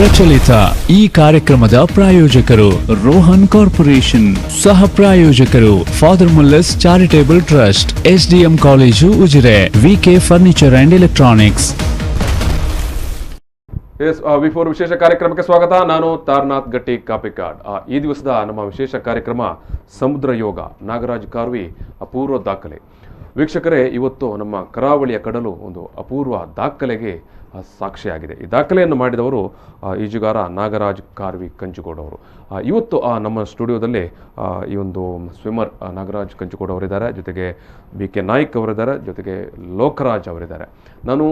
ಪ್ರಚಲಿತ ಈ ಕಾರ್ಯಕ್ರಮದ ಪ್ರಾಯೋಜಕರು ರೋಹನ್ ಕಾರ್ಪೊರೇಷನ್, ಸಹ ಪ್ರಾಯೋಜಕರು father Muller's charitable trust, SDM college Ujire, VK furniture and electronics. Before ವಿಶೇಷ ಕಾರ್ಯಕ್ರಮಕ್ಕೆ ಸ್ವಾಗತ. ನಾನು ತಾರನಾಥ್ ಗಟ್ಟಿ ಕಾಪಿಕಾಡ್. ಈ ದಿವಸದ ನಮ್ಮ ವಿಶೇಷ ಕಾರ್ಯಕ್ರಮ ಸಮುದ್ರ ಯೋಗ, ನಾಗರಾಜ್ ಕಾರ್ವಿ ಅಪೂರ್ವ ದಾಖಲೆ. ವೀಕ್ಷಕರೇ, ಇವತ್ತು ನಮ್ಮ ಕರಾವಳಿಯ ಕಡಲು ಒಂದು ಅಪೂರ್ವ ದಾಖಲೆಗೆ ಸಾಕ್ಷಿಯಾಗಿದೆ. ಈ ದಾಖಲೆಯನ್ನು ಮಾಡಿದವರು ಈಜುಗಾರ ನಾಗರಾಜ್ ಕಾರ್ವಿ ಕಂಚುಗೋಡ್ ಅವರು. ಇವತ್ತು ನಮ್ಮ ಸ್ಟುಡಿಯೋದಲ್ಲಿ ಈ ಒಂದು ಸ್ವಿಮ್ಮರ್ ನಾಗರಾಜ್ ಕಂಚುಗೋಡ್ ಅವರಿದ್ದಾರೆ, ಜೊತೆಗೆ BK ನಾಯ್ಕ್ ಅವರಿದ್ದಾರೆ, ಜೊತೆಗೆ ಲೋಕರಾಜ್ ಅವರಿದ್ದಾರೆ. ನಾನು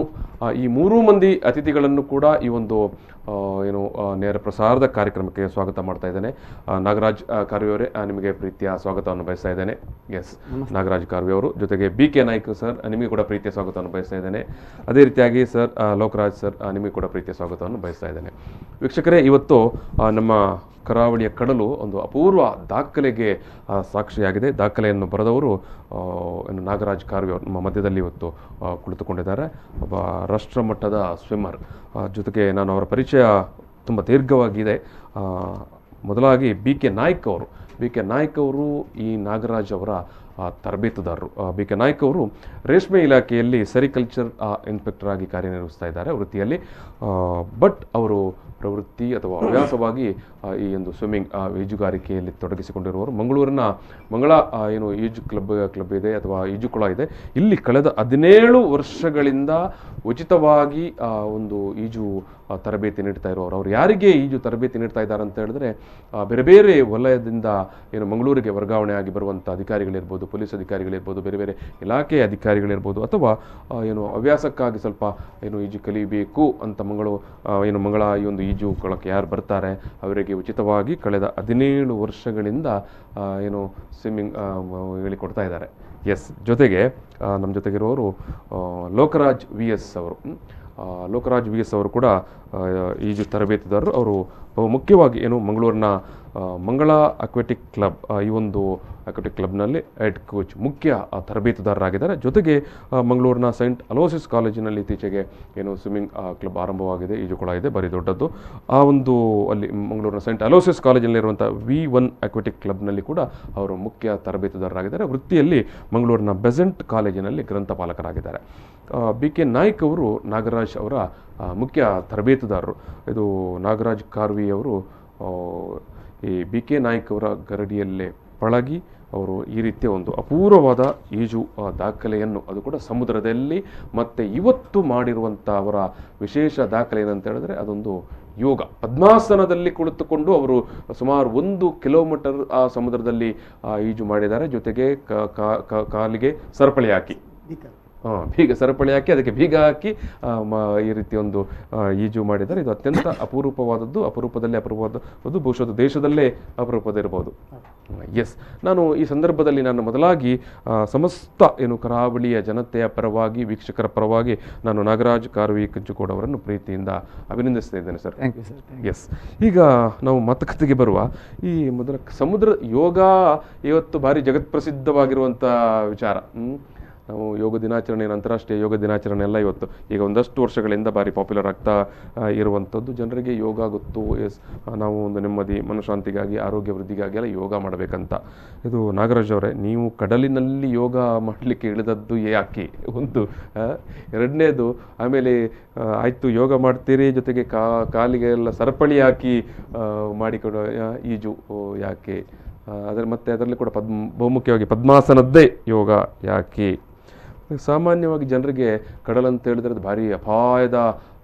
ಈ ಮೂರೂ ಮಂದಿ ಅತಿಥಿಗಳನ್ನು ಕೂಡ ಈ ಒಂದು ನೇರ ಪ್ರಸಾರದ ಕಾರ್ಯಕ್ರಮಕ್ಕೆ ಸ್ವಾಗತ ಮಾಡ್ತಾ ಇದ್ದೇನೆ. ನಾಗರಾಜ್ ಕಾರ್ವಿ ಅವರೇ, ನಿಮಗೆ ಪ್ರೀತಿಯ ಸ್ವಾಗತವನ್ನು ಬಯಸ್ತಾ ಇದ್ದೇನೆ. ಎಸ್, ನಾಗರಾಜ್ ಕಾರ್ವಿ ಅವರು, ಜೊತೆಗೆ BK ನಾಯ್ಕ್ ಸರ್, ನಿಮಗೆ ಕೂಡ ಪ್ರೀತಿಯ ಸ್ವಾಗತವನ್ನು ಬಯಸ್ತಾ ಇದ್ದೇನೆ. ಅದೇ ರೀತಿಯಾಗಿ ಸರ್ ಲೋಕರಾಜ್ ಸರ್, ನಿಮಗೆ ಕೂಡ ಪ್ರೀತಿಯ ಸ್ವಾಗತವನ್ನು ಬಯಸ್ತಾ ಇದ್ದೇನೆ. ವೀಕ್ಷಕರೇ, ಇವತ್ತು ನಮ್ಮ ಕರಾವಳಿಯ ಕಡಲು ಒಂದು ಅಪೂರ್ವ ದಾಖಲೆಗೆ ಸಾಕ್ಷಿಯಾಗಿದೆ. ದಾಖಲೆಯನ್ನು ಬರೆದವರು ನಾಗರಾಜ್ ಕಾರ್ವಿ ಅವರು ನಮ್ಮ ಮಧ್ಯದಲ್ಲಿ ಇವತ್ತು ಕುಳಿತುಕೊಂಡಿದ್ದಾರೆ. ಒಬ್ಬ ರಾಷ್ಟ್ರಮಟ್ಟದ ಸ್ವಿಮ್ಮರ್. ಜೊತೆಗೆ ನಾನು ಅವರ ಪರಿಚಯ ತುಂಬ ದೀರ್ಘವಾಗಿದೆ. ಮೊದಲಾಗಿ BK ನಾಯ್ಕ್ ಅವರು. BK ನಾಯ್ಕ್ ಅವರು ಈ ನಾಗರಾಜ್ ಅವರ ತರಬೇತುದಾರರು. BK ನಾಯ್ಕ್ ಅವರು ರೇಷ್ಮೆ ಇಲಾಖೆಯಲ್ಲಿ ಸೆರಿಕಲ್ಚರ್ ಇನ್ಸ್ಪೆಕ್ಟರ್ ಆಗಿ ಕಾರ್ಯನಿರ್ವಹಿಸ್ತಾ ಇದ್ದಾರೆ ವೃತ್ತಿಯಲ್ಲಿ. ಬಟ್ ಅವರು ಪ್ರವೃತ್ತಿ ಅಥವಾ ಹವ್ಯಾಸವಾಗಿ ಈ ಒಂದು ಸ್ವಿಮ್ಮಿಂಗ್ ಈಜುಗಾರಿಕೆಯಲ್ಲಿ ತೊಡಗಿಸಿಕೊಂಡಿರುವವರು. ಮಂಗಳ ಈಜು ಕ್ಲಬ್ ಇದೆ ಅಥವಾ ಈಜುಕೊಳ ಇದೆ. ಇಲ್ಲಿ ಕಳೆದ 17 ವರ್ಷಗಳಿಂದ ಉಚಿತವಾಗಿ ಒಂದು ಈಜು ತರಬೇತಿ ನೀಡ್ತಾ ಇರೋರು. ಅವರು ಯಾರಿಗೆ ಈಜು ತರಬೇತಿ ನೀಡ್ತಾ ಇದ್ದಾರೆ ಅಂತ ಹೇಳಿದ್ರೆ, ಬೇರೆ ಬೇರೆ ವಲಯದಿಂದ ಮಂಗಳೂರಿಗೆ ವರ್ಗಾವಣೆ ಆಗಿ ಬರುವಂಥ ಅಧಿಕಾರಿಗಳಿರ್ಬೋದು, ಪೊಲೀಸ್ ಅಧಿಕಾರಿಗಳಿರ್ಬೋದು, ಬೇರೆ ಬೇರೆ ಇಲಾಖೆಯ ಅಧಿಕಾರಿಗಳಿರ್ಬೋದು, ಅಥವಾ ಹವ್ಯಾಸಕ್ಕಾಗಿ ಸ್ವಲ್ಪ ಈಜು ಕಲಿಬೇಕು ಅಂತ ಮಂಗಳ ಈ ಒಂದು ಈಜು ಕೊಳಕ್ಕೆ ಯಾರು ಬರ್ತಾರೆ ಅವರಿಗೆ ಉಚಿತವಾಗಿ ಕಳೆದ 17 ವರ್ಷಗಳಿಂದ ಸ್ವಿಮ್ಮಿಂಗ್ ಹೇಳಿಕೊಡ್ತಾ ಇದ್ದಾರೆ. ಎಸ್, ಜೊತೆಗೆ ನಮ್ಮ ಜೊತೆಗಿರುವವರು ಲೋಕರಾಜ್ VS ಅವರು. ಲೋಕರಾಜ್ VS ಅವರು ಕೂಡ ಈಜು ತರಬೇತುದಾರರು. ಅವರು ಮುಖ್ಯವಾಗಿ ಮಂಗಳೂರಿನ ಮಂಗಳ ಅಕ್ವೆಟಿಕ್ ಕ್ಲಬ್, ಈ ಒಂದು ಅಕ್ವೆಟಿಕ್ ಕ್ಲಬ್ನಲ್ಲಿ ಹೆಡ್ ಕೋಚ್, ಮುಖ್ಯ ತರಬೇತುದಾರರಾಗಿದ್ದಾರೆ. ಜೊತೆಗೆ ಮಂಗಳೂರಿನ ಸೈಂಟ್ ಅಲೋಸಿಸ್ ಕಾಲೇಜಿನಲ್ಲಿ ಇತ್ತೀಚೆಗೆ ಸ್ವಿಮ್ಮಿಂಗ್ ಕ್ಲಬ್ ಆರಂಭವಾಗಿದೆ, ಈಜುಕೊಳ ಇದೆ, ಬರೀ ದೊಡ್ಡದ್ದು. ಅಲ್ಲಿ ಮಂಗಳೂರಿನ ಸೈಂಟ್ ಅಲೋಸಿಸ್ ಕಾಲೇಜಿನಲ್ಲಿರುವಂಥ V1 ಅಕ್ವೆಟಿಕ್ ಕ್ಲಬ್ನಲ್ಲಿ ಕೂಡ ಅವರು ಮುಖ್ಯ ತರಬೇತುದಾರರಾಗಿದ್ದಾರೆ. ವೃತ್ತಿಯಲ್ಲಿ ಮಂಗಳೂರಿನ ಬೆಸೆಂಟ್ ಕಾಲೇಜಿನಲ್ಲಿ ಗ್ರಂಥಪಾಲಕರಾಗಿದ್ದಾರೆ. BK ನಾಯ್ಕ್ ಅವರು ನಾಗರಾಜ್ ಅವರ ಮುಖ್ಯ ತರಬೇತುದಾರರು. ಇದು ನಾಗರಾಜ್ ಕಾರ್ವಿ ಅವರು ಈ BK ನಾಯ್ಕ್ ಅವರ ಗರಡಿಯಲ್ಲೇ ಪಳಗಿ ಅವರು ಈ ರೀತಿಯ ಒಂದು ಅಪೂರ್ವವಾದ ಈಜು ದಾಖಲೆಯನ್ನು, ಅದು ಕೂಡ ಸಮುದ್ರದಲ್ಲಿ, ಮತ್ತು ಇವತ್ತು ಮಾಡಿರುವಂಥ ಅವರ ವಿಶೇಷ ದಾಖಲೆ ಏನಂತ ಹೇಳಿದ್ರೆ ಅದೊಂದು ಯೋಗ. ಪದ್ಮಾಸನದಲ್ಲಿ ಕುಳಿತುಕೊಂಡು ಅವರು ಸುಮಾರು 1 ಕಿಲೋಮೀಟರ್ ಆ ಸಮುದ್ರದಲ್ಲಿ ಈಜು ಮಾಡಿದ್ದಾರೆ. ಜೊತೆಗೆ ಕಾಲಿಗೆ ಸರಪಳಿ ಹಾಕಿ, ಸರಪಳಿ ಹಾಕಿ ಅದಕ್ಕೆ ಬೀಗ ಹಾಕಿ ಈ ರೀತಿ ಒಂದು ಈಜು ಮಾಡಿದ್ದಾರೆ. ಇದು ಅತ್ಯಂತ ಅಪರೂಪವಾದದ್ದು, ಅಪರೂಪದಲ್ಲಿ ಅಪರೂಪವಾದದ್ದು, ಬಹುಶಃ ದೇಶದಲ್ಲೇ ಅಪರೂಪದಿರಬಹುದು. ಎಸ್, ನಾನು ಈ ಸಂದರ್ಭದಲ್ಲಿ ಮೊದಲಾಗಿ ಸಮಸ್ತ ಕರಾವಳಿಯ ಜನತೆಯ ಪರವಾಗಿ, ವೀಕ್ಷಕರ ಪರವಾಗಿ ನಾನು ನಾಗರಾಜ್ ಕಾರ್ವಿ ಕಂಚುಗೋಡ್ ಅವರನ್ನು ಪ್ರೀತಿಯಿಂದ ಅಭಿನಂದಿಸ್ತಾ ಇದ್ದೇನೆ sir. Thank you sir. Yes, ಈಗ ನಾವು ಮಾತುಕತೆಗೆ ಬರುವ. ಈ ಮೊದಲ ಸಮುದ್ರ ಯೋಗ ಇವತ್ತು ಭಾರಿ ಜಗತ್ಪ್ರಸಿದ್ಧವಾಗಿರುವಂಥ ವಿಚಾರ. ನಾವು ಯೋಗ ದಿನಾಚರಣೆ, ಅಂತಾರಾಷ್ಟ್ರೀಯ ಯೋಗ ದಿನಾಚರಣೆ ಎಲ್ಲ ಇವತ್ತು ಈಗ ಒಂದಷ್ಟು ವರ್ಷಗಳಿಂದ ಭಾರಿ ಪಾಪ್ಯುಲರ್ ಆಗ್ತಾ ಇರುವಂಥದ್ದು. ಜನರಿಗೆ ಯೋಗ ಗೊತ್ತು. ಎಸ್, ನಾವು ಒಂದು ನೆಮ್ಮದಿ, ಮನಃಶಾಂತಿಗಾಗಿ, ಆರೋಗ್ಯ ವೃದ್ಧಿಗಾಗಿ ಎಲ್ಲ ಯೋಗ ಮಾಡಬೇಕಂತ. ಇದು ನಾಗರಾಜ್ ಅವರೇ, ನೀವು ಕಡಲಿನಲ್ಲಿ ಯೋಗ ಮಾಡಲಿಕ್ಕೆ ಇಳಿದದ್ದು ಯಾಕೆ? ಒಂದು. ಎರಡನೇದು, ಆಮೇಲೆ ಆಯಿತು ಯೋಗ ಮಾಡ್ತೀರಿ, ಜೊತೆಗೆ ಕಾಲಿಗೆ ಎಲ್ಲ ಸರಪಳಿ ಹಾಕಿ ಮಾಡಿಕೊಡೋ ಈಜು ಯಾಕೆ? ಅದರಲ್ಲಿ ಕೂಡ ಬಹುಮುಖ್ಯವಾಗಿ ಪದ್ಮಾಸನದ್ದೇ ಯೋಗ ಯಾಕೆ? ಸಾಮಾನ್ಯವಾಗಿ ಜನರಿಗೆ ಕಡಲಂತ ಹೇಳಿದ್ರೆ ಅದು ಭಾರಿ ಅಪಾಯದ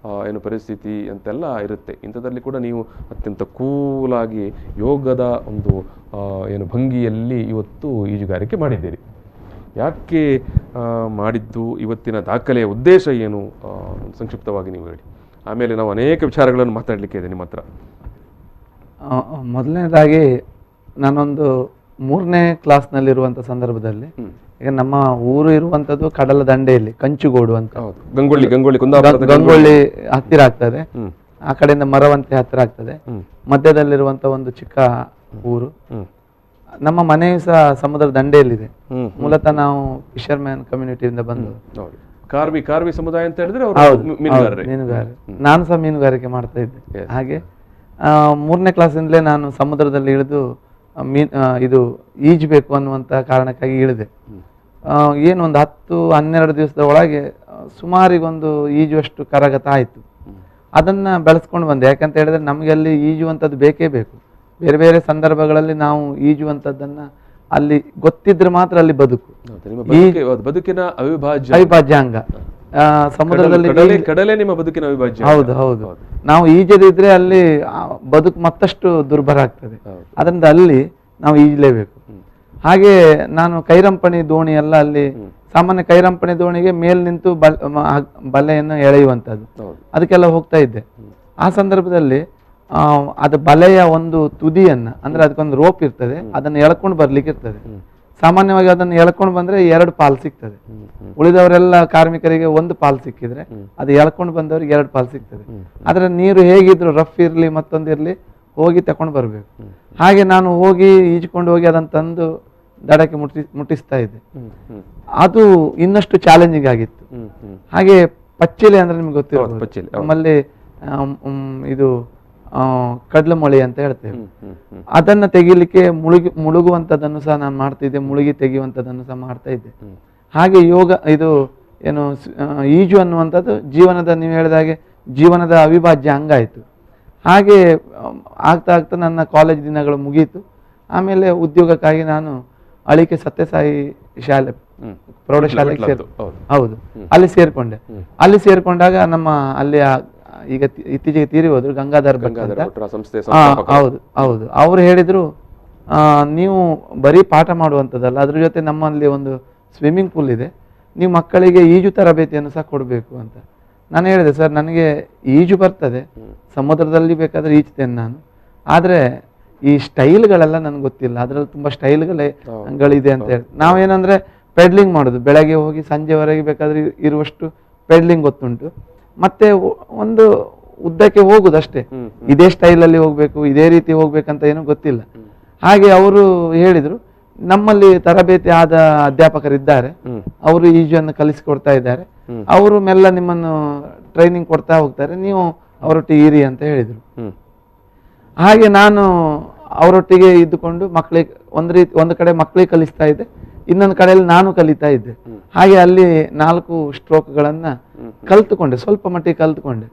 ಪರಿಸ್ಥಿತಿ ಅಂತೆಲ್ಲ ಇರುತ್ತೆ. ಇಂಥದ್ರಲ್ಲಿ ಕೂಡ ನೀವು ಅತ್ಯಂತ ಕೂಲಾಗಿ ಯೋಗದ ಒಂದು ಭಂಗಿಯಲ್ಲಿ ಇವತ್ತು ಈಜುಗಾರಿಕೆ ಮಾಡಿದ್ದೀರಿ. ಯಾಕೆ ಮಾಡಿದ್ದು? ಇವತ್ತಿನ ದಾಖಲೆಯ ಉದ್ದೇಶ ಏನು? ಸಂಕ್ಷಿಪ್ತವಾಗಿ ನೀವು ಹೇಳಿ. ಆಮೇಲೆ ನಾವು ಅನೇಕ ವಿಚಾರಗಳನ್ನು ಮಾತಾಡಲಿಕ್ಕೆ ಇದೆ ನಿಮ್ಮ ಹತ್ರ. ಮೊದಲನೇದಾಗಿ ನಾನೊಂದು 3ನೇ ಕ್ಲಾಸ್ನಲ್ಲಿರುವಂಥ ಸಂದರ್ಭದಲ್ಲಿ, ಈಗ ನಮ್ಮ ಊರು ಇರುವಂಥದ್ದು ಕಡಲ ದಂಡೆಯಲ್ಲಿ, ಕಂಚುಗೋಡು ಅಂತ. ಗಂಗೊಳ್ಳಿ ಹತ್ತಿರ ಆಗ್ತದೆ, ಆ ಕಡೆಯಿಂದ ಮರವಂತೆ ಹತ್ತಿರ ಆಗ್ತದೆ. ಮಧ್ಯದಲ್ಲಿರುವಂಥ ಒಂದು ಚಿಕ್ಕ ಊರು. ನಮ್ಮ ಮನೆಯು ಸಹ ಸಮುದ್ರ ದಂಡೆಯಲ್ಲಿದೆ. ಮೂಲತಃ ನಾವು ಫಿಶರ್ಮ್ಯಾನ್ ಕಮ್ಯುನಿಟಿಯಿಂದ ಬಂದು ಕಾರ್ವಿ ಸಮುದಾಯ ಅಂತ ಹೇಳಿದ್ರೆ ಹೌದು, ಮೀನುಗಾರರೇ. ಮೀನುಗಾರ. ನಾನು ಸಹ ಮೀನುಗಾರಿಕೆ ಮಾಡ್ತಾ ಇದ್ದೆ. ಹಾಗೆ 3ನೇ ಕ್ಲಾಸಿಂದಲೇ ನಾನು ಸಮುದ್ರದಲ್ಲಿ ಇಳಿದು ಇದು ಈಜಬೇಕು ಅನ್ನುವಂಥ ಕಾರಣಕ್ಕಾಗಿ ಇಳಿದೆ. ಏನು ಒಂದು 10-12 ದಿವಸದ ಒಳಗೆ ಸುಮಾರಿಗೊಂದು ಈಜುವಷ್ಟು ಕರಗತ ಆಯಿತು. ಅದನ್ನು ಬೆಳೆಸ್ಕೊಂಡು ಬಂದೆ. ಯಾಕಂತ ಹೇಳಿದ್ರೆ ನಮಗೆ ಅಲ್ಲಿ ಈಜುವಂಥದ್ದು ಬೇಕೇ ಬೇಕು. ಬೇರೆ ಬೇರೆ ಸಂದರ್ಭಗಳಲ್ಲಿ ನಾವು ಈಜುವಂಥದ್ದನ್ನು ಅಲ್ಲಿ ಗೊತ್ತಿದ್ರೆ ಮಾತ್ರ ಅಲ್ಲಿ ಬದುಕು, ಬದುಕಿನ ಅವಿಭಾಜ್ಯ ಅಂಗ. ಸಮುದ್ರದಲ್ಲಿ ಕಡಲೆ ನಿಮ್ಮ ಬದುಕಿನ ಅವಿಭಾಜ್ಯ. ಹೌದು ಹೌದು. ನಾವು ಈಜದಿದ್ರೆ ಅಲ್ಲಿ ಬದುಕು ಮತ್ತಷ್ಟು ದುರ್ಬರ ಆಗ್ತದೆ. ಅದರಿಂದ ಅಲ್ಲಿ ನಾವು ಈಜಲೇಬೇಕು. ಹಾಗೆ ನಾನು ಕೈರಂಪಣಿ ದೋಣಿ ಎಲ್ಲ ಅಲ್ಲಿ ಸಾಮಾನ್ಯ ಕೈರಂಪಣಿ ದೋಣಿಗೆ ಮೇಲ್ ನಿಂತು ಬಲೆಯನ್ನು ಎಳೆಯುವಂಥದ್ದು, ಅದಕ್ಕೆಲ್ಲ ಹೋಗ್ತಾ ಇದ್ದೆ. ಆ ಸಂದರ್ಭದಲ್ಲಿ ಅದು ಬಲೆಯ ಒಂದು ತುದಿಯನ್ನ, ಅಂದ್ರೆ ಅದಕ್ಕೊಂದು ರೋಪ್ ಇರ್ತದೆ, ಅದನ್ನು ಎಳ್ಕೊಂಡು ಬರ್ಲಿಕ್ಕೆ ಇರ್ತದೆ. ಸಾಮಾನ್ಯವಾಗಿ ಅದನ್ನು ಎಳ್ಕೊಂಡು ಬಂದ್ರೆ 2 ಪಾಲ್ ಸಿಗ್ತದೆ. ಉಳಿದವರೆಲ್ಲ ಕಾರ್ಮಿಕರಿಗೆ 1 ಪಾಲ್ ಸಿಕ್ಕಿದ್ರೆ ಅದು ಎಳ್ಕೊಂಡು ಬಂದವರಿಗೆ 2 ಪಾಲ್ ಸಿಗ್ತದೆ. ಆದ್ರೆ ನೀರು ಹೇಗಿದ್ರು ರಫ್ ಇರ್ಲಿ ಮತ್ತೊಂದಿರ್ಲಿ ಹೋಗಿ ತಕೊಂಡು ಬರ್ಬೇಕು. ಹಾಗೆ ನಾನು ಹೋಗಿ ಈಜ್ಕೊಂಡು ಹೋಗಿ ಅದನ್ನು ತಂದು ದಡಕ್ಕೆ ಮುಟ್ಟಿಸ್ತಾ ಇದ್ದೆ. ಅದು ಇನ್ನಷ್ಟು ಚಾಲೆಂಜಿಂಗ್ ಆಗಿತ್ತು. ಹಾಗೆ ಪಚ್ಚಿಲೆ ಅಂದ್ರೆ ನಿಮ್ಗೆ ಗೊತ್ತಿರೋದು, ನಮ್ಮಲ್ಲಿ ಇದು ಕಡ್ಲು ಮೊಳೆ ಅಂತ ಹೇಳ್ತೇವೆ. ಅದನ್ನ ತೆಗಿಲಿಕ್ಕೆ ಮುಳುಗುವಂಥದ್ದನ್ನು ಸಹ ನಾನು ಮಾಡ್ತಿದ್ದೆ, ಮುಳುಗಿ ತೆಗೆಯುವಂಥದ್ದನ್ನು ಸಹ ಮಾಡ್ತಾ ಇದ್ದೆ. ಹಾಗೆ ಯೋಗ ಇದು ಏನು ಈಜು ಅನ್ನುವಂಥದ್ದು ಜೀವನದ, ನೀವು ಹೇಳಿದಾಗೆ ಜೀವನದ ಅವಿಭಾಜ್ಯ ಅಂಗ ಆಯಿತು. ಹಾಗೆ ಆಗ್ತಾ ಆಗ್ತಾ ನನ್ನ ಕಾಲೇಜ್ ದಿನಗಳು ಮುಗೀತು. ಆಮೇಲೆ ಉದ್ಯೋಗಕ್ಕಾಗಿ ನಾನು ಅಳಿಕೆ ಸತ್ಯಸಾಯಿ ಶಾಲೆ ಪ್ರೌಢಶಾಲೆಗೆ ಹೌದು ಅಲ್ಲಿ ಸೇರ್ಕೊಂಡೆ. ಅಲ್ಲಿ ಸೇರ್ಕೊಂಡಾಗ ನಮ್ಮ ಅಲ್ಲಿ ಈಗ ಇತ್ತೀಚೆಗೆ ತೀರಿ ಹೋದ್ರು ಗಂಗಾಧರ್ ಭಟ್ ಅಂತ. ಹೌದು ಹೌದು. ಅವ್ರು ಹೇಳಿದ್ರು, ನೀವು ಬರೀ ಪಾಠ ಮಾಡುವಂಥದ್ದಲ್ಲ, ಅದ್ರ ಜೊತೆ ನಮ್ಮಲ್ಲಿ ಒಂದು ಸ್ವಿಮ್ಮಿಂಗ್ ಪೂಲ್ ಇದೆ, ನೀವು ಮಕ್ಕಳಿಗೆ ಈಜು ತರಬೇತಿಯನ್ನು ಸಹ ಕೊಡಬೇಕು ಅಂತ. ನಾನು ಹೇಳಿದೆ, ಸರ್ ನನಗೆ ಈಜು ಬರ್ತದೆ, ಸಮುದ್ರದಲ್ಲಿ ಬೇಕಾದ್ರೆ ಈಜ್ತೇನೆ ನಾನು, ಆದರೆ ಈ ಸ್ಟೈಲ್ಗಳೆಲ್ಲ ನನಗೆ ಗೊತ್ತಿಲ್ಲ, ಅದರಲ್ಲಿ ತುಂಬ ಸ್ಟೈಲ್ಗಳಿದೆ ಅಂತ ಹೇಳಿ. ನಾವೇನಂದ್ರೆ ಪೆಡ್ಲಿಂಗ್ ಮಾಡೋದು, ಬೆಳಗ್ಗೆ ಹೋಗಿ ಸಂಜೆವರೆಗೆ ಬೇಕಾದ್ರೆ ಇರುವಷ್ಟು ಪೆಡ್ಲಿಂಗ್ ಗೊತ್ತುಂಟು, ಮತ್ತೆ ಒಂದು ಉದ್ದಕ್ಕೆ ಹೋಗುದು ಅಷ್ಟೇ, ಇದೇ ಸ್ಟೈಲಲ್ಲಿ ಹೋಗ್ಬೇಕು ಇದೇ ರೀತಿ ಹೋಗ್ಬೇಕಂತ ಏನೂ ಗೊತ್ತಿಲ್ಲ. ಹಾಗೆ ಅವರು ಹೇಳಿದ್ರು, ನಮ್ಮಲ್ಲಿ ತರಬೇತಿ ಆದ ಅಧ್ಯಾಪಕರಿದ್ದಾರೆ, ಅವರು ಈಜನ್ನು ಕಲಿಸಿಕೊಡ್ತಾ ಇದ್ದಾರೆ, ಅವರು ಮೆಲ್ಲ ನಿಮ್ಮನ್ನು ಟ್ರೈನಿಂಗ್ ಕೊಡ್ತಾ ಹೋಗ್ತಾರೆ, ನೀವು ಅವರೊಟ್ಟಿಗೆ ಇರಿ ಅಂತ ಹೇಳಿದ್ರು. ಹಾಗೆ ನಾನು ಅವರೊಟ್ಟಿಗೆ ಇದ್ದುಕೊಂಡು ಮಕ್ಕಳಿಗೆ ಒಂದು ಕಡೆ ಮಕ್ಕಳಿಗೆ ಕಲಿಸ್ತಾ ಇದ್ದೆ, ಇನ್ನೊಂದು ಕಡೆಯಲ್ಲಿ ನಾನು ಕಲಿತಾ ಇದ್ದೆ. ಹಾಗೆ ಅಲ್ಲಿ 4 ಸ್ಟ್ರೋಕ್ಗಳನ್ನ ಕಲ್ತುಕೊಂಡೆ, ಸ್ವಲ್ಪ ಮಟ್ಟಿಗೆ ಕಲ್ತುಕೊಂಡೆ.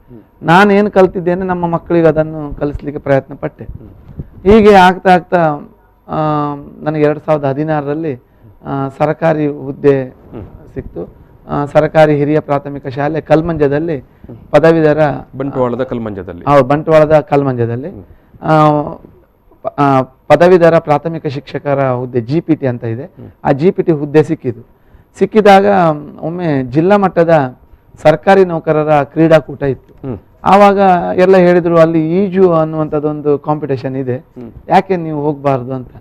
ನಾನೇನು ಕಲ್ತಿದ್ದೇನೆ ನಮ್ಮ ಮಕ್ಕಳಿಗೆ ಅದನ್ನು ಕಲಿಸ್ಲಿಕ್ಕೆ ಪ್ರಯತ್ನ ಪಟ್ಟೆ. ಹೀಗೆ ಆಗ್ತಾ ಆಗ್ತಾ ನನಗೆ 2016ರಲ್ಲಿ ಸರ್ಕಾರಿ ಹುದ್ದೆ ಸಿಕ್ತು. ಸರ್ಕಾರಿ ಹಿರಿಯ ಪ್ರಾಥಮಿಕ ಶಾಲೆ ಕಲ್ಮಂಜದಲ್ಲಿ ಪದವೀಧರ, ಬಂಟ್ವಾಳದ ಕಲ್ಮಂಜದಲ್ಲಿ, ಬಂಟ್ವಾಳದ ಕಲ್ಮಂಜದಲ್ಲಿ ಪದವೀಧರ ಪ್ರಾಥಮಿಕ ಶಿಕ್ಷಕರ ಹುದ್ದೆ GPT ಅಂತ ಇದೆ. ಆ GPT ಹುದ್ದೆ ಸಿಕ್ಕಿದಾಗ ಒಮ್ಮೆ ಜಿಲ್ಲಾ ಮಟ್ಟದ ಸರ್ಕಾರಿ ನೌಕರರ ಕ್ರೀಡಾಕೂಟ ಇತ್ತು. ಆವಾಗ ಎಲ್ಲ ಹೇಳಿದ್ರು, ಅಲ್ಲಿ ಈಜು ಅನ್ನುವಂಥದ್ದೊಂದು ಕಾಂಪಿಟೇಷನ್ ಇದೆ, ಯಾಕೆ ನೀವು ಹೋಗಬಾರ್ದು ಅಂತ.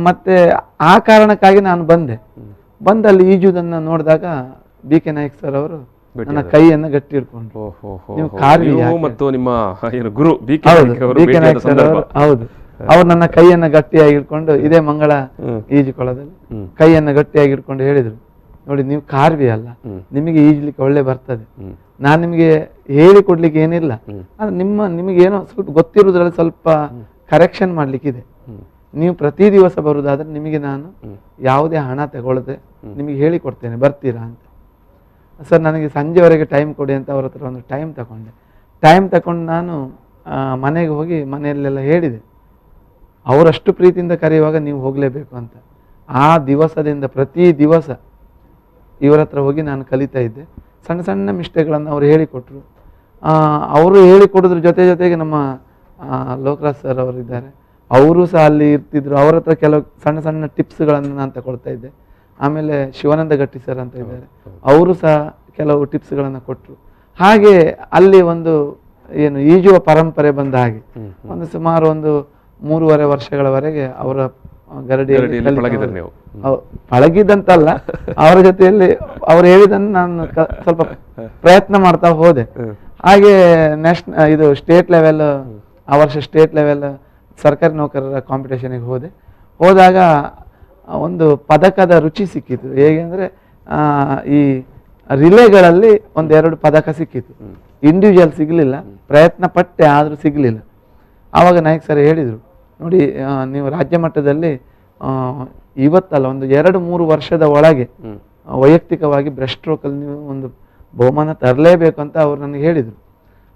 ಮತ್ತೆ ಆ ಕಾರಣಕ್ಕಾಗಿ ನಾನು ಬಂದು ಅಲ್ಲಿ ಈಜುದನ್ನು ನೋಡಿದಾಗ BK ನಾಯಕ್ ಸರ್ ಅವರು ನನ್ನ ಕೈಯನ್ನು ಗಟ್ಟಿ ಹಿಡ್ಕೊಂಡು, ನೀವು ಕಾರ್ವಿ ಮತ್ತು ನಿಮ್ಮ ಗುರು BK ನಾಯಕ್ ಸರ್ ಅವರು, ಹೌದು, ಅವ್ರು ನನ್ನ ಕೈಯನ್ನು ಗಟ್ಟಿಯಾಗಿ ಹಿಡ್ಕೊಂಡು ಇದೇ ಮಂಗಳ ಈಜುಕೊಳದಲ್ಲಿ ಕೈಯನ್ನು ಗಟ್ಟಿಯಾಗಿ ಹಿಡ್ಕೊಂಡು ಹೇಳಿದ್ರು, ನೋಡಿ ನೀವು ಕಾರ್ವಿ ಅಲ್ಲ, ನಿಮಗೆ ಈಜ್ಲಿಕ್ಕೆ ಒಳ್ಳೆ ಬರ್ತದೆ, ನಾನು ನಿಮಗೆ ಹೇಳಿ ಕೊಡ್ಲಿಕ್ಕೆ ಏನಿಲ್ಲ, ಆದ್ರೆ ನಿಮಗೇನೋ ಸ್ವಲ್ಪ ಗೊತ್ತಿರುವುದ್ರಲ್ಲಿ ಸ್ವಲ್ಪ ಕರೆಕ್ಷನ್ ಮಾಡ್ಲಿಕ್ಕಿದೆ, ನೀವು ಪ್ರತಿ ದಿವಸ ಬರುವುದಾದ್ರೆ ನಿಮಗೆ ನಾನು ಯಾವುದೇ ಹಣ ತಗೊಳ್ಳದೆ ನಿಮಗೆ ಹೇಳಿ ಕೊಡ್ತೇನೆ, ಬರ್ತೀರಾ ಅಂತ. ಸರ್ ನನಗೆ ಸಂಜೆವರೆಗೆ ಟೈಮ್ ಕೊಡಿ ಅಂತ ಅವ್ರ ಹತ್ರ ಒಂದು ಟೈಮ್ ತಗೊಂಡು ನಾನು ಮನೆಗೆ ಹೋಗಿ ಮನೆಯಲ್ಲೆಲ್ಲ ಹೇಳಿದೆ. ಅವರಷ್ಟು ಪ್ರೀತಿಯಿಂದ ಕರೆಯುವಾಗ ನೀವು ಹೋಗಲೇಬೇಕು ಅಂತ. ಆ ದಿವಸದಿಂದ ಪ್ರತಿ ದಿವಸ ಇವರ ಹತ್ರ ಹೋಗಿ ನಾನು ಕಲಿತಾ ಇದ್ದೆ. ಸಣ್ಣ ಸಣ್ಣ ಮಿಸ್ಟೇಕ್ಗಳನ್ನು ಅವರು ಹೇಳಿಕೊಟ್ರು. ಅವರು ಹೇಳಿಕೊಡೋದ್ರ ಜೊತೆಗೆ ನಮ್ಮ ಲೋಕರಾಜ್ ಸರ್ ಅವರಿದ್ದಾರೆ, ಅವರು ಸಹ ಅಲ್ಲಿ ಇರ್ತಿದ್ರು, ಅವ್ರ ಹತ್ರ ಕೆಲವು ಸಣ್ಣ ಸಣ್ಣ ಟಿಪ್ಸ್ಗಳನ್ನು ನಾನು ತಗೊಳ್ತಾ ಇದ್ದೆ. ಆಮೇಲೆ ಶಿವಾನಂದ ಗಟ್ಟಿ ಸರ್ ಅಂತ ಇದ್ದಾರೆ, ಅವರು ಸಹ ಕೆಲವು ಟಿಪ್ಸ್ಗಳನ್ನು ಕೊಟ್ಟರು. ಹಾಗೆ ಅಲ್ಲಿ ಒಂದು ಏನು ಈಜುವ ಪರಂಪರೆ ಬಂದ ಹಾಗೆ ಒಂದು ಸುಮಾರು 3.5 ವರ್ಷಗಳವರೆಗೆ ಅವರ ಗರಡಿಯಲ್ಲಿ ಪಳಗಿದ್ದಂತಲ್ಲ, ಅವರ ಜೊತೆಯಲ್ಲಿ ಅವ್ರು ಹೇಳಿದನ್ನು ನಾನು ಸ್ವಲ್ಪ ಪ್ರಯತ್ನ ಮಾಡ್ತಾ ಹೋದೆ. ಹಾಗೆ ಇದು ಸ್ಟೇಟ್ ಲೆವೆಲ್, ಆ ವರ್ಷ ಸ್ಟೇಟ್ ಲೆವೆಲ್ ಸರ್ಕಾರಿ ನೌಕರರ ಕಾಂಪಿಟೇಷನ್ಗೆ ಹೋದಾಗ ಒಂದು ಪದಕದ ರುಚಿ ಸಿಕ್ಕಿತು. ಹೇಗೆ ಅಂದರೆ ಈ ರಿಲೇಗಳಲ್ಲಿ ಒಂದೆರಡು ಪದಕ ಸಿಕ್ಕಿತು. ಇಂಡಿವಿಜುವಲ್ ಸಿಗಲಿಲ್ಲ, ಪ್ರಯತ್ನ ಪಟ್ಟೆ ಆದರೂ ಸಿಗಲಿಲ್ಲ. ಆವಾಗ ನಾಯಕ್ ಸರ್ ಹೇಳಿದರು, ನೋಡಿ ನೀವು ರಾಜ್ಯ ಮಟ್ಟದಲ್ಲಿ ಇವತ್ತಲ್ಲ ಒಂದು 2-3 ವರ್ಷದ ಒಳಗೆ ವೈಯಕ್ತಿಕವಾಗಿ ಬ್ರೆಸ್ಟ್ ಸ್ಟ್ರೋಕಲ್ಲಿ ನೀವು ಒಂದು ಬಹುಮಾನ ತರಲೇಬೇಕು ಅಂತ ಅವ್ರು ನನಗೆ ಹೇಳಿದರು.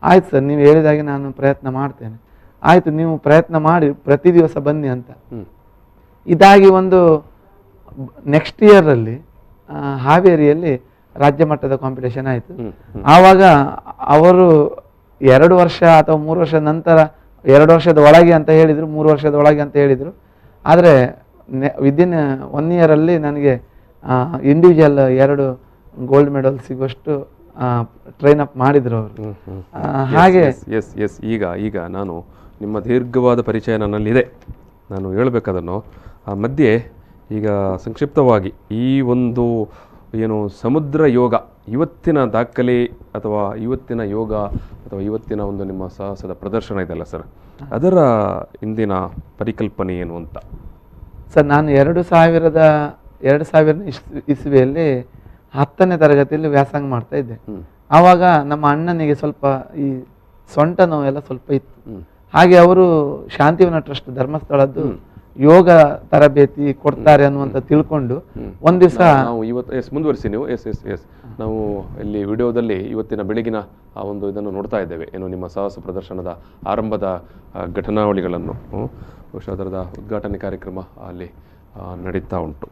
ಆಯ್ತು ಸರ್, ನೀವು ಹೇಳಿದಾಗೆ ನಾನು ಪ್ರಯತ್ನ ಮಾಡ್ತೇನೆ. ಆಯಿತು, ನೀವು ಪ್ರಯತ್ನ ಮಾಡಿ ಪ್ರತಿ ದಿವಸ ಬನ್ನಿ ಅಂತ. ಇದಾಗಿ ಒಂದು ನೆಕ್ಸ್ಟ್ ಇಯರಲ್ಲಿ ಹಾವೇರಿಯಲ್ಲಿ ರಾಜ್ಯ ಮಟ್ಟದ ಕಾಂಪಿಟೇಷನ್ ಆಯಿತು. ಆವಾಗ ಅವರು 2 ವರ್ಷ ಅಥವಾ 3 ವರ್ಷದ ನಂತರ 2 ವರ್ಷದ ಒಳಗೆ ಅಂತ ಹೇಳಿದರು, 3 ವರ್ಷದ ಒಳಗೆ ಅಂತ ಹೇಳಿದರು. ಆದರೆ ವಿದಿನ್ 1 ಇಯರಲ್ಲಿ ನನಗೆ ಇಂಡಿವಿಜುವಲ್ 2 ಗೋಲ್ಡ್ ಮೆಡಲ್ ಸಿಗುವಷ್ಟು ಟ್ರೈನ್ ಅಪ್ ಮಾಡಿದ್ರು ಅವರು. ಹಾಗೆ ಎಸ್ ಈಗ ನಾನು ನಿಮ್ಮ ದೀರ್ಘವಾದ ಪರಿಚಯ ನನ್ನಲ್ಲಿದೆ, ನಾನು ಹೇಳಬೇಕಾದನ್ನು ಆ ಮಧ್ಯೆ ಈಗ ಸಂಕ್ಷಿಪ್ತವಾಗಿ ಈ ಒಂದು ಏನು ಸಮುದ್ರ ಯೋಗ ಇವತ್ತಿನ ದಾಖಲೆ ಅಥವಾ ಇವತ್ತಿನ ಯೋಗ ಅಥವಾ ಇವತ್ತಿನ ಒಂದು ನಿಮ್ಮ ಸಾಹಸದ ಪ್ರದರ್ಶನ ಇದೆಯಲ್ಲ ಸರ್, ಅದರ ಇಂದಿನ ಪರಿಕಲ್ಪನೆ ಏನು ಅಂತ? ಸರ್, ನಾನು 2000 ಇಸ್ವಿಯಲ್ಲಿ 10ನೇ ತರಗತಿಯಲ್ಲಿ ವ್ಯಾಸಂಗ ಮಾಡ್ತಾ ಇದ್ದೆ. ಆವಾಗ ನಮ್ಮ ಅಣ್ಣನಿಗೆ ಸ್ವಲ್ಪ ಈ ಸೊಂಟ ನೋವೆಲ್ಲ ಸ್ವಲ್ಪ ಇತ್ತು. ಹಾಗೆ ಅವರು ಶಾಂತಿವನ ಟ್ರಸ್ಟ್ ಧರ್ಮಸ್ಥಳದ್ದು ಯೋಗ ತರಬೇತಿ ಕೊಡ್ತಾರೆ ಅನ್ನುವಂತ ತಿಳ್ಕೊಂಡು ಒಂದ್ ದಿವಸ ನಾವು ಇವತ್ತು ಮುಂದುವರಿಸಿ ನೀವು ನಾವು ಇಲ್ಲಿ ವಿಡಿಯೋದಲ್ಲಿ ಇವತ್ತಿನ ಬೆಳಗಿನ ಆ ಒಂದು ಇದನ್ನು ನೋಡ್ತಾ ಇದ್ದೇವೆ, ಏನು ನಿಮ್ಮ ಸಾಹಸ ಪ್ರದರ್ಶನದ ಆರಂಭದ ಘಟನಾವಳಿಗಳನ್ನು. ಬಹುಶಃ ಅದರದ ಉದ್ಘಾಟನೆ ಕಾರ್ಯಕ್ರಮ ಅಲ್ಲಿ ನಡೀತಾ ಉಂಟು.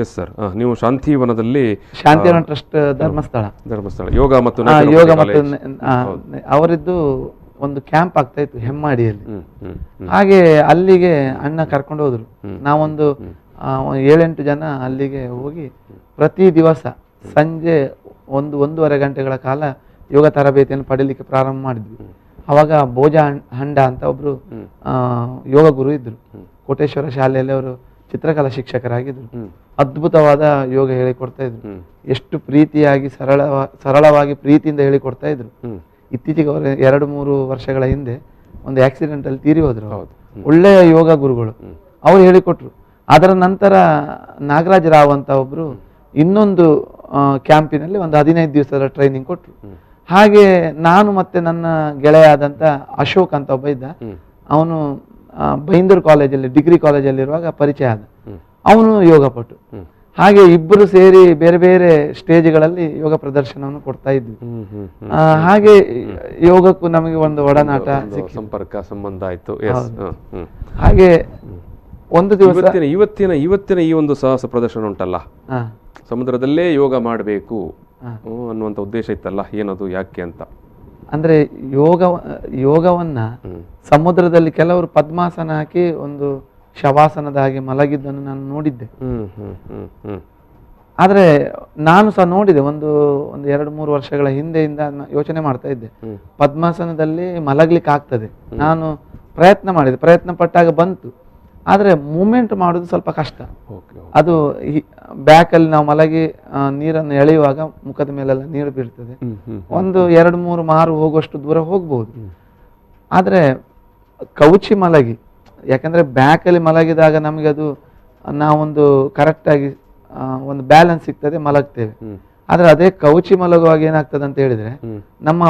ಎಸ್ ಸರ್, ನೀವು ಶಾಂತಿವನದಲ್ಲಿ ಶಾಂತಿವನ ಟ್ರಸ್ಟ್ ಧರ್ಮಸ್ಥಳ ಯೋಗ ಮತ್ತು ಅವರಿದ್ದು ಒಂದು ಕ್ಯಾಂಪ್ ಆಗ್ತಾ ಇತ್ತು ಹೆಮ್ಮಾಡಿಯಲ್ಲಿ. ಹಾಗೆ ಅಲ್ಲಿಗೆ ಅಣ್ಣ ಕರ್ಕೊಂಡು ಹೋದ್ರು. ನಾವೊಂದು 7-8 ಜನ ಅಲ್ಲಿಗೆ ಹೋಗಿ ಪ್ರತಿ ದಿವಸ ಸಂಜೆ 1-1.5 ಗಂಟೆಗಳ ಕಾಲ ಯೋಗ ತರಬೇತಿಯನ್ನು ಪಡೀಲಿಕ್ಕೆ ಪ್ರಾರಂಭ ಮಾಡಿದ್ವಿ. ಅವಾಗ ಭೋಜ ಹಂಡ ಅಂತ ಒಬ್ರು ಯೋಗ ಗುರು ಇದ್ರು. ಕೋಟೇಶ್ವರ ಶಾಲೆಯಲ್ಲಿ ಅವರು ಚಿತ್ರಕಲಾ ಶಿಕ್ಷಕರಾಗಿದ್ರು. ಅದ್ಭುತವಾದ ಯೋಗ ಹೇಳಿಕೊಡ್ತಾ ಇದ್ರು. ಎಷ್ಟು ಪ್ರೀತಿಯಾಗಿ ಸರಳವಾಗಿ ಪ್ರೀತಿಯಿಂದ ಹೇಳಿಕೊಡ್ತಾ ಇದ್ರು. ಇತ್ತೀಚೆಗೆ ಅವರು 2-3 ವರ್ಷಗಳ ಹಿಂದೆ ಒಂದು ಆಕ್ಸಿಡೆಂಟ್ ಅಲ್ಲಿ ತೀರಿ ಹೋದ್ರು. ಒಳ್ಳೆಯ ಯೋಗ ಗುರುಗಳು, ಅವ್ರು ಹೇಳಿಕೊಟ್ರು. ಅದರ ನಂತರ ನಾಗರಾಜ್ ರಾವ್ ಅಂತ ಒಬ್ರು ಇನ್ನೊಂದು ಕ್ಯಾಂಪಿನಲ್ಲಿ ಒಂದು 15 ದಿವಸದ ಟ್ರೈನಿಂಗ್ ಕೊಟ್ರು. ಹಾಗೆ ನಾನು ಮತ್ತೆ ನನ್ನ ಗೆಳೆಯಾದಂತ ಅಶೋಕ್ ಅಂತ ಒಬ್ಬ ಇದ್ದ, ಅವನು ಬೈಂದೂರು ಕಾಲೇಜಲ್ಲಿ ಡಿಗ್ರಿ ಕಾಲೇಜಲ್ಲಿ ಇರುವಾಗ ಪರಿಚಯ ಆದ. ಅವನು ಯೋಗ ಪಟು. ಹಾಗೆ ಇಬ್ಬರು ಸೇರಿ ಬೇರೆ ಬೇರೆ ಸ್ಟೇಜ್ಗಳಲ್ಲಿ ಯೋಗ ಪ್ರದರ್ಶನವನ್ನು ಕೊಡ್ತಾ ಇದ್ವಿ. ಹಾಗೆ ಯೋಗಕ್ಕೂ ನಮಗೆ ಒಂದು ಒಡನಾಟ ಸಂಪರ್ಕ ಸಂಬಂಧ ಆಯ್ತು. ಹಾಗೆ ಒಂದು ದಿವಸ ಇವತ್ತಿನ ಈ ಒಂದು ಸಾಹಸ ಪ್ರದರ್ಶನ ಉಂಟಲ್ಲ, ಸಮುದ್ರದಲ್ಲೇ ಯೋಗ ಮಾಡಬೇಕು ಅನ್ನುವಂಥ ಉದ್ದೇಶ ಇತ್ತಲ್ಲ, ಏನದು ಯಾಕೆ ಅಂತ? ಅಂದ್ರೆ ಯೋಗವನ್ನ ಸಮುದ್ರದಲ್ಲಿ ಕೆಲವರು ಪದ್ಮಾಸನ ಹಾಕಿ ಒಂದು ಶವಾಸನದ ಹಾಗೆ ಮಲಗಿದ್ದನ್ನು ನಾನು ನೋಡಿದ್ದೆ. ಆದ್ರೆ ನಾನು ಸಹ ನೋಡಿದೆ ಒಂದು 2-3 ವರ್ಷಗಳ ಹಿಂದೆಯಿಂದ ಯೋಚನೆ ಮಾಡ್ತಾ ಇದ್ದೆ, ಪದ್ಮಾಸನದಲ್ಲಿ ಮಲಗ್ಲಿಕ್ಕೆ ಆಗ್ತದೆ. ನಾನು ಪ್ರಯತ್ನ ಪಟ್ಟಾಗ ಬಂತು. ಆದ್ರೆ ಮೂವ್ಮೆಂಟ್ ಮಾಡೋದು ಸ್ವಲ್ಪ ಕಷ್ಟ. ಅದು ಬ್ಯಾಕಲ್ಲಿ ನಾವು ಮಲಗಿ ನೀರನ್ನು ಎಳೆಯುವಾಗ ಮುಖದ ಮೇಲೆಲ್ಲ ನೀರು ಬೀಳ್ತದೆ. ಒಂದು 2-3 ಮಾರು ಹೋಗುವಷ್ಟು ದೂರ ಹೋಗ್ಬಹುದು. ಆದ್ರೆ ಕೌಚಿ ಮಲಗಿ, ಯಾಕಂದ್ರೆ ಬ್ಯಾಕಲ್ಲಿ ಮಲಗಿದಾಗ ನಮಗೆ ಅದು ನಾವೊಂದು ಕರೆಕ್ಟಾಗಿ ಒಂದು ಬ್ಯಾಲೆನ್ಸ್ ಸಿಗ್ತದೆ, ಮಲಗ್ತೇವೆ. ಆದ್ರೆ ಅದೇ ಕೌಚಿ ಮಲಗುವಾಗ ಏನಾಗ್ತದೆ ಅಂತ ಹೇಳಿದ್ರೆ ನಮ್ಮ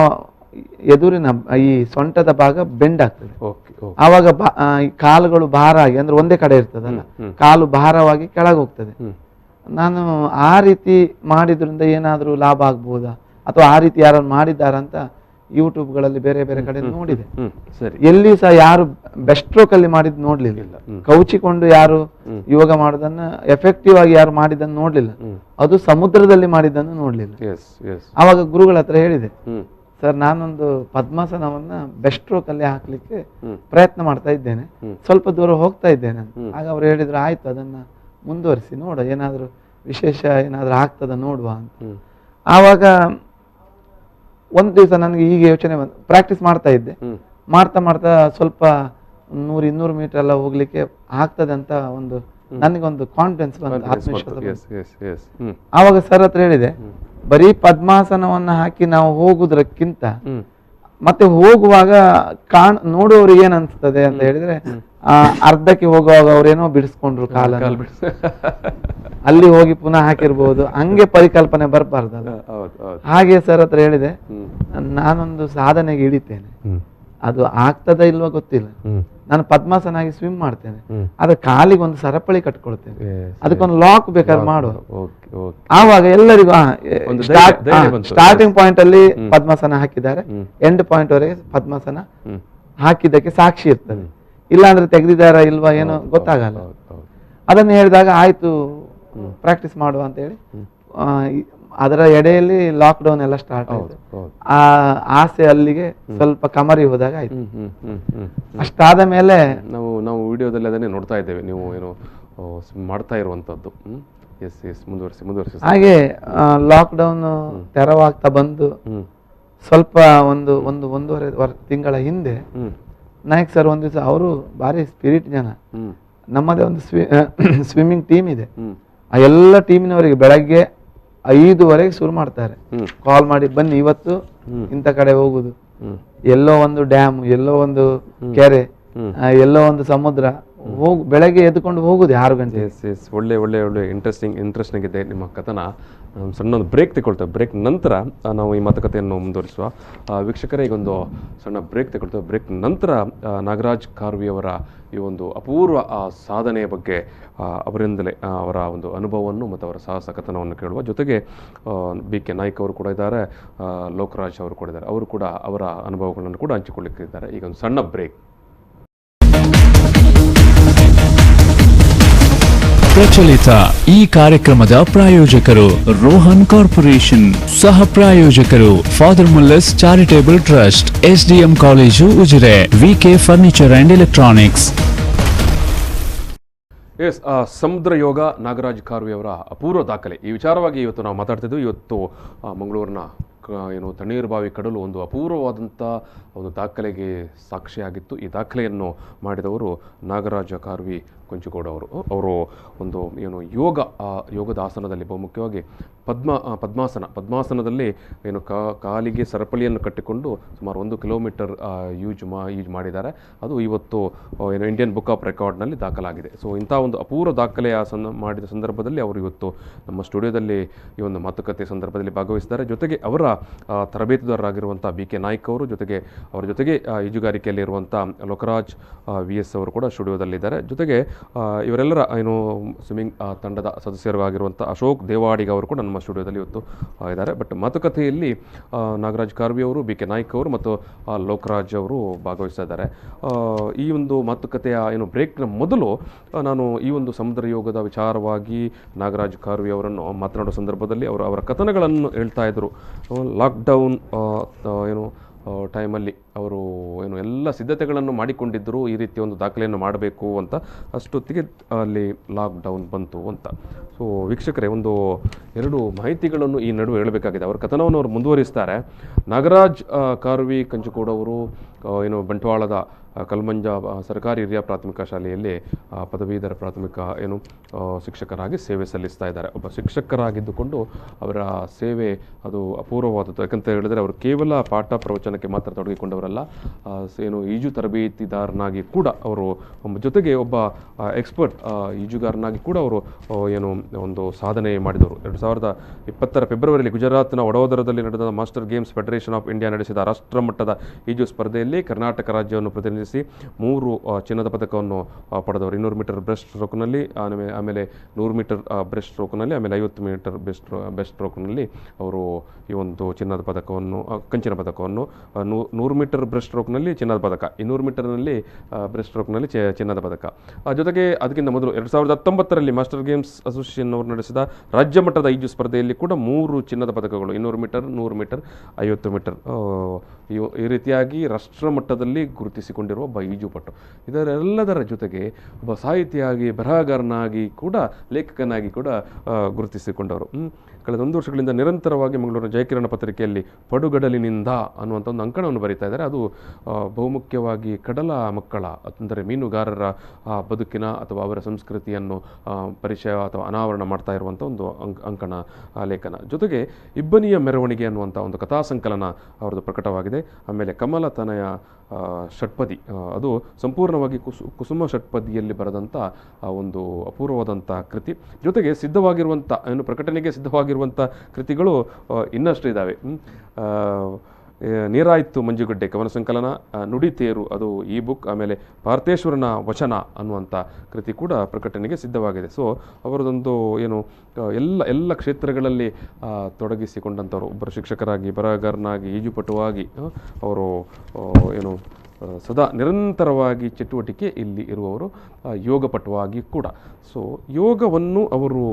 ಎದುರಿನ ಈ ಸೊಂಟದ ಭಾಗ ಬೆಂಡ್ ಆಗ್ತದೆ. ಆವಾಗ ಕಾಲುಗಳು ಭಾರ ಆಗಿ, ಅಂದ್ರೆ ಒಂದೇ ಕಡೆ ಇರ್ತದಲ್ಲ, ಕಾಲು ಭಾರವಾಗಿ ಕೆಳಗೆ ಹೋಗ್ತದೆ. ನಾನು ಆ ರೀತಿ ಮಾಡಿದ್ರಿಂದ ಏನಾದ್ರೂ ಲಾಭ ಆಗ್ಬಹುದಾ ಅಥವಾ ಆ ರೀತಿ ಯಾರು ಮಾಡಿದ್ದಾರಂತ ಯೂಟ್ಯೂಬ್ಗಳಲ್ಲಿ ಬೇರೆ ಬೇರೆ ಕಡೆ ನೋಡಿದೆ. ಎಲ್ಲಿ ಸಹ ಯಾರು ಬೆಸ್ಟ್ ಸ್ಟ್ರೋಕ್ ಅಲ್ಲಿ ಮಾಡಿದ್ ನೋಡ್ಲಿಲ್ಲ. ಕೌಚಿಕೊಂಡು ಯಾರು ಯೋಗ ಮಾಡೋದನ್ನ ಎಫೆಕ್ಟಿವ್ ಆಗಿ ಯಾರು ಮಾಡಿದ್ದನ್ನು ನೋಡ್ಲಿಲ್ಲ. ಅದು ಸಮುದ್ರದಲ್ಲಿ ಮಾಡಿದ್ದನ್ನು ನೋಡ್ಲಿಲ್ಲ. ಆವಾಗ ಗುರುಗಳ ಹತ್ರ ಹೇಳಿದೆ, ಸರ್ ನಾನೊಂದು ಪದ್ಮಾಸನವನ್ನ ಬೆಸ್ಟ್ ಸ್ಟ್ರೋಕ್ ಅಲ್ಲಿ ಹಾಕ್ಲಿಕ್ಕೆ ಪ್ರಯತ್ನ ಮಾಡ್ತಾ ಇದ್ದೇನೆ, ಸ್ವಲ್ಪ ದೂರ ಹೋಗ್ತಾ ಇದ್ದೇನೆ. ಆಗ ಅವ್ರು ಹೇಳಿದ್ರು, ಆಯ್ತು ಅದನ್ನ ಮುಂದುವರಿಸಿ ನೋಡ, ಏನಾದ್ರು ವಿಶೇಷ ಏನಾದ್ರು ಆಗ್ತದ ನೋಡುವ ಅಂತ. ಆವಾಗ ಒಂದ್ ದಿವಸ ನನಗೆ ಈಗ ಯೋಚನೆ ಪ್ರಾಕ್ಟೀಸ್ ಮಾಡ್ತಾ ಇದ್ದೆ. ಮಾಡ್ತಾ ಸ್ವಲ್ಪ 100-200 ಮೀಟರ್ ಎಲ್ಲ ಹೋಗ್ಲಿಕ್ಕೆ ಆಗ್ತದೆ ಅಂತ ನನಗೊಂದು ಕಾನ್ಫಿಡೆನ್ಸ್ ಬಂತು, ಆತ್ಮವಿಶ್ವಾಸ. ಆವಾಗ ಸರ್ ಹತ್ರ ಹೇಳಿದೆ, ಬರೀ ಪದ್ಮಾಸನವನ್ನ ಹಾಕಿ ನಾವು ಹೋಗುವುದಕ್ಕಿಂತ ಮತ್ತೆ ಹೋಗುವಾಗ ನೋಡುವವ್ರಿಗೆ ಏನ್ ಅನ್ಸ್ತದೆ ಅಂತ ಹೇಳಿದ್ರೆ, ಅರ್ಧಕ್ಕೆ ಹೋಗುವಾಗ ಅವ್ರೇನೋ ಬಿಡಿಸ್ಕೊಂಡ್ರು ಕಾಲ, ಅಲ್ಲಿ ಹೋಗಿ ಪುನಃ ಹಾಕಿರ್ಬೋದು, ಹಂಗೆ ಪರಿಕಲ್ಪನೆ ಬರಬಾರ್ದಲ್ಲ. ಹಾಗೆ ಸರ್ ಹತ್ರ ಹೇಳಿದೆ, ನಾನೊಂದು ಸಾಧನೆಗೆ ಇಳಿತೇನೆ, ಅದು ಆಗ್ತದ ಇಲ್ವಾ ಗೊತ್ತಿಲ್ಲ, ನಾನು ಪದ್ಮಾಸನ ಆಗಿ ಸ್ವಿಮ್ ಮಾಡ್ತೇನೆ, ಅದ್ರ ಕಾಲಿಗೆ ಒಂದು ಸರಪಳಿ ಕಟ್ಕೊಳ್ತೇನೆ, ಅದಕ್ಕೊಂದು ಲಾಕ್ ಬೇಕಾದ್ರೆ ಮಾಡುವ. ಆವಾಗ ಎಲ್ಲರಿಗೂ ಸ್ಟಾರ್ಟಿಂಗ್ ಪಾಯಿಂಟ್ ಅಲ್ಲಿ ಪದ್ಮಾಸನ ಹಾಕಿದ್ದಾರೆ, ಎಂಡ್ ಪಾಯಿಂಟ್ ವರೆಗೆ ಪದ್ಮಾಸನ ಹಾಕಿದ್ದಕ್ಕೆ ಸಾಕ್ಷಿ ಇರ್ತದೆ, ಇಲ್ಲಾಂದ್ರೆ ತೆಗೆದಿದ್ದಾರ ಇಲ್ವಾ ಏನೋ ಗೊತ್ತಾಗಲ್ಲ. ಅದನ್ನು ಹೇಳಿದಾಗ ಆಯ್ತು ಪ್ರಾಕ್ಟೀಸ್ ಮಾಡುವ ಅಂತ ಹೇಳಿ ಅದರ ಎಡೆಯಲ್ಲಿ ಲಾಕ್ಡೌನ್ ಎಲ್ಲ ಸ್ಟಾರ್ಟ್ ಆಯ್ತು. ಆ ಆಸೆ ಅಲ್ಲಿಗೆ ಸ್ವಲ್ಪ ಕಮರಿ ಹೋದಾಗ ಆಯ್ತು. ಅಷ್ಟಾದ ಮೇಲೆ ನಾವು ವಿಡಿಯೋದಲ್ಲಿ ಅದನ್ನೇ ನೋಡ್ತಾ ಇದ್ದೇವೆ, ನೀವು ಏನು ಮಾಡ್ತಾ ಇರುವಂತದ್ದು. ಮುಂದುವರಿಸಿ. ಹಾಗೆ ಲಾಕ್ಡೌನ್ ತೆರವಾಗ್ತಾ ಬಂದು ಸ್ವಲ್ಪ ಒಂದೂವರೆ ತಿಂಗಳ ಹಿಂದೆ ನಾಯಕ್ ಸರ್ ಒಂದ್ ದಿವಸ, ಅವರು ಭಾರಿ ಸ್ಪಿರಿಟ್ ಜನ, ನಮ್ಮದೇ ಒಂದು ಸ್ವಿಮ್ಮಿಂಗ್ ಟೀಮ್ ಇದೆ, ಆ ಎಲ್ಲ ಟೀಮಿನವರಿಗೆ ಬೆಳಗ್ಗೆ 5:00 ಶುರು ಮಾಡ್ತಾರೆ, ಕಾಲ್ ಮಾಡಿ ಬನ್ನಿ ಇವತ್ತು ಇಂಥ ಕಡೆ ಹೋಗುದು, ಎಲ್ಲೋ ಒಂದು ಡ್ಯಾಮ್, ಎಲ್ಲೋ ಒಂದು ಕೆರೆ, ಎಲ್ಲೋ ಒಂದು ಸಮುದ್ರ, ಬೆಳಗ್ಗೆ ಎದ್ಕೊಂಡು ಹೋಗುದು 6 ಗಂಟೆ. ಒಳ್ಳೆ ಒಳ್ಳೆ ಒಳ್ಳೆ ಇಂಟ್ರೆಸ್ಟಿಂಗ್ ಇದೆ ನಿಮ್ಮ ಕಥನ. ಸಣ್ಣ ಒಂದು ಬ್ರೇಕ್ ತಗೊಳ್ತೇವೆ, ಬ್ರೇಕ್ ನಂತರ ನಾವು ಈ ಮಾತುಕತೆಯನ್ನು ಮುಂದುವರಿಸುವ. ವೀಕ್ಷಕರೇ, ಈಗೊಂದು ಸಣ್ಣ ಬ್ರೇಕ್ ತಗೊಳ್ತೇವೆ. ಬ್ರೇಕ್ ನಂತರ ನಾಗರಾಜ್ ಕಾರ್ವಿಯವರ ಈ ಒಂದು ಅಪೂರ್ವ ಸಾಧನೆಯ ಬಗ್ಗೆ ಅವರಿಂದಲೇ ಅವರ ಒಂದು ಅನುಭವವನ್ನು ಮತ್ತು ಅವರ ಸಾಹಸ ಕಥನವನ್ನು ಕೇಳುವ. ಜೊತೆಗೆ BK ನಾಯ್ಕ್ ಅವರು ಕೂಡ ಇದ್ದಾರೆ, ಲೋಕರಾಜ್ ಅವರು ಕೂಡ ಇದ್ದಾರೆ, ಅವರು ಕೂಡ ಅವರ ಅನುಭವಗಳನ್ನು ಕೂಡ ಹಂಚಿಕೊಳ್ಳಿಕ್ಕಿದ್ದಾರೆ. ಈಗ ಒಂದು ಸಣ್ಣ ಬ್ರೇಕ್. ಪ್ರಚಲಿತ ಈ ಕಾರ್ಯಕ್ರಮದ ಪ್ರಾಯೋಜಕರು ರೋಹನ್ ಕಾರ್ಪೊರೇಷನ್, ಸಹ ಪ್ರಾಯೋಜಕರು father Muller's charitable trust, SDM college Ujire, VK furniture and electronics. ಸಮುದ್ರ ಯೋಗ ನಾಗರಾಜ್ ಕಾರ್ವಿ ಅವರ ಅಪೂರ್ವ ದಾಖಲೆ, ಈ ವಿಚಾರವಾಗಿ ಇವತ್ತು ನಾವು ಮಾತಾಡ್ತಿದ್ವಿ. ಇವತ್ತು ಮಂಗಳೂರಿನ ತಣ್ಣೀರುಬಾವಿ ಕಡಲು ಒಂದು ಅಪೂರ್ವವಾದಂಥ ಒಂದು ದಾಖಲೆಗೆ ಸಾಕ್ಷಿಯಾಗಿತ್ತು. ಈ ದಾಖಲೆಯನ್ನು ಮಾಡಿದವರು ನಾಗರಾಜ ಕಾರ್ವಿ ಕೊಂಚಗೋಡ ಅವರು ಒಂದು ಯೋಗದ ಆಸನದಲ್ಲಿ ಬಹುಮುಖ್ಯವಾಗಿ ಪದ್ಮಾಸನದಲ್ಲಿ ಏನು ಕಾಲಿಗೆ ಸರಪಳಿಯನ್ನು ಕಟ್ಟಿಕೊಂಡು ಸುಮಾರು 1 ಕಿಲೋಮೀಟರ್ ಯೂಜ್ ಮಾಡಿದ್ದಾರೆ. ಅದು ಇವತ್ತು ಏನು ಇಂಡಿಯನ್ ಬುಕ್ ಆಫ್ ರೆಕಾರ್ಡ್ನಲ್ಲಿ ದಾಖಲಾಗಿದೆ. ಸೊ ಇಂಥ ಒಂದು ಅಪೂರ್ವ ದಾಖಲೆಯ ಮಾಡಿದ ಸಂದರ್ಭದಲ್ಲಿ ಅವರು ಇವತ್ತು ನಮ್ಮ ಸ್ಟುಡಿಯೋದಲ್ಲಿ ಈ ಒಂದು ಮಾತುಕತೆ ಸಂದರ್ಭದಲ್ಲಿ ಭಾಗವಹಿಸಿದ್ದಾರೆ. ಜೊತೆಗೆ ಅವರ ತರಬೇತುದಾರರಾಗಿರುವಂಥ BK ನಾಯ್ಕ್ ಅವರು, ಅವರ ಜೊತೆಗೆ ಈಜುಗಾರಿಕೆಯಲ್ಲಿ ಇರುವಂಥ ಲೋಕರಾಜ್ VS ಅವರು ಕೂಡ ಸ್ಟುಡಿಯೋದಲ್ಲಿದ್ದಾರೆ. ಜೊತೆಗೆ ಇವರೆಲ್ಲರ ಏನು ಸ್ವಿಮ್ಮಿಂಗ್ ತಂಡದ ಸದಸ್ಯರು ಆಗಿರುವಂಥ ಅಶೋಕ್ ದೇವಾಡಿಗ ಅವರು ಕೂಡ ನಮ್ಮ ಸ್ಟುಡಿಯೋದಲ್ಲಿ ಇವತ್ತು ಇದ್ದಾರೆ. ಬಟ್ ಮಾತುಕತೆಯಲ್ಲಿ ನಾಗರಾಜ್ ಕಾರ್ವಿ ಅವರು, BK ನಾಯ್ಕ್ ಅವರು ಮತ್ತು ಲೋಕರಾಜ್ ಅವರು ಭಾಗವಹಿಸ್ತಾ ಇದ್ದಾರೆ. ಈ ಒಂದು ಮಾತುಕತೆಯ ಏನು ಬ್ರೇಕ್ನ ಮೊದಲು ನಾನು ಈ ಒಂದು ಸಮುದ್ರ ಯೋಗದ ವಿಚಾರವಾಗಿ ನಾಗರಾಜ್ ಕಾರ್ವಿ ಅವರನ್ನು ಮಾತನಾಡುವ ಸಂದರ್ಭದಲ್ಲಿ ಅವರ ಕಥನಗಳನ್ನು ಹೇಳ್ತಾ ಇದ್ದರು. ಲಾಕ್ಡೌನ್ ಟೈಮಲ್ಲಿ ಅವರು ಎಲ್ಲ ಸಿದ್ಧತೆಗಳನ್ನು ಮಾಡಿಕೊಂಡಿದ್ದರು, ಈ ರೀತಿಯ ಒಂದು ದಾಖಲೆಯನ್ನು ಮಾಡಬೇಕು ಅಂತ. ಅಷ್ಟೊತ್ತಿಗೆ ಅಲ್ಲಿ ಲಾಕ್ಡೌನ್ ಬಂತು ಅಂತ. ಸೊ ವೀಕ್ಷಕರೇ, 2 ಮಾಹಿತಿಗಳನ್ನು ಈ ನಡುವೆ ಹೇಳಬೇಕಾಗಿದೆ. ಅವರ ಕಥನವನ್ನು ಅವರು ಮುಂದುವರಿಸ್ತಾರೆ. ನಾಗರಾಜ್ ಕಾರ್ವಿ ಕಂಚುಕೋಡ್ ಅವರು ಬಂಟ್ವಾಳದ ಕಲ್ಮಂಜ ಸರ್ಕಾರಿ ಹಿರಿಯ ಪ್ರಾಥಮಿಕ ಶಾಲೆಯಲ್ಲಿ ಪದವೀಧರ ಪ್ರಾಥಮಿಕ ಶಿಕ್ಷಕರಾಗಿ ಸೇವೆ ಸಲ್ಲಿಸ್ತಾ ಇದ್ದಾರೆ. ಒಬ್ಬ ಶಿಕ್ಷಕರಾಗಿದ್ದುಕೊಂಡು ಅವರ ಸೇವೆ ಅದು ಅಪೂರ್ವವಾದದ್ದು. ಯಾಕಂತ ಹೇಳಿದರೆ ಅವರು ಕೇವಲ ಪಾಠ ಪ್ರವಚನಕ್ಕೆ ಮಾತ್ರ ತೊಡಗಿಕೊಂಡವರಲ್ಲ, ಈಜು ತರಬೇತಿದಾರನಾಗಿ ಕೂಡ ಅವರು, ಜೊತೆಗೆ ಒಬ್ಬ ಎಕ್ಸ್ಪರ್ಟ್ ಈಜುಗಾರನಾಗಿ ಕೂಡ ಅವರು ಒಂದು ಸಾಧನೆ ಮಾಡಿದವರು. 2020 ಫೆಬ್ರವರಿಯಲ್ಲಿ ಗುಜರಾತ್ನ ವಡೋದರದಲ್ಲಿ ನಡೆದ master games federation of India ನಡೆಸಿದ ರಾಷ್ಟ್ರಮಟ್ಟದ ಈಜು ಸ್ಪರ್ಧೆಯಲ್ಲಿ ಕರ್ನಾಟಕ ರಾಜ್ಯವನ್ನು ಪ್ರತಿನಿಧಿಸಿ 3 ಚಿನ್ನದ ಪದಕವನ್ನು ಪಡೆದವರು. 200 ಮೀಟರ್ ಬ್ರೆಸ್ಟ್ ಸ್ಟ್ರೋಕ್ನಲ್ಲಿ, ಆಮೇಲೆ 100 ಮೀಟರ್ ಬ್ರೆಸ್ಟ್ ಸ್ಟ್ರೋಕ್ನಲ್ಲಿ, ಆಮೇಲೆ 50 ಮೀಟರ್ ಬೆಸ್ಟ್ ಸ್ಟ್ರೋಕ್ನಲ್ಲಿ ಅವರು ಈ ಒಂದು ಚಿನ್ನದ ಪದಕವನ್ನು, ಕಂಚಿನ ಪದಕವನ್ನು, 100 ಮೀಟರ್ ಬ್ರೆಸ್ಟ್ ಸ್ಟ್ರೋಕ್ನಲ್ಲಿ ಚಿನ್ನದ ಪದಕ, 200 ಮೀಟರ್ನಲ್ಲಿ ಬ್ರೆಸ್ಟ್ ಸ್ಟ್ರೋಕ್ನಲ್ಲಿ ಚಿನ್ನದ ಪದಕ. ಜೊತೆಗೆ ಅದಕ್ಕಿಂತ ಮೊದಲು 2019ರಲ್ಲಿ ಮಾಸ್ಟರ್ ಗೇಮ್ಸ್ ಅಸೋಸಿಯೇಷನ್ ಅವರು ನಡೆಸಿದ ರಾಜ್ಯ ಮಟ್ಟದ ಈಜು ಸ್ಪರ್ಧೆಯಲ್ಲಿ ಕೂಡ 3 ಚಿನ್ನದ ಪದಕಗಳು, 200 ಮೀಟರ್, 100 ಮೀಟರ್, 50 ಮೀಟರ್, ಈ ರೀತಿಯಾಗಿ ರಾಷ್ಟ್ರ ಮಟ್ಟದಲ್ಲಿ ಗುರುತಿಸಿಕೊಂಡಿರುವ ಒಬ್ಬ ಈಜುಪಟು. ಇದರೆಲ್ಲದರ ಜೊತೆಗೆ ಒಬ್ಬ ಸಾಹಿತಿಯಾಗಿ, ಬರಹಗಾರನಾಗಿ ಕೂಡ, ಲೇಖಕನಾಗಿ ಕೂಡ ಗುರುತಿಸಿಕೊಂಡವರು. ಕಳೆದ 1 ವರ್ಷಗಳಿಂದ ನಿರಂತರವಾಗಿ ಮಂಗಳೂರಿನ ಜಯಕಿರಣ ಪತ್ರಿಕೆಯಲ್ಲಿ ಪಡುಗಡಲಿನಿಂದ ಅನ್ನುವಂಥ ಒಂದು ಅಂಕಣವನ್ನು ಬರೀತಾ ಇದ್ದಾರೆ. ಅದು ಬಹುಮುಖ್ಯವಾಗಿ ಕಡಲ ಮಕ್ಕಳ, ಅಂದರೆ ಮೀನುಗಾರರ ಬದುಕಿನ ಅಥವಾ ಅವರ ಸಂಸ್ಕೃತಿಯನ್ನು ಪರಿಚಯ ಅಥವಾ ಅನಾವರಣ ಮಾಡ್ತಾ ಇರುವಂಥ ಒಂದು ಅಂಕಣ ಲೇಖನ. ಜೊತೆಗೆ ಇಬ್ಬನಿಯ ಮೆರವಣಿಗೆ ಅನ್ನುವಂಥ ಒಂದು ಕಥಾ ಸಂಕಲನ ಅವರದು ಪ್ರಕಟವಾಗಿದೆ. ಆಮೇಲೆ ಕಮಲತನಯ ಷಟ್ಪದಿ ಅದು ಸಂಪೂರ್ಣವಾಗಿ ಕುಸುಮ ಷಟ್ಪದಿಯಲ್ಲಿ ಬರೆದಂಥ ಒಂದು ಅಪೂರ್ವವಾದಂಥ ಕೃತಿ. ಜೊತೆಗೆ ಸಿದ್ಧವಾಗಿರುವಂಥ ಏನು ಪ್ರಕಟಣೆಗೆ ಸಿದ್ಧವಾಗಿರುವಂಥ ಕೃತಿಗಳು ಇನ್ನಷ್ಟು ಇದ್ದಾವೆ. ನೀರಾಯಿತು ಮಂಜುಗಡ್ಡೆ ಕವನ ಸಂಕಲನ, ನುಡಿತೇರು ಅದು ಈ ಬುಕ್, ಆಮೇಲೆ ಪಾರ್ಥೇಶ್ವರನ ವಚನ ಅನ್ನುವಂಥ ಕೃತಿ ಕೂಡ ಪ್ರಕಟಣೆಗೆ ಸಿದ್ಧವಾಗಿದೆ. ಸೊ ಅವರದೊಂದು ಏನು ಎಲ್ಲ ಕ್ಷೇತ್ರಗಳಲ್ಲಿ ತೊಡಗಿಸಿಕೊಂಡಂಥವ್ರು, ಒಬ್ಬರು ಶಿಕ್ಷಕರಾಗಿ, ಬರಹಗಾರನಾಗಿ, ಈಜುಪಟುವಾಗಿ ಅವರು ಏನು ಸದಾ ನಿರಂತರವಾಗಿ ಚಟುವಟಿಕೆ ಇಲ್ಲಿ ಇರುವವರು, ಯೋಗಪಟುವಾಗಿ ಕೂಡ. ಸೊ ಯೋಗವನ್ನು ಅವರು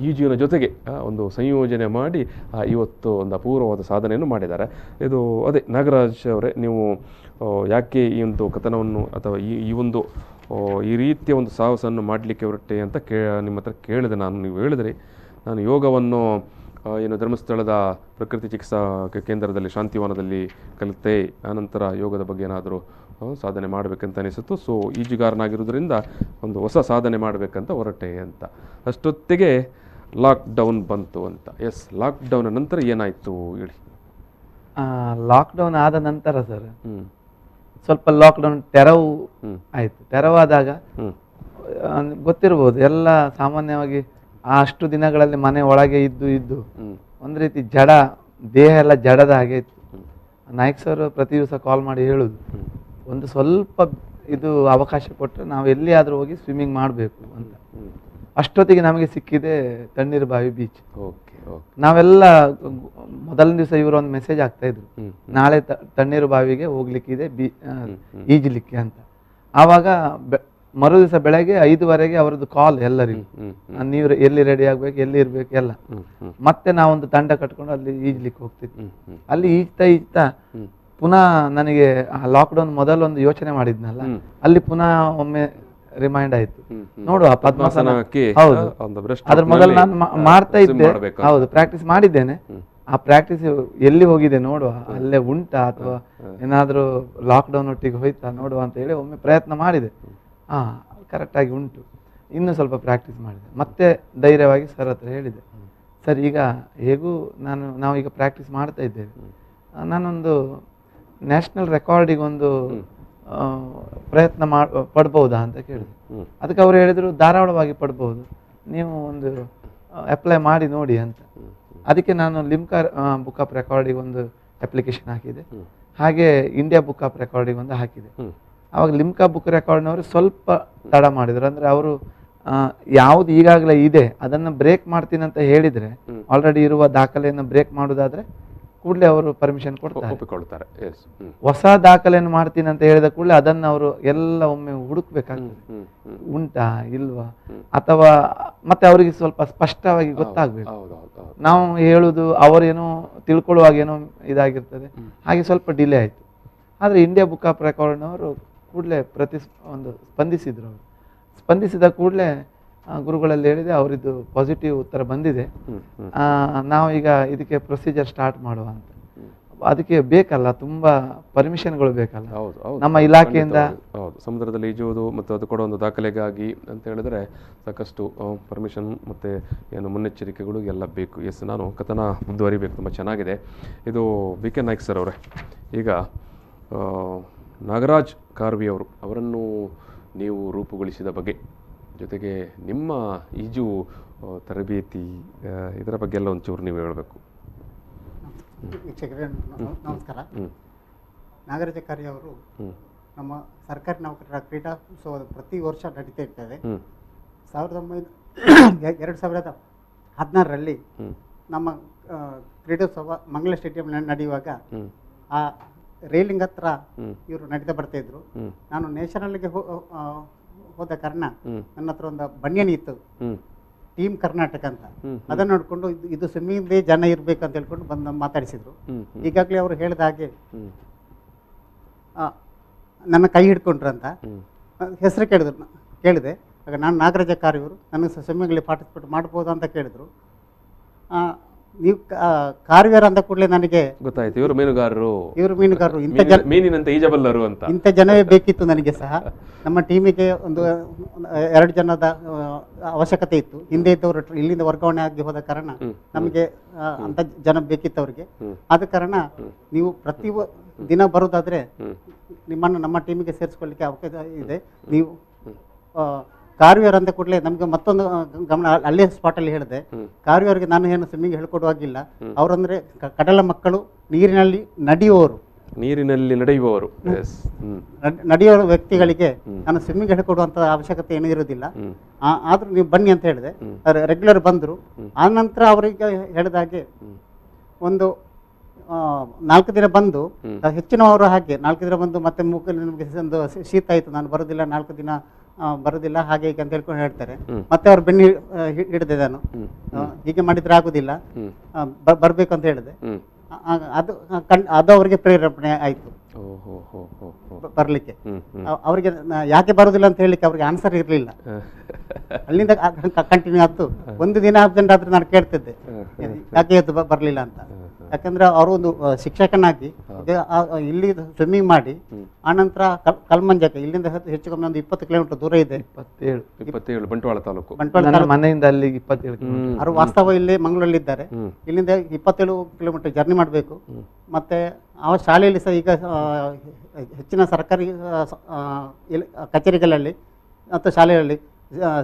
ಈಜಿನ ಜೊತೆಗೆ ಒಂದು ಸಂಯೋಜನೆ ಮಾಡಿ ಇವತ್ತು ಒಂದು ಅಪೂರ್ವವಾದ ಸಾಧನೆಯನ್ನು ಮಾಡಿದ್ದಾರೆ. ಇದು ಅದೇ ನಾಗರಾಜ್ ಅವರೇ, ನೀವು ಯಾಕೆ ಈ ಒಂದು ಕಥನವನ್ನು ಅಥವಾ ಈ ಒಂದು ಈ ರೀತಿಯ ಒಂದು ಸಾಹಸವನ್ನು ಮಾಡಲಿಕ್ಕೆ ಹೊರಟೆ ಅಂತ ನಿಮ್ಮ ಹತ್ರ ಕೇಳಿದೆ ನಾನು. ನೀವು ಹೇಳಿದ್ರಿ, ನಾನು ಯೋಗವನ್ನು ಏನು ಧರ್ಮಸ್ಥಳದ ಪ್ರಕೃತಿ ಚಿಕಿತ್ಸಾ ಕೇಂದ್ರದಲ್ಲಿ ಶಾಂತಿವನದಲ್ಲಿ ಕಲಿತೆ, ಆನಂತರ ಯೋಗದ ಬಗ್ಗೆ ಏನಾದರೂ ಸಾಧನೆ ಮಾಡಬೇಕಂತ ಅನಿಸಿತು. ಸೊ ಈಜುಗಾರನಾಗಿರೋದ್ರಿಂದ ಒಂದು ಹೊಸ ಸಾಧನೆ ಮಾಡಬೇಕಂತ ಹೊರಟೆ ಅಂತ. ಅಷ್ಟೊತ್ತಿಗೆ ಲಾಕ್ಡೌನ್ ಬಂತು ಅಂತ. ಎಸ್, ಲಾಕ್ಡೌನ್ ನಂತರ ಏನಾಯಿತು ಹೇಳಿ. ಲಾಕ್ಡೌನ್ ಆದ ನಂತರ ಸರ್ ಸ್ವಲ್ಪ ಲಾಕ್ಡೌನ್ ತೆರವು ಆಯಿತು. ತೆರವಾದಾಗ ಗೊತ್ತಿರ್ಬೋದು, ಎಲ್ಲ ಸಾಮಾನ್ಯವಾಗಿ ಅಷ್ಟು ದಿನಗಳಲ್ಲಿ ಮನೆ ಒಳಗೆ ಇದ್ದು ಒಂದು ರೀತಿ ಜಡ, ದೇಹ ಎಲ್ಲ ಜಡದ ಹಾಗೆ ಇತ್ತು. ನಾಯಕ್ ಸರ್ ಪ್ರತಿ ದಿವಸ ಕಾಲ್ ಮಾಡಿ ಹೇಳುದು, ಒಂದು ಸ್ವಲ್ಪ ಇದು ಅವಕಾಶ ಕೊಟ್ಟರೆ ನಾವು ಎಲ್ಲಿಯಾದರೂ ಹೋಗಿ ಸ್ವಿಮ್ಮಿಂಗ್ ಮಾಡಬೇಕು ಅಂತ. ಅಷ್ಟೊತ್ತಿಗೆ ನಮಗೆ ಸಿಕ್ಕಿದೆ ತಣ್ಣೀರು ಬಾವಿ ಬೀಚ್. ನಾವೆಲ್ಲ ಮೊದಲನೇ ದಿವಸ ಇವರು ಒಂದು ಮೆಸೇಜ್ ಆಗ್ತಾ ಇದ್ರು, ನಾಳೆ ತಣ್ಣೀರು ಬಾವಿಗೆ ಹೋಗ್ಲಿಕ್ಕಿದೆ, ಈಜಲಿಕ್ಕೆ ಅಂತ. ಆವಾಗ ಮರು ದಿವಸ ಬೆಳಗ್ಗೆ 5:15 ಅವರದ್ದು ಕಾಲ್ ಎಲ್ಲರಿಗೂ, ನೀವು ಎಲ್ಲಿ ರೆಡಿ ಆಗ್ಬೇಕು, ಎಲ್ಲಿ ಇರ್ಬೇಕು ಎಲ್ಲ. ಮತ್ತೆ ನಾವೊಂದು ತಂಡ ಕಟ್ಕೊಂಡು ಅಲ್ಲಿ ಈಜ್ಲಿಕ್ಕೆ ಹೋಗ್ತಿದ್ವಿ. ಅಲ್ಲಿ ಈಜ್ತಾ ಪುನಃ ನನಗೆ ಲಾಕ್ಡೌನ್ ಮೊದಲೊಂದು ಯೋಚನೆ ಮಾಡಿದ್ನಲ್ಲ, ಅಲ್ಲಿ ಪುನಃ ಒಮ್ಮೆ ರಿಮೈಂಡ್ ಆಯ್ತು, ನೋಡುವ ಪದ್ಮಾಸನ. ಹೌದು, ಅದ್ರ ಮೊದಲು ನಾನು ಮಾಡ್ತಾ ಇದ್ದೆ, ಹೌದು ಪ್ರಾಕ್ಟೀಸ್ ಮಾಡಿದ್ದೇನೆ. ಆ ಪ್ರಾಕ್ಟೀಸ್ ಎಲ್ಲಿ ಹೋಗಿದೆ ನೋಡುವ, ಅಲ್ಲೇ ಉಂಟಾ ಅಥವಾ ಏನಾದ್ರೂ ಲಾಕ್ಡೌನ್ ಒಟ್ಟಿಗೆ ಹೋಯ್ತಾ ನೋಡುವ ಅಂತ ಹೇಳಿ ಒಮ್ಮೆ ಪ್ರಯತ್ನ ಮಾಡಿದೆ. ಕರೆಕ್ಟಾಗಿ ಉಂಟು, ಇನ್ನೂ ಸ್ವಲ್ಪ ಪ್ರಾಕ್ಟೀಸ್ ಮಾಡಿದೆ. ಮತ್ತೆ ಧೈರ್ಯವಾಗಿ ಸರ್ ಹತ್ರ ಹೇಳಿದೆ, ಸರ್ ಈಗ ಹೇಗೂ ನಾವೀಗ ಪ್ರಾಕ್ಟೀಸ್ ಮಾಡ್ತಾ ಇದ್ದೇವೆ, ನಾನೊಂದು ನ್ಯಾಷನಲ್ ರೆಕಾರ್ಡಿಗೆ ಒಂದು ಪ್ರಯತ್ನ ಪಡ್ಬೋದಾ ಅಂತ ಕೇಳಿದೆ. ಅದಕ್ಕೆ ಅವ್ರು ಹೇಳಿದರು, ಧಾರಾಳವಾಗಿ ಪಡ್ಬೋದು, ನೀವು ಒಂದು ಅಪ್ಲೈ ಮಾಡಿ ನೋಡಿ ಅಂತ. ಅದಕ್ಕೆ ನಾನು ಲಿಮ್ಕಾ ಬುಕ್ ಆಫ್ ರೆಕಾರ್ಡಿಗೆ ಒಂದು ಅಪ್ಲಿಕೇಶನ್ ಹಾಕಿದೆ, ಹಾಗೆ ಇಂಡಿಯಾ ಬುಕ್ ಆಫ್ ರೆಕಾರ್ಡಿಗೆ ಒಂದು ಹಾಕಿದೆ. ಆವಾಗ ಲಿಮ್ಕಾ ಬುಕ್ ರೆಕಾರ್ಡ್ನವರು ಸ್ವಲ್ಪ ತಡ ಮಾಡಿದ್ರು. ಅಂದರೆ ಅವರು ಯಾವುದು ಈಗಾಗಲೇ ಇದೆ ಅದನ್ನು ಬ್ರೇಕ್ ಮಾಡ್ತೀನಿ ಅಂತ ಹೇಳಿದರೆ, ಆಲ್ರೆಡಿ ಇರುವ ದಾಖಲೆಯನ್ನು ಬ್ರೇಕ್ ಮಾಡೋದಾದ್ರೆ ಕೂಡಲೇ ಅವರು ಪರ್ಮಿಷನ್ ಕೊಡ್ತಾರೆ. ಹೊಸ ದಾಖಲೆಯನ್ನು ಮಾಡ್ತೀನಿ ಅಂತ ಹೇಳಿದ ಕೂಡಲೇ ಅದನ್ನು ಅವರು ಎಲ್ಲ ಒಮ್ಮೆ ಹುಡುಕ್ಬೇಕಾಗ್ತದೆ, ಉಂಟಾ ಇಲ್ವಾ, ಅಥವಾ ಮತ್ತೆ ಅವರಿಗೆ ಸ್ವಲ್ಪ ಸ್ಪಷ್ಟವಾಗಿ ಗೊತ್ತಾಗಬೇಕು. ನಾವು ಹೇಳುದು ಅವರೇನೋ ತಿಳ್ಕೊಳ್ಳುವಾಗ ಏನೋ ಇದಾಗಿರ್ತದೆ, ಹಾಗೆ ಸ್ವಲ್ಪ ಡಿಲೇ ಆಯಿತು. ಆದರೆ ಇಂಡಿಯಾ ಬುಕ್ ಆಫ್ ರೆಕಾರ್ಡ್ನವರು ಕೂಡಲೇ ಸ್ಪಂದಿಸಿದ್ರು. ಅವರು ಸ್ಪಂದಿಸಿದ ಕೂಡಲೇ ಗುರುಗಳಲ್ಲಿ ಹೇಳಿದೆ, ಅವರಿದ್ದು ಪಾಸಿಟಿವ್ ಉತ್ತರ ಬಂದಿದೆ, ನಾವು ಈಗ ಇದಕ್ಕೆ ಪ್ರೊಸೀಜರ್ ಸ್ಟಾರ್ಟ್ ಮಾಡುವ ಅಂತ. ಅದಕ್ಕೆ ಬೇಕಲ್ಲ, ತುಂಬಾ ಪರ್ಮಿಷನ್ಗಳು ಬೇಕಲ್ಲ ನಮ್ಮ ಇಲಾಖೆಯಿಂದ. ಹೌದು, ಸಮುದ್ರದಲ್ಲಿ ಈಜುವುದು ಮತ್ತು ಅದು ಕೂಡ ಒಂದು ದಾಖಲೆಗಾಗಿ ಅಂತ ಹೇಳಿದ್ರೆ ಸಾಕಷ್ಟು ಪರ್ಮಿಷನ್ ಮತ್ತು ಏನು ಮುನ್ನೆಚ್ಚರಿಕೆಗಳು ಎಲ್ಲ ಬೇಕು. ಎಸ್, ನಾನು ಕಥನ ಮುಂದುವರಿಬೇಕು, ತುಂಬ ಚೆನ್ನಾಗಿದೆ ಇದು. ಬಿ ಕೆ ನಾಯ್ಕ್ ಸರ್ ಅವರೇ, ಈಗ ನಾಗರಾಜ್ ಕಾರ್ವಿ ಅವರನ್ನು ನೀವು ರೂಪುಗೊಳಿಸಿದ ಬಗ್ಗೆ, ಜೊತೆಗೆ ನಿಮ್ಮ ಈಜು ತರಬೇತಿ, ಇದರ ಬಗ್ಗೆ ಎಲ್ಲ ಒಂಚೂರು ನೀವು ಹೇಳಬೇಕು. ವೀಕ್ಷಕರೇ ನಮಸ್ಕಾರ. ನಾಗರಾಜ ಕಾರ್ಯ ಅವರು ನಮ್ಮ ಸರ್ಕಾರಿ ನೌಕರರ ಕ್ರೀಡೋತ್ಸವ ಪ್ರತಿ ವರ್ಷ ನಡೀತಾ ಇರ್ತದೆ. 2016ರಲ್ಲಿ ನಮ್ಮ ಕ್ರೀಡೋತ್ಸವ ಮಂಗಳ ಸ್ಟೇಡಿಯಂ ನಡೆಯುವಾಗ ಆ ರೈಲಿಂಗ್ ಹತ್ರ ಇವರು ನಡೀತಾ ಬರ್ತಾ ಇದ್ರು. ನಾನು ನ್ಯಾಷನಲ್ಗೆ ಹೋದ ಕಾರಣ ನನ್ನ ಹತ್ರ ಒಂದು ಬನ್ಯನ್ ಇತ್ತು, ಟೀಮ್ ಕರ್ನಾಟಕ ಅಂತ. ಅದನ್ನ ನೋಡ್ಕೊಂಡು ಇದು ಸ್ವಿಮ್ಮಿಂಗ್ ಜನ ಇರ್ಬೇಕು ಅಂತ ಹೇಳ್ಕೊಂಡು ಬಂದು ಮಾತಾಡಿಸಿದ್ರು. ಈಗಾಗಲೇ ಅವರು ಹೇಳಿದ ಹಾಗೆ ನನ್ನ ಕೈ ಹಿಡ್ಕೊಂಡ್ರಂತ ಹೆಸರು ಕೇಳಿದೆ. ಆಗ ನಾನು ನಾಗರಾಜ ಕಾರ್ಯವರು ನನಗೆ ಸ್ವಿಮ್ಮಿಂಗ್ಲಿ ಪಾರ್ಟಿಸಿಪೇಟ್ ಮಾಡ್ಬೋದು ಅಂತ ಕೇಳಿದ್ರು. ನೀವು ಕಾರ್ವೇರ್ ಅಂದ ಕೂಡಲೇ ನನಗೆ ಗೊತ್ತಾಯ್ತು, ಇವರು ಮೀನುಗಾರರು, ಇವರು ಮೀನುಗಾರರು, ಮೀನಿನಂತೆ ಈಜಬಲ್ಲರು ಅಂತ. ಇಂಥ ಜನವೇ ಬೇಕಿತ್ತು ನನಗೆ ಸಹ. ನಮ್ಮ ಟೀಮಿಗೆ ಒಂದು 2 ಜನದ ಅವಶ್ಯಕತೆ ಇತ್ತು. ಹಿಂದೆ ಇದ್ದವರು ಇಲ್ಲಿಂದ ವರ್ಗಾವಣೆ ಆಗಿ ಹೋದ ಕಾರಣ ನಮಗೆ ಅಂಥ ಜನ ಬೇಕಿತ್ತು ಅವರಿಗೆ. ಆದ ಕಾರಣ ನೀವು ಪ್ರತಿ ದಿನ ಬರೋದಾದ್ರೆ ನಿಮ್ಮನ್ನು ನಮ್ಮ ಟೀಮಿಗೆ ಸೇರಿಸ್ಕೊಳ್ಳಿಕ್ಕೆ ಅವಕಾಶ ಇದೆ. ನೀವು ಕಾರ್ವೇರ್ ಅಂದ ಕೂಡಲೇ ನಮಗೆ ಮತ್ತೊಂದು ಗಮನ ಅಲ್ಲೇ ಸ್ಪಾಟಲ್ಲಿ ಹೇಳಿದೆ, ಕಾರ್ವೇರ್ಗೆ ನಾನು ಏನು ಸ್ವಿಮ್ಮಿಂಗ್ ಹೇಳ್ಕೊಡುವಾಗಿಲ್ಲ. ಅವರಂದ್ರೆ ಕಡಲ ಮಕ್ಕಳು, ನೀರಿನಲ್ಲಿ ನಡೆಯುವವರು, ನೀರಿನಲ್ಲಿ ನಡೆಯುವವರು, ನಡೆಯುವ ವ್ಯಕ್ತಿಗಳಿಗೆ ನಾನು ಸ್ವಿಮ್ಮಿಂಗ್ ಹೇಳ್ಕೊಡುವಂತ ಅವಶ್ಯಕತೆ ಏನೂ ಇರೋದಿಲ್ಲ. ಆದ್ರೂ ನೀವು ಬನ್ನಿ ಅಂತ ಹೇಳಿದೆ, ರೆಗ್ಯುಲರ್ ಬಂದರು. ಆ ನಂತರ ಅವರಿಗೆ ಹೇಳಿದಾಗೆ ಒಂದು 4 ದಿನ ಬಂದು, ಹೆಚ್ಚಿನವರು ಹಾಗೆ 4 ದಿನ ಬಂದು ಮತ್ತೆ ನಿಮಗೆ ಒಂದು ಶೀತ ಆಯಿತು, ನಾನು ಬರೋದಿಲ್ಲ, 4 ದಿನ ಬರೋದಿಲ್ಲ, ಹಾಗೆ ಹೀಗೆ ಅಂತ ಹೇಳ್ಕೊಂಡು ಹೇಳ್ತಾರೆ. ಮತ್ತೆ ಅವ್ರು ಬೆನ್ನಿ ಹಿಡಿದೆ, ನಾನು ಹೀಗೆ ಮಾಡಿದ್ರೆ ಆಗುದಿಲ್ಲ, ಬರ್ಬೇಕು ಅಂತ ಹೇಳಿದೆ. ಅದು ಅವರಿಗೆ ಪ್ರೇರೇಪಣೆ ಆಯ್ತು ಬರ್ಲಿಕ್ಕೆ. ಅವರಿಗೆ ಯಾಕೆ ಬರೋದಿಲ್ಲ ಅಂತ ಹೇಳಿಕ್ಕೆ ಅವ್ರಿಗೆ ಆನ್ಸರ್ ಇರಲಿಲ್ಲ. ಅಲ್ಲಿಂದ ಕಂಟಿನ್ಯೂ ಆಯ್ತು. ಒಂದು ದಿನ ಅಬ್ಸೆಂಟ್ ಆದ್ರೆ ನಾನು ಕೇಳ್ತಿದ್ದೆ ಯಾಕೆ ಇವತ್ತು ಬರಲಿಲ್ಲ ಅಂತ. ಯಾಕಂದ್ರೆ ಅವರು ಒಂದು ಶಿಕ್ಷಕನಾಗಿ ಇಲ್ಲಿ ಸ್ವಿಮ್ಮಿಂಗ್ ಮಾಡಿ ಆನಂತರ ಕಲ್ಮಂಜಕ್ಕೆ ಇಲ್ಲಿಂದ ಹೆಚ್ಚು ಕಮ್ಮಿ ಒಂದು 20 ಕಿಲೋಮೀಟರ್ ದೂರ ಇದೆ. 27 ಬಂಟ್ವಾಳ ತಾಲೂಕು. ಮನೆಯಿಂದ ಅಲ್ಲಿ 27 ಅವರು ವಾಸ್ತವ ಇಲ್ಲಿ ಮಂಗಳೂರಲ್ಲಿ ಇದ್ದಾರೆ. ಇಲ್ಲಿಂದ 27 ಕಿಲೋಮೀಟರ್ ಜರ್ನಿ ಮಾಡಬೇಕು. ಮತ್ತೆ ಆ ಶಾಲೆಯಲ್ಲಿ ಸಹ ಈಗ ಹೆಚ್ಚಿನ ಸರ್ಕಾರಿ ಕಚೇರಿಗಳಲ್ಲಿ ಮತ್ತು ಶಾಲೆಯಲ್ಲಿ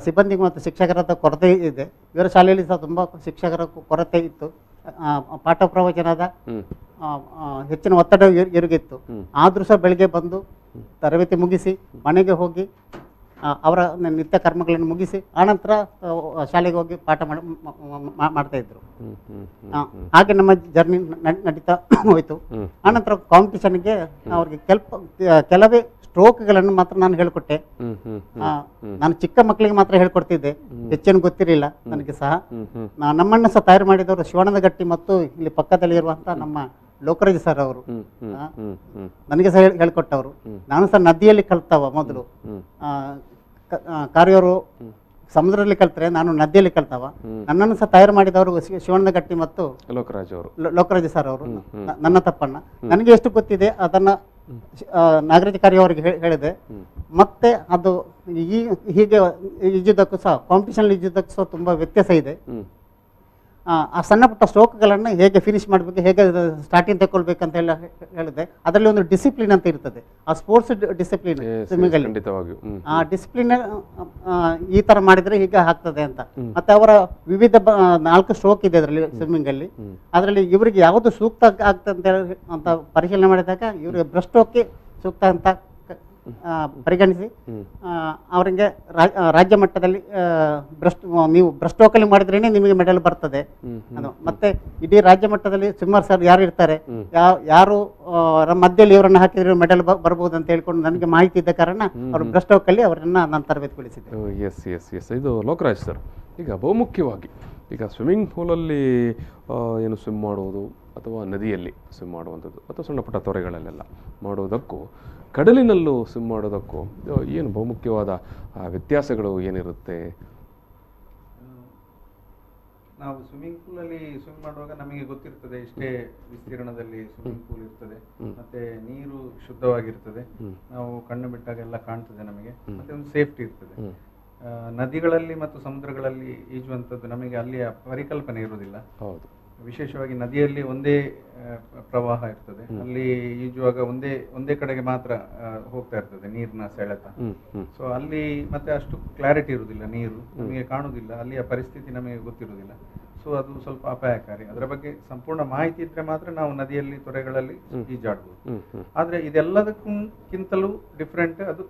ಸಿಬ್ಬಂದಿಗೂ ಮತ್ತು ಶಿಕ್ಷಕರ ಕೊರತೆ ಇದೆ. ಇವರ ಶಾಲೆಯಲ್ಲಿ ಸಹ ತುಂಬ ಶಿಕ್ಷಕರ ಕೊರತೆ ಇತ್ತು. ಪಾಠ ಪ್ರವಚನದ ಹೆಚ್ಚಿನ ಒತ್ತಡ ಇರುಗಿತ್ತು. ಆದ್ರೂ ಸಹ ಬೆಳಿಗ್ಗೆ ಬಂದು ತರಬೇತಿ ಮುಗಿಸಿ ಮನೆಗೆ ಹೋಗಿ ಅವರ ನಿತ್ಯ ಕರ್ಮಗಳನ್ನು ಮುಗಿಸಿ ಆನಂತರ ಶಾಲೆಗೆ ಹೋಗಿ ಪಾಠ ಮಾಡ್ತಾ ಇದ್ರು. ಹಾಗೆ ನಮ್ಮ ಜರ್ನಿ ನಡೀತಾ ಹೋಯ್ತು. ಆನಂತರ ಕಾಂಪಿಟಿಷನ್ಗೆ ಅವ್ರಿಗೆ ಕೆಲವೇ ಸ್ಟ್ರೋಕ್ಗಳನ್ನು ಮಾತ್ರ ನಾನು ಹೇಳ್ಕೊಟ್ಟೆ. ನಾನು ಚಿಕ್ಕ ಮಕ್ಕಳಿಗೆ ಮಾತ್ರ ಹೇಳ್ಕೊಡ್ತಿದ್ದೆ, ಹೆಚ್ಚೇನು ಗೊತ್ತಿರಲಿಲ್ಲ ನನಗೆ ಸಹ. ನಮ್ಮನ್ನು ಸಹ ತಯಾರು ಮಾಡಿದವರು ಶಿವಾನಂದ ಗಟ್ಟಿ ಮತ್ತು ಇಲ್ಲಿ ಪಕ್ಕದಲ್ಲಿ ಇರುವಂತಹ ನಮ್ಮ ಲೋಕರಾಜ್ ಸರ್ ಅವರು ನನಗೆ ಸಹ ಹೇಳ್ಕೊಟ್ಟವರು. ನಾನು ಸಹ ನದಿಯಲ್ಲಿ ಕಲ್ತವ ಮೊದಲು. ಕಾರ್ಯವರು ಸಮುದ್ರದಲ್ಲಿ ಕಲ್ತ್ರೆ, ನಾನು ನದಿಯಲ್ಲಿ ಕಲ್ತವ. ನನ್ನನ್ನು ಸಹ ತಯಾರು ಮಾಡಿದವರು ಶಿವಾನಂದ ಗಟ್ಟಿ ಮತ್ತು ಲೋಕರಾಜ್ ಸರ್ ಅವರು. ನನ್ನ ತಪ್ಪನ್ನ ನನಗೆ ಎಷ್ಟು ಗೊತ್ತಿದೆ ಅದನ್ನ ನಾಗರಾಜ್ ಕಾರ್ಯ ಅವರಿಗೆ ಹೇಳಿದೆ. ಮತ್ತೆ ಅದು ಹೀಗೆ ಈಜುದಕ್ಕೂ ಸಹ ಕಾಂಪಿಟಿಷನ್ ಈಜುದಕ್ಕೂ ಸಹ ತುಂಬಾ ವ್ಯತ್ಯಾಸ ಇದೆ. ಆ ಸಣ್ಣ ಪುಟ್ಟ ಸ್ಟ್ರೋಕ್ಗಳನ್ನು ಹೇಗೆ ಫಿನಿಶ್ ಮಾಡಬೇಕು, ಹೇಗೆ ಸ್ಟಾರ್ಟಿಂಗ್ ತಗೊಳ್ಬೇಕಂತ ಹೇಳಿದೆ. ಅದರಲ್ಲಿ ಒಂದು ಡಿಸಿಪ್ಲಿನ್ ಅಂತ ಇರ್ತದೆ, ಆ ಸ್ಪೋರ್ಟ್ಸ್ ಡಿಸಿಪ್ಲಿನ್ ಸ್ವಿಮ್ಮಿಂಗ್ ಅಲ್ಲಿ. ಆ ಡಿಸಿಪ್ಲಿನ್ ಈ ತರ ಮಾಡಿದ್ರೆ ಹೀಗೆ ಆಗ್ತದೆ ಅಂತ. ಮತ್ತೆ ಅವರ ವಿವಿಧ 4 ಸ್ಟ್ರೋಕ್ ಇದೆ ಅದರಲ್ಲಿ ಸ್ವಿಮ್ಮಿಂಗ್ ಅಲ್ಲಿ. ಅದರಲ್ಲಿ ಇವರಿಗೆ ಯಾವುದು ಸೂಕ್ತ ಆಗ್ತದೆ ಅಂತ ಪರಿಶೀಲನೆ ಮಾಡಿದಾಗ ಇವರಿಗೆ ಬ್ರೆಸ್ಟ್ ಸ್ಟ್ರೋಕ್ಗೆ ಸೂಕ್ತ ಅಂತ ಪರಿಗಣಿಸಿ ಅವರಿಗೆ ರಾಜ್ಯ ಮಟ್ಟದಲ್ಲಿ ನೀವು ಬ್ರೆಸ್ಟ್ ಸ್ಟ್ರೋಕಲ್ಲಿ ಮಾಡಿದ್ರೇನೆ ನಿಮಗೆ ಮೆಡಲ್ ಬರ್ತದೆ. ಅದು ಮತ್ತೆ ಇಡೀ ರಾಜ್ಯ ಮಟ್ಟದಲ್ಲಿ ಸ್ವಿಮ್ಮರ್ ಸರ್ ಯಾರು ಇರ್ತಾರೆ, ಯಾರು ಮಧ್ಯದಲ್ಲಿ ಇವರನ್ನು ಹಾಕಿದ್ರೆ ಮೆಡಲ್ ಬರ್ಬೋದು ಅಂತ ಹೇಳ್ಕೊಂಡು ನನಗೆ ಮಾಹಿತಿ ಇದ್ದ ಕಾರಣ ಅವರು ಬ್ರೆಸ್ಟ್ ಸ್ಟ್ರೋಕಲ್ಲಿ ಅವರನ್ನ ನಾನು ತರಬೇತಿಗೊಳಿಸಿದ್ದೆ. ಎಸ್ ಇದು ಲೋಕರಾಜ್ ಸರ್, ಈಗ ಬಹುಮುಖ್ಯವಾಗಿ ಈಗ ಸ್ವಿಮ್ಮಿಂಗ್ ಪೂಲಲ್ಲಿ ಏನು ಸ್ವಿಮ್ ಮಾಡುವುದು ಅಥವಾ ನದಿಯಲ್ಲಿ ಸ್ವಿಮ್ ಮಾಡುವಂಥದ್ದು ಅಥವಾ ಸಣ್ಣ ಪುಟ್ಟ ತೊರೆಗಳಲ್ಲೆಲ್ಲ ಮಾಡುವುದಕ್ಕೂ ಕಡಲಿನಲ್ಲೂ ಸ್ವಿಮ್ ಮಾಡೋದಕ್ಕೂ ಏನು ಬಹುಮುಖ್ಯವಾದ ವ್ಯತ್ಯಾಸಗಳು ಏನಿರುತ್ತೆ? ನಾವು ಸ್ವಿಮ್ಮಿಂಗ್ ಪೂಲಲ್ಲಿ ಸ್ವಿಮ್ ಮಾಡುವಾಗ ನಮಗೆ ಗೊತ್ತಿರ್ತದೆ ಇಷ್ಟೇ ವಿಸ್ತೀರ್ಣದಲ್ಲಿ ಸ್ವಿಮ್ಮಿಂಗ್ ಪೂಲ್ ಇರ್ತದೆ, ಮತ್ತೆ ನೀರು ಶುದ್ಧವಾಗಿರ್ತದೆ, ನಾವು ಕಣ್ಣು ಬಿಟ್ಟಾಗೆಲ್ಲ ಕಾಣ್ತದೆ ನಮಗೆ, ಮತ್ತೆ ಒಂದು ಸೇಫ್ಟಿ ಇರ್ತದೆ. ನದಿಗಳಲ್ಲಿ ಮತ್ತು ಸಮುದ್ರಗಳಲ್ಲಿ ಈಜುವಂಥದ್ದು ನಮಗೆ ಅಲ್ಲಿಯ ಪರಿಕಲ್ಪನೆ ಇರುವುದಿಲ್ಲ. ಹೌದು, ವಿಶೇಷವಾಗಿ ನದಿಯಲ್ಲಿ ಒಂದೇ ಪ್ರವಾಹ ಇರ್ತದೆ, ಅಲ್ಲಿ ಈಜುವಾಗ ಒಂದೇ ಕಡೆಗೆ ಮಾತ್ರ ಹೋಗ್ತಾ ಇರ್ತದೆ ನೀರಿನ ಸೆಳೆತ. ಸೊ ಅಲ್ಲಿ ಮತ್ತೆ ಅಷ್ಟು ಕ್ಲಾರಿಟಿ ಇರುವುದಿಲ್ಲ, ನೀರು ನಮಗೆ ಕಾಣುವುದಿಲ್ಲ, ಅಲ್ಲಿಯ ಪರಿಸ್ಥಿತಿ ನಮಗೆ ಗೊತ್ತಿರುವುದಿಲ್ಲ. ಸೊ ಅದು ಸ್ವಲ್ಪ ಅಪಾಯಕಾರಿ. ಅದರ ಬಗ್ಗೆ ಸಂಪೂರ್ಣ ಮಾಹಿತಿ ಇದ್ರೆ ಮಾತ್ರ ನಾವು ನದಿಯಲ್ಲಿ ತೊರೆಗಳಲ್ಲಿ ಈಜಾಡ್ಬೋದು. ಆದ್ರೆ ಇದೆಲ್ಲದಕ್ಕಿಂತಲೂ ಡಿಫ್ರೆಂಟ್ ಅದು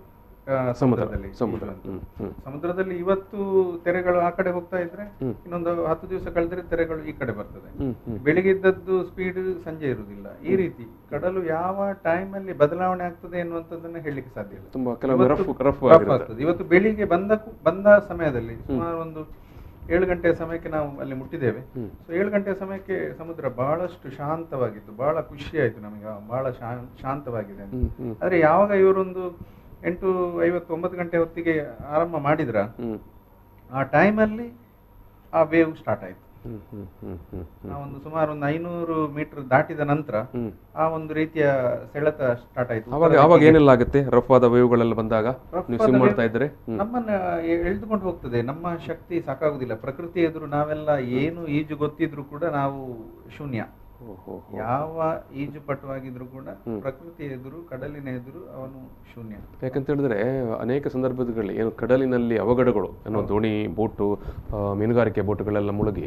ಸಮುದ್ರದಲ್ಲಿ ಇವತ್ತು ತೆರೆಗಳು ಆ ಕಡೆ ಹೋಗ್ತಾ ಇದ್ರೆ ಇನ್ನೊಂದು 10 ದಿವಸ ಕಳೆದ್ರೆ ತೆರೆಗಳು ಈ ಕಡೆ ಬರ್ತದೆ. ಬೆಳಿಗ್ಗೆ ಇದ್ದದ್ದು ಸ್ಪೀಡ್ ಸಂಜೆ ಇರುವುದಿಲ್ಲ. ಈ ರೀತಿ ಕಡಲು ಯಾವ ಟೈಮ್ ಅಲ್ಲಿ ಬದಲಾವಣೆ ಆಗ್ತದೆ ಎನ್ನುವಂಥದ್ದನ್ನ ಹೇಳಲಿಕ್ಕೆ ಸಾಧ್ಯ ಇಲ್ಲ. ಇವತ್ತು ಬೆಳಿಗ್ಗೆ ಬಂದ ಸಮಯದಲ್ಲಿ ಸುಮಾರು ಒಂದು 7 ಗಂಟೆಯ ಸಮಯಕ್ಕೆ ನಾವು ಅಲ್ಲಿ ಮುಟ್ಟಿದ್ದೇವೆ. ಸೊ 7 ಗಂಟೆಯ ಸಮಯಕ್ಕೆ ಸಮುದ್ರ ಬಹಳಷ್ಟು ಶಾಂತವಾಗಿತ್ತು, ಬಹಳ ಖುಷಿ ಆಯ್ತು ನಮಗೆ, ಬಹಳ ಶಾಂತವಾಗಿದೆ ಅಂತ. ಆದ್ರೆ ಯಾವಾಗ ಇವರೊಂದು 8:59 ಗಂಟೆ ಹೊತ್ತಿಗೆ ಆರಂಭ ಮಾಡಿದ್ರ ಆ ಟೈಮಲ್ಲಿ ಆ ವೇವ್ ಸ್ಟಾರ್ಟ್ ಆಯ್ತು. ನಾವೊಂದು ಸುಮಾರು ಒಂದು 500 ಮೀಟರ್ ದಾಟಿದ ನಂತರ ಆ ಒಂದು ರೀತಿಯ ಸೆಳೆತ ಸ್ಟಾರ್ಟ್ ಆಯ್ತು. ಅವಾಗ ಏನೆಲ್ಲ ಆಗುತ್ತೆ? ರಫ್ ಆದ ವೇವ್ಗಳೆಲ್ಲ ಬಂದಾಗ ನೀವು ಸ್ವಿಮ್ ಮಾಡ್ತಾ ಇದ್ರೆ ನಮ್ಮನ್ನ ಎಳೆದುಕೊಂಡು ಹೋಗ್ತದೆ. ನಮ್ಮ ಶಕ್ತಿ ಸಾಕಾಗುದಿಲ್ಲ. ಪ್ರಕೃತಿ ಎದುರು ನಾವೆಲ್ಲ ಏನು ಈಜು ಗೊತ್ತಿದ್ರು ಕೂಡ ನಾವು ಶೂನ್ಯ. ಯಾವ ಈಜು ಪಟುವಾಗಿದ್ರು ಕೂಡ ಪ್ರಕೃತಿ ಎದುರು, ಕಡಲಿನ ಎದುರು ಅವನು ಶೂನ್ಯ. ಯಾಕಂತ ಹೇಳಿದ್ರೆ ಅನೇಕ ಸಂದರ್ಭಗಳಲ್ಲಿ ಏನು ಕಡಲಿನಲ್ಲಿ ಅವಘಡಗಳು ಏನೋ ದೋಣಿ, ಬೋಟು, ಮೀನುಗಾರಿಕೆ ಬೋಟುಗಳೆಲ್ಲ ಮುಳುಗಿ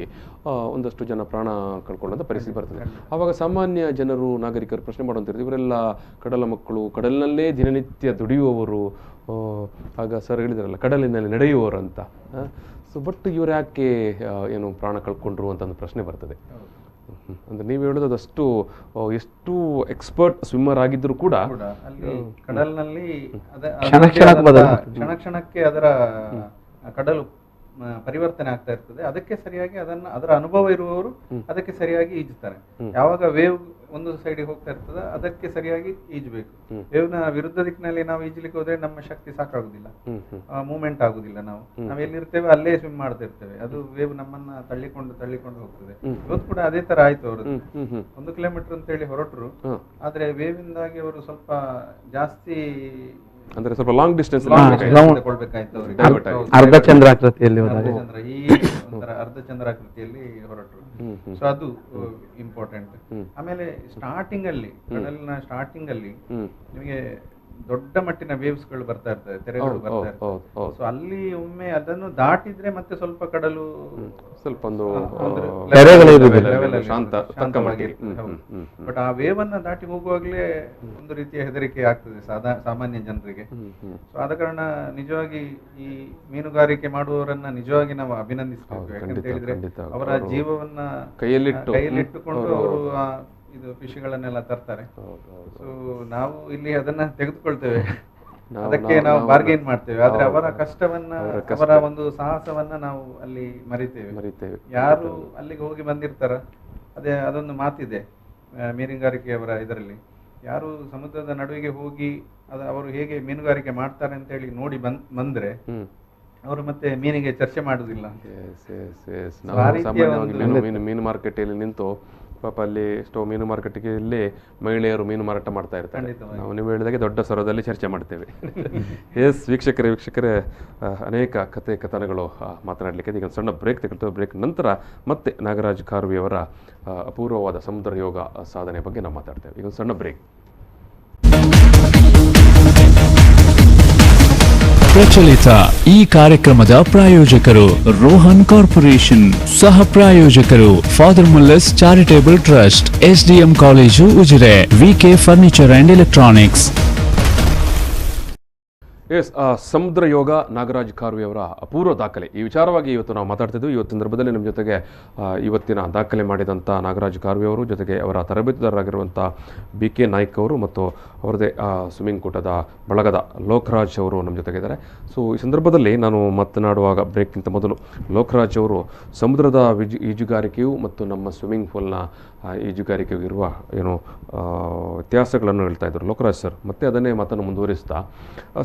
ಒಂದಷ್ಟು ಜನ ಪ್ರಾಣ ಕಳ್ಕೊಳ್ಳುವಂಥ ಪರಿಸ್ಥಿತಿ ಬರ್ತದೆ. ಆವಾಗ ಸಾಮಾನ್ಯ ಜನರು, ನಾಗರಿಕರು ಪ್ರಶ್ನೆ ಮಾಡುವಂತಿರ್ತಾರೆ, ಇವರೆಲ್ಲ ಕಡಲ ಮಕ್ಕಳು, ಕಡಲಿನಲ್ಲೇ ದಿನನಿತ್ಯ ದುಡಿಯುವವರು, ಆಗ ಸರ್ ಹೇಳಿದ್ರಲ್ಲ ಕಡಲಿನಲ್ಲಿ ನಡೆಯುವವರು ಅಂತ. ಸೊ ಬಟ್ ಇವ್ರು ಯಾಕೆ ಏನು ಪ್ರಾಣ ಕಳ್ಕೊಂಡ್ರು ಅಂತ ಒಂದು ಪ್ರಶ್ನೆ ಬರ್ತದೆ. ಅಂದ್ರೆ ನೀವು ಹೇಳೋದಷ್ಟು ಎಷ್ಟು ಎಕ್ಸ್ಪರ್ಟ್ ಸ್ವಿಮ್ಮರ್ ಆಗಿದ್ರು ಕೂಡ ಅಲ್ಲಿ ಕಡಲಿನಲ್ಲಿ ಕ್ಷಣ ಕ್ಷಣಕ್ಕೆ ಅದರ ಕಡಲು ಪರಿವರ್ತನೆ ಆಗ್ತಾ ಇರ್ತದೆ. ಅದಕ್ಕೆ ಸರಿಯಾಗಿ ಅದರ ಅನುಭವ ಇರುವವರು ಅದಕ್ಕೆ ಸರಿಯಾಗಿ ಈಜುತ್ತಾರೆ. ಯಾವಾಗ ವೇವ್ ಒಂದು ಸೈಡಿಗೆ ಹೋಗ್ತಾ ಇರ್ತದೆ ಅದಕ್ಕೆ ಸರಿಯಾಗಿ ಈಜಬೇಕು. ವೇವ್ನ ವಿರುದ್ಧ ದಿಕ್ಕಿನಲ್ಲಿ ನಾವು ಈಜಲಿಕ್ಕೆ ಹೋದ್ರೆ ನಮ್ಮ ಶಕ್ತಿ ಸಾಕಾಗುದಿಲ್ಲ, ಮೂವ್ಮೆಂಟ್ ಆಗುದಿಲ್ಲ. ನಾವು ಎಲ್ಲಿರ್ತೇವೆ ಅಲ್ಲೇ ಸ್ವಿಮ್ ಮಾಡ್ತಾ ಇರ್ತೇವೆ. ಅದು ವೇವ್ ನಮ್ಮನ್ನ ತಳ್ಳಿಕೊಂಡು ಹೋಗ್ತದೆ. ಇವತ್ತು ಕೂಡ ಅದೇ ತರ ಆಯ್ತು. ಅವರು 1 ಕಿಲೋಮೀಟರ್ ಅಂತ ಹೇಳಿ ಹೊರಟರು, ಆದ್ರೆ ವೇವ್ ಇಂದಾಗಿ ಅವರು ಸ್ವಲ್ಪ ಜಾಸ್ತಿ ಅಂದ್ರೆ ಸ್ವಲ್ಪ ಲಾಂಗ್ ಡಿಸ್ಟೆನ್ಸ್ ಅರ್ಧ ಚಂದ್ರಾಕೃತಿಯಲ್ಲಿ ಈ ಒಂಥರ ಅರ್ಧ ಚಂದ್ರಾಕೃತಿಯಲ್ಲಿ ಹೊರಟರು. ಸೊ ಅದು ಇಂಪಾರ್ಟೆಂಟ್. ಆಮೇಲೆ ಸ್ಟಾರ್ಟಿಂಗ್ ಅಲ್ಲಿ, ಕಡಲಿನ ಸ್ಟಾರ್ಟಿಂಗ್ ಅಲ್ಲಿ ನಿಮಗೆ ದೊಡ್ಡ ಮಟ್ಟಿನ ವೇವ್ಸ್ ಗಳು ಬರ್ತಾ ಇರ್ತದೆ, ತೆರೆಗಳು ಬರ್ತಾ ಇರ್ತದೆ. ಸೊ ಅಲ್ಲಿ ಒಮ್ಮೆ ಅದನ್ನು ದಾಟಿದ್ರೆ ಮತ್ತೆ ಸ್ವಲ್ಪ ಕಡಲು ಸ್ವಲ್ಪ ಬಟ್ ಆ ವೇವ್ ಅನ್ನ ದಾಟಿ ಹೋಗುವಾಗ್ಲೇ ಒಂದು ರೀತಿಯ ಹೆದರಿಕೆ ಆಗ್ತದೆ ಸಾಮಾನ್ಯ ಜನರಿಗೆ. ಸೊ ಆದ ಕಾರಣ ನಿಜವಾಗಿ ಈ ಮೀನುಗಾರಿಕೆ ಮಾಡುವವರನ್ನ ನಿಜವಾಗಿ ನಾವು ಅಭಿನಂದಿಸಬೇಕು. ಯಾಕಂತ ಹೇಳಿದ್ರೆ ಅವರ ಜೀವವನ್ನ ಕೈಯಲ್ಲಿಟ್ಟುಕೊಂಡು ಅವರು ಇದು ಫಿಶ್ಗಳನ್ನೆಲ್ಲ ತರ್ತಾರೆ. ಸೊ ನಾವು ಇಲ್ಲಿ ಅದನ್ನ ತೆಗೆದುಕೊಳ್ತೇವೆ, ಅದಕ್ಕೆ ನಾವು ಬಾರ್ಗೇನ್ ಮಾಡ್ತೇವೆ. ಆದ್ರೆ ಅವರ ಕಷ್ಟವನ್ನ, ಅವರ ಒಂದು ಸಾಹಸವನ್ನ ನಾವು ಅಲ್ಲಿ ಮರಿತೇವೆ. ಯಾರು ಅಲ್ಲಿಗೆ ಹೋಗಿ ಬಂದಿರ್ತಾರ, ಅದೊಂದು ಮಾತಿದೆ ಮೀನುಗಾರಿಕೆಯವರ ಇದರಲ್ಲಿ, ಯಾರು ಸಮುದ್ರದ ನಡುವಿಗೆ ಹೋಗಿ ಅವರು ಹೇಗೆ ಮೀನುಗಾರಿಕೆ ಮಾಡ್ತಾರೆ ಅಂತ ಹೇಳಿ ನೋಡಿ ಬಂದ್ರೆ ಅವರು ಮತ್ತೆ ಮೀನಿಗೆ ಚರ್ಚೆ ಮಾಡುದಿಲ್ಲ. ಮೀನು ಮಾರ್ಕೆಟಲ್ಲಿ ನಿಂತು ಪಾಪ ಅಲ್ಲಿ ಎಷ್ಟೋ ಮೀನು ಮಾರ್ಕೆಟ್ಗೆ ಇಲ್ಲಿ ಮಹಿಳೆಯರು ಮೀನು ಮಾರಾಟ ಮಾಡ್ತಾ ಇರ್ತಾರೆ. ನಾವು ನೀವು ಹೇಳಿದಾಗೆ ದೊಡ್ಡ ಸ್ವರದಲ್ಲಿ ಚರ್ಚೆ ಮಾಡ್ತೇವೆ. ಎಸ್ ವೀಕ್ಷಕರೇ, ಅನೇಕ ಕಥನಗಳು ಮಾತನಾಡಲಿಕ್ಕೆ ಈಗ ಸಣ್ಣ ಬ್ರೇಕ್ ತೆಗೆದು, ಬ್ರೇಕ್ ನಂತರ ಮತ್ತೆ ನಾಗರಾಜ್ ಖಾರ್ವಿ ಅವರ ಅಪೂರ್ವವಾದ ಸಮುದ್ರ ಯೋಗ ಸಾಧನೆ ಬಗ್ಗೆ ನಾವು ಮಾತಾಡ್ತೇವೆ. ಈಗ ಸಣ್ಣ ಬ್ರೇಕ್. ಪ್ರಚಲಿತ ಈ ಕಾರ್ಯಕ್ರಮದ ಪ್ರಾಯೋಜಕರು ರೋಹನ್ ಕಾರ್ಪೊರೇಷನ್, ಸಹ ಪ್ರಾಯೋಜಕರು father Muller's charitable trust, SDM college Ujire, VK furniture and electronics. ಸಮುದ್ರ ಯೋಗ ನಾಗರಾಜ್ ಖಾರ್ವಿ ಅವರ ಅಪೂರ್ವ ದಾಖಲೆ, ಈ ವಿಚಾರವಾಗಿ ಇವತ್ತು ನಾವು ಮಾತಾಡ್ತಿದ್ವಿ. ಇವತ್ತಿನ ಸಂದರ್ಭದಲ್ಲಿ ನಮ್ಮ ಜೊತೆಗೆ ಇವತ್ತಿನ ದಾಖಲೆ ಮಾಡಿದಂಥ ನಾಗರಾಜ್ ಖಾರ್ವಿ ಅವರು, ಜೊತೆಗೆ ಅವರ ತರಬೇತುದಾರರಾಗಿರುವಂಥ BK ನಾಯ್ಕ್ ಅವರು ಮತ್ತು ಅವರದೇ ಸ್ವಿಮ್ಮಿಂಗ್ ಕೂಟದ ಬಳಗದ ಲೋಕರಾಜ್ ಅವರು ನಮ್ಮ ಜೊತೆಗಿದ್ದಾರೆ. ಸೊ ಈ ಸಂದರ್ಭದಲ್ಲಿ ನಾನು ಮಾತನಾಡುವಾಗ ಬ್ರೇಕ್ಗಿಂತ ಮೊದಲು ಲೋಕರಾಜ್ ಅವರು ಸಮುದ್ರದ ಈಜುಗಾರಿಕೆಯು ಮತ್ತು ನಮ್ಮ ಸ್ವಿಮ್ಮಿಂಗ್ ಪೂಲ್ನ ಈಜುಗಾರಿಕೆಯು ಇರುವ ಏನು ವ್ಯತ್ಯಾಸಗಳನ್ನು ಹೇಳ್ತಾ ಇದ್ದರು ಲೋಕರಾಜ್ ಸರ್. ಮತ್ತೆ ಅದನ್ನೇ ಮಾತನ್ನು ಮುಂದುವರಿಸ್ತಾ,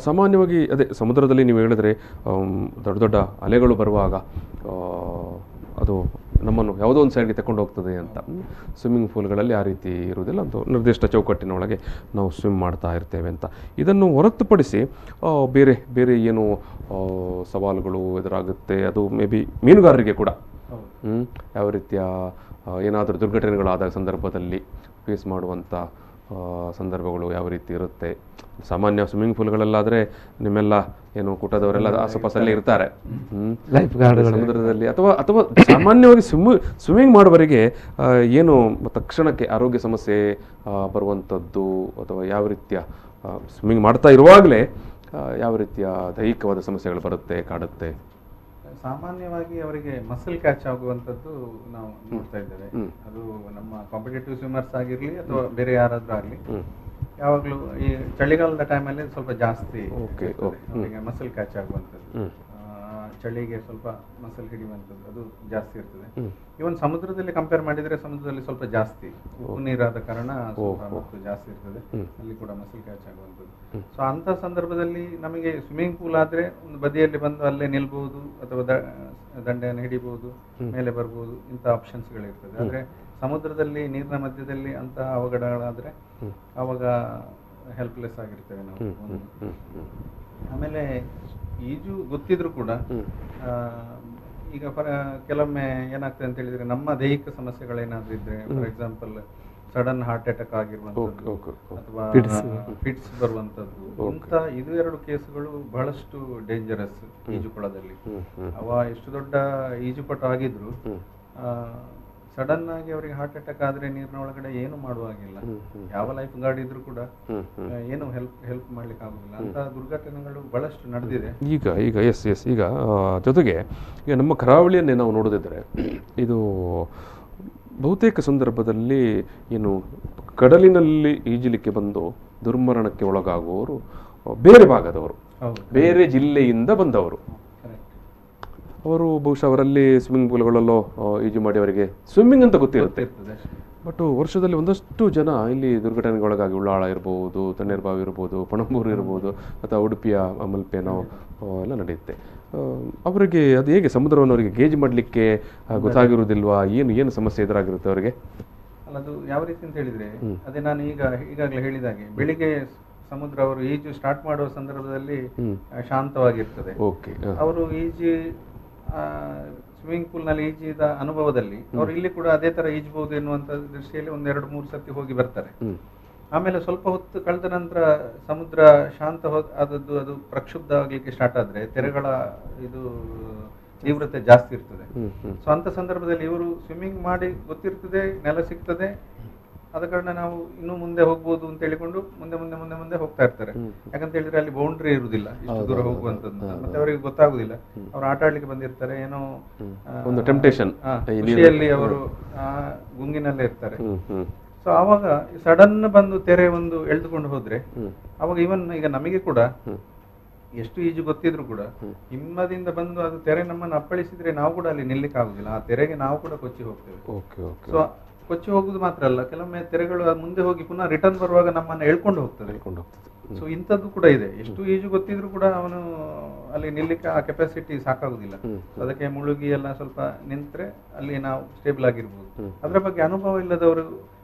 ಸಾಮಾನ್ಯವಾಗಿ ಅದೇ ಸಮುದ್ರದಲ್ಲಿ ನೀವು ಹೇಳಿದ್ರೆ ದೊಡ್ಡ ದೊಡ್ಡ ಅಲೆಗಳು ಬರುವಾಗ ಅದು ನಮ್ಮನ್ನು ಯಾವುದೋ ಒಂದು ಸೈಡ್ಗೆ ತಗೊಂಡು ಹೋಗ್ತದೆ ಅಂತ. ಸ್ವಿಮ್ಮಿಂಗ್ ಪೂಲ್ಗಳಲ್ಲಿ ಆ ರೀತಿ ಇರುವುದಿಲ್ಲ, ಒಂದು ನಿರ್ದಿಷ್ಟ ಚೌಕಟ್ಟಿನ ಒಳಗೆ ನಾವು ಸ್ವಿಮ್ ಮಾಡ್ತಾ ಇರ್ತೇವೆ ಅಂತ. ಇದನ್ನು ಹೊರತುಪಡಿಸಿ ಬೇರೆ ಬೇರೆ ಏನು ಸವಾಲುಗಳು ಎದುರಾಗುತ್ತೆ, ಅದು ಮೇ ಬಿ ಮೀನುಗಾರರಿಗೆ ಕೂಡ ಯಾವ ರೀತಿಯ ಏನಾದರೂ ದುರ್ಘಟನೆಗಳಾದ ಸಂದರ್ಭದಲ್ಲಿ ಫೇಸ್ ಮಾಡುವಂಥ ಸಂದರ್ಭಗಳು ಯಾವ ರೀತಿ ಇರುತ್ತೆ. ಸಾಮಾನ್ಯ ಸ್ವಿಮ್ಮಿಂಗ್ ಪೂಲ್ಗಳಲ್ಲಾದರೆ ನಿಮ್ಮೆಲ್ಲ ಏನು ಕೂಟದವರೆಲ್ಲ ಆಸುಪಾಸಲ್ಲೇ ಇರ್ತಾರೆ, ಸಮುದ್ರದಲ್ಲಿ ಅಥವಾ ಸಾಮಾನ್ಯವಾಗಿ ಸ್ವಿಮ್ಮಿಂಗ್ ಮಾಡುವವರಿಗೆ ಏನು ತಕ್ಷಣಕ್ಕೆ ಆರೋಗ್ಯ ಸಮಸ್ಯೆ ಬರುವಂಥದ್ದು, ಅಥವಾ ಯಾವ ರೀತಿಯ ಸ್ವಿಮ್ಮಿಂಗ್ ಮಾಡ್ತಾ ಇರುವಾಗಲೇ ಯಾವ ರೀತಿಯ ದೈಹಿಕವಾದ ಸಮಸ್ಯೆಗಳು ಬರುತ್ತೆ, ಕಾಡುತ್ತೆ? ಸಾಮಾನ್ಯವಾಗಿ ಅವರಿಗೆ ಮಸಲ್ ಕ್ಯಾಚ್ ಆಗುವಂಥದ್ದು ನಾವು ನೋಡ್ತಾ ಇದ್ದೇವೆ. ಅದು ನಮ್ಮ ಕಾಂಪಿಟೇಟಿವ್ ಸ್ವಿಮ್ಮರ್ಸ್ ಆಗಿರಲಿ ಅಥವಾ ಬೇರೆ ಯಾರಾದ್ರೂ ಆಗಲಿ, ಯಾವಾಗಲೂ ಈ ಚಳಿಗಾಲದ ಟೈಮಲ್ಲಿ ಸ್ವಲ್ಪ ಜಾಸ್ತಿ ಮಸಲ್ ಕ್ಯಾಚ್ ಆಗುವಂಥದ್ದು. ಚಳಿಗೆ ಸ್ವಲ್ಪ ಮಸಲ್ ಹಿಡಿಯುವಂಥದ್ದು ಅದು ಜಾಸ್ತಿ ಇರ್ತದೆ. ಇವನ್ ಸಮುದ್ರದಲ್ಲಿ ಕಂಪೇರ್ ಮಾಡಿದರೆ ಸಮುದ್ರದಲ್ಲಿ ಸ್ವಲ್ಪ ಜಾಸ್ತಿ ಉಪ್ಪು ನೀರಾದ ಕಾರಣ ಸ್ವಲ್ಪ ಮತ್ತು ಜಾಸ್ತಿ ಇರ್ತದೆ, ಅಲ್ಲಿ ಕೂಡ ಮಸಲ್ ಕ್ಯಾಚ್ ಆಗುವಂಥದ್ದು. ಸೊ ಅಂಥ ಸಂದರ್ಭದಲ್ಲಿ ನಮಗೆ ಸ್ವಿಮ್ಮಿಂಗ್ ಪೂಲ್ ಆದರೆ ಒಂದು ಬದಿಯಲ್ಲಿ ಬಂದು ಅಲ್ಲೇ ನಿಲ್ಬಹುದು ಅಥವಾ ದಂಡೆಯನ್ನು ಹಿಡಿಬಹುದು, ಮೇಲೆ ಬರ್ಬೋದು, ಇಂಥ ಆಪ್ಷನ್ಸ್ಗಳಿರ್ತದೆ. ಆದರೆ ಸಮುದ್ರದಲ್ಲಿ ನೀರಿನ ಮಧ್ಯದಲ್ಲಿ ಅಂಥ ಅವಘಡಗಳಾದರೆ ಆವಾಗ ಹೆಲ್ಪ್ಲೆಸ್ ಆಗಿರ್ತೇವೆ ನಾವು. ಆಮೇಲೆ ಈಜು ಗೊತ್ತಿದ್ರು ಕೂಡ ಈಗ ಕೆಲವೊಮ್ಮೆ ಏನಾಗ್ತದೆ ಅಂತ ಹೇಳಿದ್ರೆ ನಮ್ಮ ದೈಹಿಕ ಸಮಸ್ಯೆಗಳೇನಾದ್ರೂ ಇದ್ರೆ, for example sudden heart attack ಆಗಿರುವಂಥದ್ದು ಅಥವಾ ಫಿಟ್ಸ್ ಬರುವಂಥದ್ದು, ಇಂಥ ಇದು 2 ಕೇಸುಗಳು ಬಹಳಷ್ಟು ಡೇಂಜರಸ್ ಈಜುಕೊಳದಲ್ಲಿ. ಅವ ಎಷ್ಟು ದೊಡ್ಡ ಈಜುಪಟ ಆಗಿದ್ರು ಸಡನ್ ಆಗಿ ಅವರಿಗೆ ಹಾರ್ಟ್ ಅಟ್ಯಾಕ್ ಆದ್ರೆ ನೀರಿನ ಒಳಗಡೆ ಏನು ಮಾಡುವಾಗಿಲ್ಲ, ಯಾವ ಲೈಫ್ ಗಾರ್ಡ್ ಇದ್ರೂ ಕೂಡ ಏನು ಹೆಲ್ಪ್ ಮಾಡ್ಲಿಕ್ಕೆ ಆಗುದಿಲ್ಲ. ಅಂತ ದುರ್ಘಟನೆಗಳು ಬಹಳಷ್ಟು ನಡೆದಿದೆ ಈಗ ಎಸ್ ಈಗ ಜೊತೆಗೆ ಈಗ ನಮ್ಮ ಕರಾವಳಿಯನ್ನೇ ನಾವು ನೋಡೋದಿದ್ರೆ ಇದು ಬಹುತೇಕ ಸಂದರ್ಭದಲ್ಲಿ ಏನು ಕಡಲಿನಲ್ಲಿ ಈಜಲಿಕ್ಕೆ ಬಂದು ದುರ್ಮರಣಕ್ಕೆ ಒಳಗಾಗುವವರು ಬೇರೆ ಭಾಗದವರು, ಬೇರೆ ಜಿಲ್ಲೆಯಿಂದ ಬಂದವರು. ಅವರು ಬಹುಶಃ ಅವರಲ್ಲಿ ಸ್ವಿಮ್ಮಿಂಗ್ ಪೂಲ್ಗಳಲ್ಲೋ ಈಜು ಮಾಡಿ ಅವರಿಗೆ ಸ್ವಿಮ್ಮಿಂಗ್ ಅಂತ ಗೊತ್ತಿರುತ್ತೆ. ಬಟ್ ವರ್ಷದಲ್ಲಿ ಒಂದಷ್ಟು ಜನ ಇಲ್ಲಿ ದುರ್ಘಟನೆಗೊಳಗಾಗಿ ಉಳ್ಳಾಳ ಇರ್ಬೋದು, ತಣ್ಣೀರ್ಬಾವಿ ಇರ್ಬೋದು, ಪಣಂಬೂರು ಇರ್ಬೋದು, ಅಥವಾ ಉಡುಪಿಯ ಮಲ್ಪೆನೋ ಎಲ್ಲ ನಡೆಯುತ್ತೆ. ಅವರಿಗೆ ಅದು ಹೇಗೆ ಸಮುದ್ರವನ್ನು ಅವರಿಗೆ ಗೇಜ್ ಮಾಡಲಿಕ್ಕೆ ಗೊತ್ತಾಗಿರುವುದಿಲ್ವಾ? ಏನು ಸಮಸ್ಯೆ ಎದುರಾಗಿರುತ್ತೆ ಅವರಿಗೆ? ಅಲ್ಲ, ಅದು ಯಾವ ರೀತಿ ಅಂತ ಹೇಳಿದ್ರೆ, ಅದೇ ನಾನು ಈಗಾಗಲೇ ಹೇಳಿದಾಗೆ ಬೆಳಿಗ್ಗೆ ಸಮುದ್ರ ಅವರು ಈಜು ಸ್ಟಾರ್ಟ್ ಮಾಡುವ ಸಂದರ್ಭದಲ್ಲಿ ಶಾಂತವಾಗಿರ್ತದೆ. ಅವರು ಸ್ವಿಮ್ಮಿಂಗ್ ಪೂಲ್ ನಲ್ಲಿ ಈಜಿದ ಅನುಭವದಲ್ಲಿ ಅವರು ಇಲ್ಲಿ ಕೂಡ ಅದೇ ತರ ಈಜಬಹುದು ಎನ್ನುವಂತ ದೃಷ್ಟಿಯಲ್ಲಿ 1-2-3 ಸತಿ ಹೋಗಿ ಬರ್ತಾರೆ. ಆಮೇಲೆ ಸ್ವಲ್ಪ ಹೊತ್ತು ಕಳೆದ ನಂತರ ಸಮುದ್ರ ಶಾಂತ ಆದದ್ದು ಅದು ಪ್ರಕ್ಷುಬ್ಧ ಆಗ್ಲಿಕ್ಕೆ ಸ್ಟಾರ್ಟ್ ಆದ್ರೆ ತೆರೆಗಳ ಇದು ತೀವ್ರತೆ ಜಾಸ್ತಿ ಇರ್ತದೆ. ಸೊ ಅಂತ ಸಂದರ್ಭದಲ್ಲಿ ಇವರು ಸ್ವಿಮ್ಮಿಂಗ್ ಮಾಡಿ ಗೊತ್ತಿರ್ತದೆ, ನೆಲ ಸಿಗ್ತದೆ, ಆದ ಕಾರಣ ನಾವು ಇನ್ನು ಮುಂದೆ ಹೋಗ್ಬೋದು ಅಂತ ಹೇಳಿಕೊಂಡು ಮುಂದೆ ಹೋಗ್ತಾ ಇರ್ತಾರೆ. ಯಾಕಂತ ಹೇಳಿದ್ರೆ ಅಲ್ಲಿ ಬೌಂಡ್ರಿ ಇರುವುದಿಲ್ಲ ಇಷ್ಟು ದೂರ ಹೋಗುವಂತದ್ದು, ಮತ್ತೆ ಅವರಿಗೆ ಗೊತ್ತಾಗುದಿಲ್ಲ. ಅವ್ರು ಆಟ ಆಡ್ಲಿಕ್ಕೆ ಬಂದಿರ್ತಾರೆ, ಏನೋ ಒಂದು ಟೆಂಪ್ಟೇಷನ್ ಖುಷಿಯಲ್ಲಿ ಅವರು ಆ ಗುಂಗಿನಲ್ಲೇ ಇರ್ತಾರೆ. ಸೊ ಆವಾಗ ಸಡನ್ ಬಂದು ತೆರೆ ಒಂದು ಎಳೆದುಕೊಂಡು ಹೋದ್ರೆ ಅವಾಗ ಈಗ ನಮಗೆ ಕೂಡ ಎಷ್ಟು ಈಜು ಗೊತ್ತಿದ್ರು ಕೂಡ ಹಿಮ್ಮದಿಂದ ಬಂದು ಅದು ತೆರೆ ನಮ್ಮನ್ನು ಅಪ್ಪಳಿಸಿದ್ರೆ ನಾವು ಕೂಡ ಅಲ್ಲಿ ನಿಲ್ಲಿಕ್ಕೆ ಆಗುದಿಲ್ಲ. ಆ ತೆರೆಗೆ ನಾವು ಕೂಡ ಕೊಚ್ಚಿ ಹೋಗ್ತೇವೆ. ಸೊ ಕೊಚ್ಚಿ ಹೋಗುದು ಮಾತ್ರ ಅಲ್ಲ, ಕೆಲವೊಮ್ಮೆ ತೆರೆಗಳು ಮುಂದೆ ಹೋಗಿ ಪುನಃ ರಿಟರ್ನ್ ಬರುವಾಗ ನಮ್ಮನ್ನು ಎಳ್ಕೊಂಡು ಹೋಗ್ತದೆ. ಸೊ ಇಂಥದ್ದು ಕೂಡ ಇದೆ. ಎಷ್ಟು ಈಜು ಗೊತ್ತಿದ್ರು ಕೂಡ ಅವನು ಅಲ್ಲಿ ನಿಲ್ಲಿಕ್ಕೆ ಆ ಕೆಪಾಸಿಟಿ ಸಾಕಾಗುದಿಲ್ಲ. ಅದಕ್ಕೆ ಮುಳುಗಿ ಎಲ್ಲ ಸ್ವಲ್ಪ ನಿಂತ್ರೆ ಅಲ್ಲಿ ನಾವು ಸ್ಟೇಬಲ್ ಆಗಿರ್ಬೋದು. ಅದ್ರ ಬಗ್ಗೆ ಅನುಭವ ಇಲ್ಲದವರು,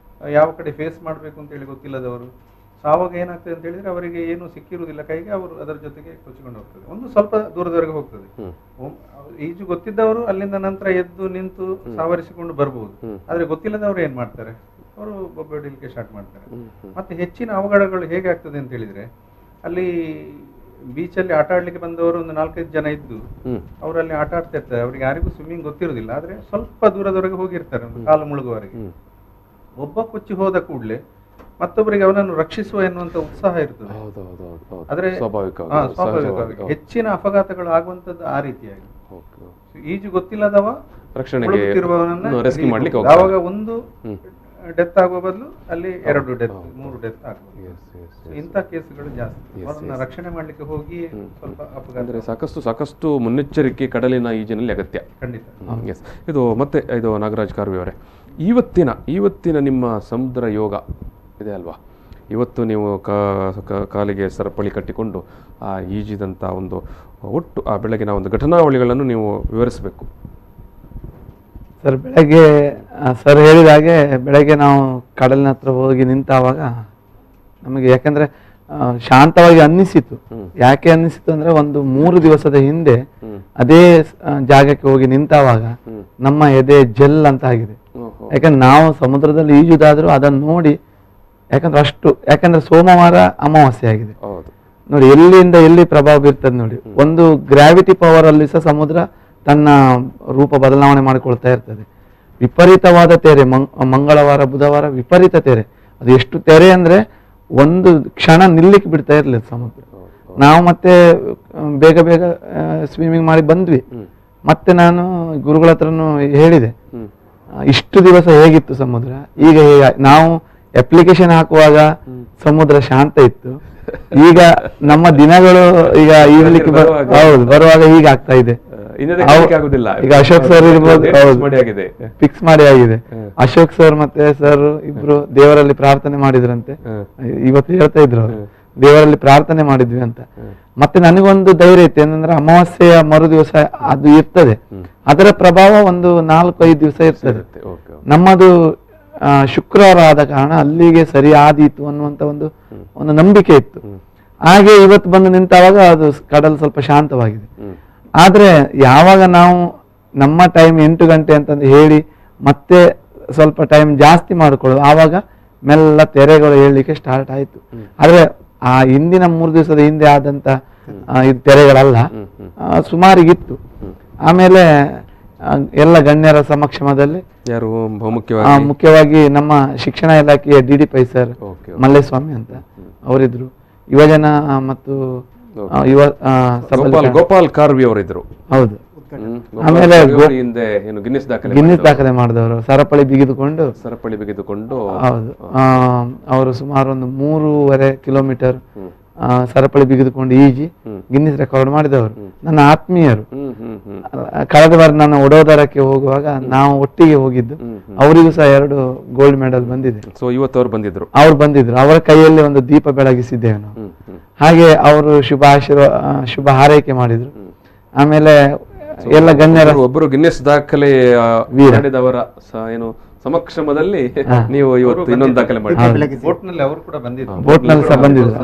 ಯಾವ ಕಡೆ ಫೇಸ್ ಮಾಡಬೇಕು ಅಂತ ಹೇಳಿ ಗೊತ್ತಿಲ್ಲದವರು, ಸೊ ಆವಾಗ ಏನಾಗ್ತದೆ ಅಂತ ಹೇಳಿದ್ರೆ ಅವರಿಗೆ ಏನು ಸಿಕ್ಕಿರುವುದಿಲ್ಲ ಕೈಗೆ, ಅವರು ಅದರ ಜೊತೆಗೆ ಕೊಚ್ಚಿಕೊಂಡು ಹೋಗ್ತದೆ. ಒಂದು ಸ್ವಲ್ಪ ದೂರದವರೆಗೆ ಹೋಗ್ತದೆ. ಈಜು ಗೊತ್ತಿದ್ದವರು ಅಲ್ಲಿಂದ ನಂತರ ಎದ್ದು ನಿಂತು ಸಾವರಿಸಿಕೊಂಡು ಬರ್ಬೋದು. ಆದ್ರೆ ಗೊತ್ತಿಲ್ಲದವರು ಏನ್ ಮಾಡ್ತಾರೆ, ಅವರು ಬೊಬ್ಬೆ ಹೊಡಿಲಿಕ್ಕೆ ಸ್ಟಾರ್ಟ್ ಮಾಡ್ತಾರೆ. ಮತ್ತೆ ಹೆಚ್ಚಿನ ಅವಘಡಗಳು ಹೇಗೆ ಆಗ್ತದೆ ಅಂತ ಹೇಳಿದ್ರೆ, ಅಲ್ಲಿ ಬೀಚಲ್ಲಿ ಆಟ ಆಡ್ಲಿಕ್ಕೆ ಬಂದವರು ಒಂದು 4-5 ಜನ ಇದ್ದು ಅವರಲ್ಲಿ ಆಟ ಆಡ್ತಾ ಇರ್ತಾರೆ. ಅವ್ರಿಗೆ ಯಾರಿಗೂ ಸ್ವಿಮ್ಮಿಂಗ್ ಗೊತ್ತಿರುವುದಿಲ್ಲ, ಆದ್ರೆ ಸ್ವಲ್ಪ ದೂರದವರೆಗೆ ಹೋಗಿರ್ತಾರೆ, ಒಂದು ಕಾಲು ಮುಳುಗುವವರೆಗೆ. ಒಬ್ಬ ಕೊಚ್ಚಿ ಹೋದ ಕೂಡಲೇ ಮತ್ತೊಬ್ಬರಿಗೆ ಅವನನ್ನು ರಕ್ಷಿಸುವ ಎನ್ನುವಂತ ಉತ್ಸಾಹ ಇರ್ತದೆ. ಆದ್ರೆ ಸ್ವಾಭಾವಿಕವಾಗಿ ಹೆಚ್ಚಿನ ಅಪಘಾತಗಳು ಆಗುವಂತದ್ದು ಆ ರೀತಿಯಾಗಿ. ಈಜು ಗೊತ್ತಿಲ್ಲದವ ಆವಾಗ ಒಂದು ಡೆತ್ ಆಗುವ ಬದಲು ಅಲ್ಲಿ 2 ಡೆತ್ 3 ಡೆತ್ ಆಗ್ಬೋದು. ಇಂಥ ಕೇಸುಗಳು ಜಾಸ್ತಿ. ಅವರನ್ನ ರಕ್ಷಣೆ ಮಾಡ್ಲಿಕ್ಕೆ ಹೋಗಿ ಸ್ವಲ್ಪ ಅಪಘಾತ. ಸಾಕಷ್ಟು ಮುನ್ನೆಚ್ಚರಿಕೆ ಕಡಲಿನ ಈಜಿನಲ್ಲಿ ಅಗತ್ಯ. ಖಂಡಿತ. ಇದು ನಾಗರಾಜ್ ಕಾರ್ವಿ ಅವರೇ, ಇವತ್ತಿನ ನಿಮ್ಮ ಸಮುದ್ರ ಯೋಗ ಇದೆ ಅಲ್ವಾ, ಇವತ್ತು ನೀವು ಕಾಲಿಗೆ ಸರಪಳಿ ಕಟ್ಟಿಕೊಂಡು ಆ ಈಜಿದಂಥ ಒಂದು ಒಟ್ಟು ಆ ಬೆಳಗಿನ ಒಂದು ಘಟನಾವಳಿಗಳನ್ನು ನೀವು ವಿವರಿಸಬೇಕು ಸರ್. ಬೆಳಗ್ಗೆ ಸರ್ ಹೇಳಿದ ಹಾಗೆ ಬೆಳಗ್ಗೆ ನಾವು ಕಡಲಿನ ಹತ್ರ ಹೋಗಿ ನಿಂತಾವಾಗ ನಮಗೆ ಯಾಕಂದ್ರೆ ಶಾಂತವಾಗಿ ಅನ್ನಿಸಿತು. ಯಾಕೆ ಅನ್ನಿಸಿತು ಅಂದ್ರೆ, ಒಂದು 3 ದಿವಸದ ಹಿಂದೆ ಅದೇ ಜಾಗಕ್ಕೆ ಹೋಗಿ ನಿಂತಾವಾಗ ನಮ್ಮ ಎದೆ ಜೆಲ್ ಅಂತ ಆಗಿದೆ. ಯಾಕಂದ್ರೆ ನಾವು ಸಮುದ್ರದಲ್ಲಿ ಈಜುದಾದ್ರೂ ಅದನ್ನು ನೋಡಿ, ಯಾಕಂದ್ರೆ ಸೋಮವಾರ ಅಮಾವಾಸ್ಯೆ ಆಗಿದೆ ನೋಡಿ, ಎಲ್ಲಿಂದ ಎಲ್ಲಿ ಪ್ರಭಾವ ಬೀರ್ತದೆ ನೋಡಿ. ಒಂದು ಗ್ರಾವಿಟಿ ಪವರ್ ಅಲ್ಲಿ ಸಹ ಸಮುದ್ರ ತನ್ನ ರೂಪ ಬದಲಾವಣೆ ಮಾಡಿಕೊಳ್ತಾ ಇರ್ತದೆ. ವಿಪರೀತವಾದ ತೆರೆ, ಮಂಗಳವಾರ ಬುಧವಾರ ವಿಪರೀತ ತೆರೆ. ಅದು ಎಷ್ಟು ತೆರೆ ಅಂದ್ರೆ ಒಂದು ಕ್ಷಣ ನಿಲ್ಲಿಕ್ಕೆ ಬಿಡ್ತಾ ಇರ್ಲಿಲ್ಲ ಸಮುದ್ರ. ನಾವು ಮತ್ತೆ ಬೇಗ ಸ್ವಿಮ್ಮಿಂಗ್ ಮಾಡಿ ಬಂದ್ವಿ. ಮತ್ತೆ ನಾನು ಗುರುಗಳ ಹತ್ರನು ಹೇಳಿದೆ, ಇಷ್ಟು ದಿವಸ ಹೇಗಿತ್ತು ಸಮುದ್ರ, ಈಗ ನಾವು ಅಪ್ಲಿಕೇಶನ್ ಹಾಕುವಾಗ ಸಮುದ್ರ ಶಾಂತ ಇತ್ತು, ಈಗ ನಮ್ಮ ದಿನಗಳು ಈಗ ಈಜಲಿಕ್ಕೆ ಬರುವಾಗ ಈಗ ಆಗ್ತಾ ಇದೆ. ಇನ್ನದೇ ಕಲಿಕೆ ಆಗುದಿಲ್ಲ. ಈಗ ಅಶೋಕ್ ಸರ್ ಇರ್ಬೋದು, ಹೌದು, ಮಾಡಿ ಆಗಿದೆ, ಫಿಕ್ಸ್ ಮಾಡಿ ಆಗಿದೆ. ಅಶೋಕ್ ಸರ್ ಮತ್ತೆ ಸರ್ ಇಬ್ರು ದೇವರಲ್ಲಿ ಪ್ರಾರ್ಥನೆ ಮಾಡಿದ್ರಂತೆ. ಇವತ್ತು ಹೇಳ್ತಾ ಇದ್ರು ಅವ್ರು, ದೇವರಲ್ಲಿ ಪ್ರಾರ್ಥನೆ ಮಾಡಿದ್ವಿ ಅಂತ. ಮತ್ತೆ ನನಗೊಂದು ಧೈರ್ಯ ಇತ್ತು, ಏನಂದ್ರೆ ಅಮಾವಾಸ್ಯೆಯ ಮರು ದಿವಸ ಅದು ಇರ್ತದೆ, ಅದರ ಪ್ರಭಾವ ಒಂದು 4-5 ದಿವಸ ಇರ್ತದೆ. ನಮ್ಮದು ಶುಕ್ರವಾರ ಆದ ಕಾರಣ ಅಲ್ಲಿಗೆ ಸರಿ ಆದೀತು ಅನ್ನುವಂತ ಒಂದು ನಂಬಿಕೆ ಇತ್ತು. ಹಾಗೆ ಇವತ್ತು ಬಂದು ನಿಂತಾವಾಗ ಅದು ಕಡಲು ಸ್ವಲ್ಪ ಶಾಂತವಾಗಿದೆ. ಆದ್ರೆ ಯಾವಾಗ ನಾವು ನಮ್ಮ ಟೈಮ್ 8 ಗಂಟೆ ಅಂತಂದು ಹೇಳಿ ಮತ್ತೆ ಸ್ವಲ್ಪ ಟೈಮ್ ಜಾಸ್ತಿ ಮಾಡಿಕೊಳ್ಳೋದು, ಆವಾಗ ಮೆಲ್ಲ ತೆರೆಗಳು ಏಳ್ಲಿಕ್ಕೆ ಸ್ಟಾರ್ಟ್ ಆಯ್ತು. ಆದ್ರೆ ಆ ಹಿಂದಿನ 3 ದಿವಸದ ಹಿಂದೆ ಆದಂತ ಇದು ತೆರೆಗಳಲ್ಲ, ಸುಮಾರಿಗಿತ್ತು. ಆಮೇಲೆ ಎಲ್ಲ ಗಣ್ಯರ ಸಮಕ್ಷಮದಲ್ಲಿ ಯಾರು ಮುಖ್ಯವಾಗಿ ನಮ್ಮ ಶಿಕ್ಷಣ ಇಲಾಖೆಯ DD ಪೈ ಸರ್ ಮಲ್ಲೇಸ್ವಾಮಿ ಅಂತ ಅವರಿದ್ರು, ಯುವಜನ ಮತ್ತು ಯುವ ಗೋಪಾಲ್ ಕಾರ್ವಿ ಅವರಿದ್ರು. ಹೌದು. ಆಮೇಲೆ ಗಿನ್ನಿಸ್ ದಾಖಲೆ ಮಾಡಿದವರು ಸರಪಳಿ ಬಿಗಿದುಕೊಂಡು ಹೌದು, ಅವರು ಸುಮಾರು ಒಂದು 3.5 ಕಿಲೋಮೀಟರ್ ಸರಪಳಿ ಬಿಗಿದುಕೊಂಡು ಈಜಿ ಗಿನ್ನಿಸ್ ರೆಕಾರ್ಡ್ ಮಾಡಿದವರು. ನನ್ನ ಆತ್ಮೀಯರು. ಕಳೆದ ವಾರ ನಾನು ವಡೋದರಕ್ಕೆ ಹೋಗುವಾಗ ನಾವು ಒಟ್ಟಿಗೆ ಹೋಗಿದ್ದು, ಅವರಿಗೂ ಸಹ 2 ಗೋಲ್ಡ್ ಮೆಡಲ್ ಬಂದಿದೆ. ಸೊ ಇವತ್ತು ಅವ್ರು ಬಂದಿದ್ರು, ಅವರ ಕೈಯಲ್ಲಿ ಒಂದು ದೀಪ ಬೆಳಗಿಸಿದ್ದೇವೆ ನಾವು. ಹಾಗೆ ಅವರು ಶುಭ ಹಾರೈಕೆ ಮಾಡಿದ್ರು. ಆಮೇಲೆ ಎಲ್ಲ ಗಣ್ಯರ ಒಬ್ಬರು ಗಿನ್ನಿಸ್ ದಾಖಲೆ ಮಾಡಿದವರ ಏನು ಸಮಕ್ಷಮದಲ್ಲಿ ನೀವು ಇವತ್ತು ಇನ್ನೊಂದು ದಾಖಲೆ ಮಾಡಿ ಬೋಟ್ನಲ್ಲಿ ಅವರು ಕೂಡ ಬಂದಿದ್ರು, ಬೋಟ್ನಲ್ಲಿ ಸಹ ಬಂದಿದ್ರು.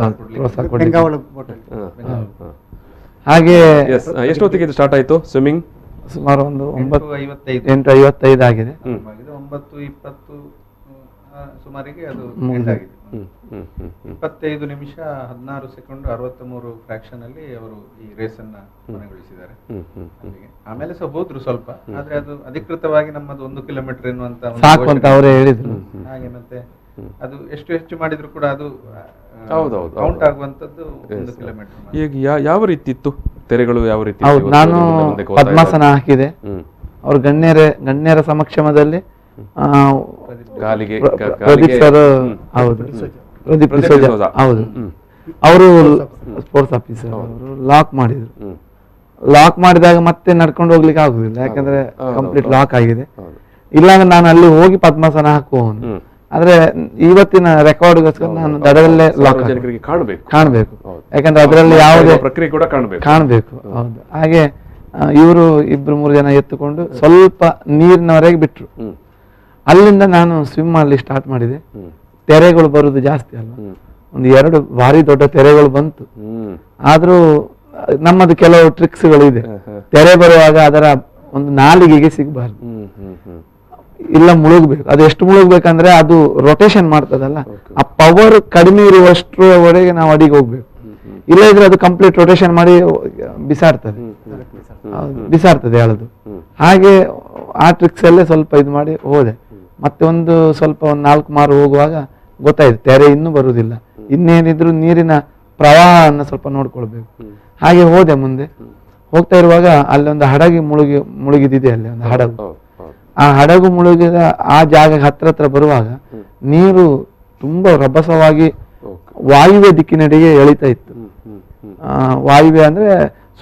ಹಾಗೆ ಎಷ್ಟೊತ್ತಿಗೆ ಇದು ಸ್ಟಾರ್ಟ್ ಆಯ್ತು ಸ್ವಿಮ್ಮಿಂಗ್? ಸುಮಾರು ಒಂದು 8:55 ಆಗಿದೆ. 9:20 ಸುಮಾರಿಗೆ ಅದು ಆಗಿದೆ. 25 ನಿಮಿಷ 16 ಸೆಕೆಂಡ್ 63 ಫ್ರಾಕ್ಷನ್ ಅಲ್ಲಿ ಅವರು ಈ ರೇಸ್ ಅನ್ನ ಕೊನೆಗೊಳಿಸಿದ್ದಾರೆ. ಆಮೇಲೆ ಸಹ ಹೋದ್ರು ಸ್ವಲ್ಪ, ಆದ್ರೆ ಅದು ಅಧಿಕೃತವಾಗಿ ನಮ್ಮದು 1 ಕಿಲೋಮೀಟರ್ ಎನ್ನುವಂತ ಸಾಕು ಅಂತ ಅವರೇ ಹೇಳಿದ್ರು. ಹಾಗೆ ಮತ್ತೆ ಅದು ಎಷ್ಟು ಹೆಚ್ಚು ಮಾಡಿದ್ರು ಕೂಡ ಅದು ಕೌಂಟ್ ಆಗುವಂತದ್ದು 1 ಕಿಲೋಮೀಟರ್. ಈಗ ಯಾವ ರೀತಿ ಇತ್ತು ತೆರೆಗಳು, ಯಾವ ರೀತಿ? ನಾನು ಪದ್ಮಾಸನ ಹಾಕಿದೆ. ಅವ್ರ ಗಣ್ಯರ ಸಮಕ್ಷಮದಲ್ಲಿ ಪ್ರದೀಪ್ ಸರ್, ಹೌದು ಪ್ರದೀಪ್ ಹೌದು, ಅವರು ಸ್ಪೋರ್ಟ್ಸ್ ಆಫೀಸರ್, ಅವರು ಲಾಕ್ ಮಾಡಿದ್ರು. ಲಾಕ್ ಮಾಡಿದಾಗ ಮತ್ತೆ ನಡ್ಕೊಂಡು ಹೋಗ್ಲಿಕ್ಕೆ ಆಗುದಿಲ್ಲ, ಯಾಕಂದ್ರೆ ಕಂಪ್ಲೀಟ್ ಲಾಕ್ ಆಗಿದೆ. ಇಲ್ಲಾಂದ್ರೆ ನಾನು ಅಲ್ಲಿ ಹೋಗಿ ಪದ್ಮಾಸನ ಹಾಕುವವನು. ಆದ್ರೆ ಇವತ್ತಿನ ರೆಕಾರ್ಡ್ಗೋಸ್ಕರ ನಾನು ದಡದಲ್ಲೇ ಲಾಕ್ ಕಾಣ್ಬೇಕು, ಯಾಕಂದ್ರೆ ಅದರಲ್ಲಿ ಯಾವುದೇ ಪ್ರಕ್ರಿಯೆ ಕೂಡ ಕಾಣ್ಬೇಕು. ಹೌದು. ಹಾಗೆ ಇವರು 2-3 ಜನ ಎತ್ತುಕೊಂಡು ಸ್ವಲ್ಪ ನೀರಿನವರೆಗೆ ಬಿಟ್ರು. ಅಲ್ಲಿಂದ ನಾನು ಸ್ವಿಮ್ ಮಾಡ್ಲಿ ಸ್ಟಾರ್ಟ್ ಮಾಡಿದೆ. ತೆರೆಗಳು ಬರುದು ಜಾಸ್ತಿ ಅಲ್ಲ, ಒಂದು 2 ಭಾರಿ ದೊಡ್ಡ ತೆರೆಗಳು ಬಂತು. ಆದ್ರೂ ನಮ್ಮದು ಕೆಲವು ಟ್ರಿಕ್ಸ್ಗಳು ಇದೆ. ತೆರೆ ಬರುವಾಗ ಅದರ ಒಂದು ನಾಲಿಗೆಗೆ ಸಿಗಬಾರ್ದು, ಇಲ್ಲ ಮುಳುಗ್ಬೇಕು. ಅದು ಎಷ್ಟು ಮುಳುಗ್ಬೇಕಂದ್ರೆ ಅದು ರೊಟೇಷನ್ ಮಾಡ್ತದಲ್ಲ, ಆ ಪವರ್ ಕಡಿಮೆ ಇರುವಷ್ಟರವರೆಗೆ ನಾವು ಅಡಿಗೆ ಹೋಗ್ಬೇಕು. ಇಲ್ಲ ಇದ್ರೆ ಅದು ಕಂಪ್ಲೀಟ್ ರೊಟೇಷನ್ ಮಾಡಿ ಬಿಸಾಡ್ತದೆ ಹೇಳೋದು. ಹಾಗೆ ಆ ಟ್ರಿಕ್ಸ್ ಅಲ್ಲೇ ಸ್ವಲ್ಪ ಇದು ಮಾಡಿ ಹೋದೆ. ಮತ್ತೆ ಸ್ವಲ್ಪ 4 ಮಾರು ಹೋಗುವಾಗ ಗೊತ್ತಾಯ್ತು ತೆರೆ ಇನ್ನೂ ಬರುವುದಿಲ್ಲ, ಇನ್ನೇನಿದ್ರು ನೀರಿನ ಪ್ರವಾಹವನ್ನು ಸ್ವಲ್ಪ ನೋಡ್ಕೊಳ್ಬೇಕು. ಹಾಗೆ ಹೋದೆ. ಮುಂದೆ ಹೋಗ್ತಾ ಇರುವಾಗ ಅಲ್ಲೊಂದು ಹಡಗಿ ಮುಳುಗಿದಿದೆ, ಅಲ್ಲಿ ಒಂದು ಹಡಗು. ಆ ಹಡಗು ಮುಳುಗಿದ ಆ ಜಾಗ ಹತ್ರ ಬರುವಾಗ ನೀರು ತುಂಬಾ ರಭಸವಾಗಿ ವಾಯುವ್ಯ ದಿಕ್ಕಿನೆಡೆಗೆ ಎಳಿತಾ ಇತ್ತು. ವಾಯುವ್ಯ ಅಂದ್ರೆ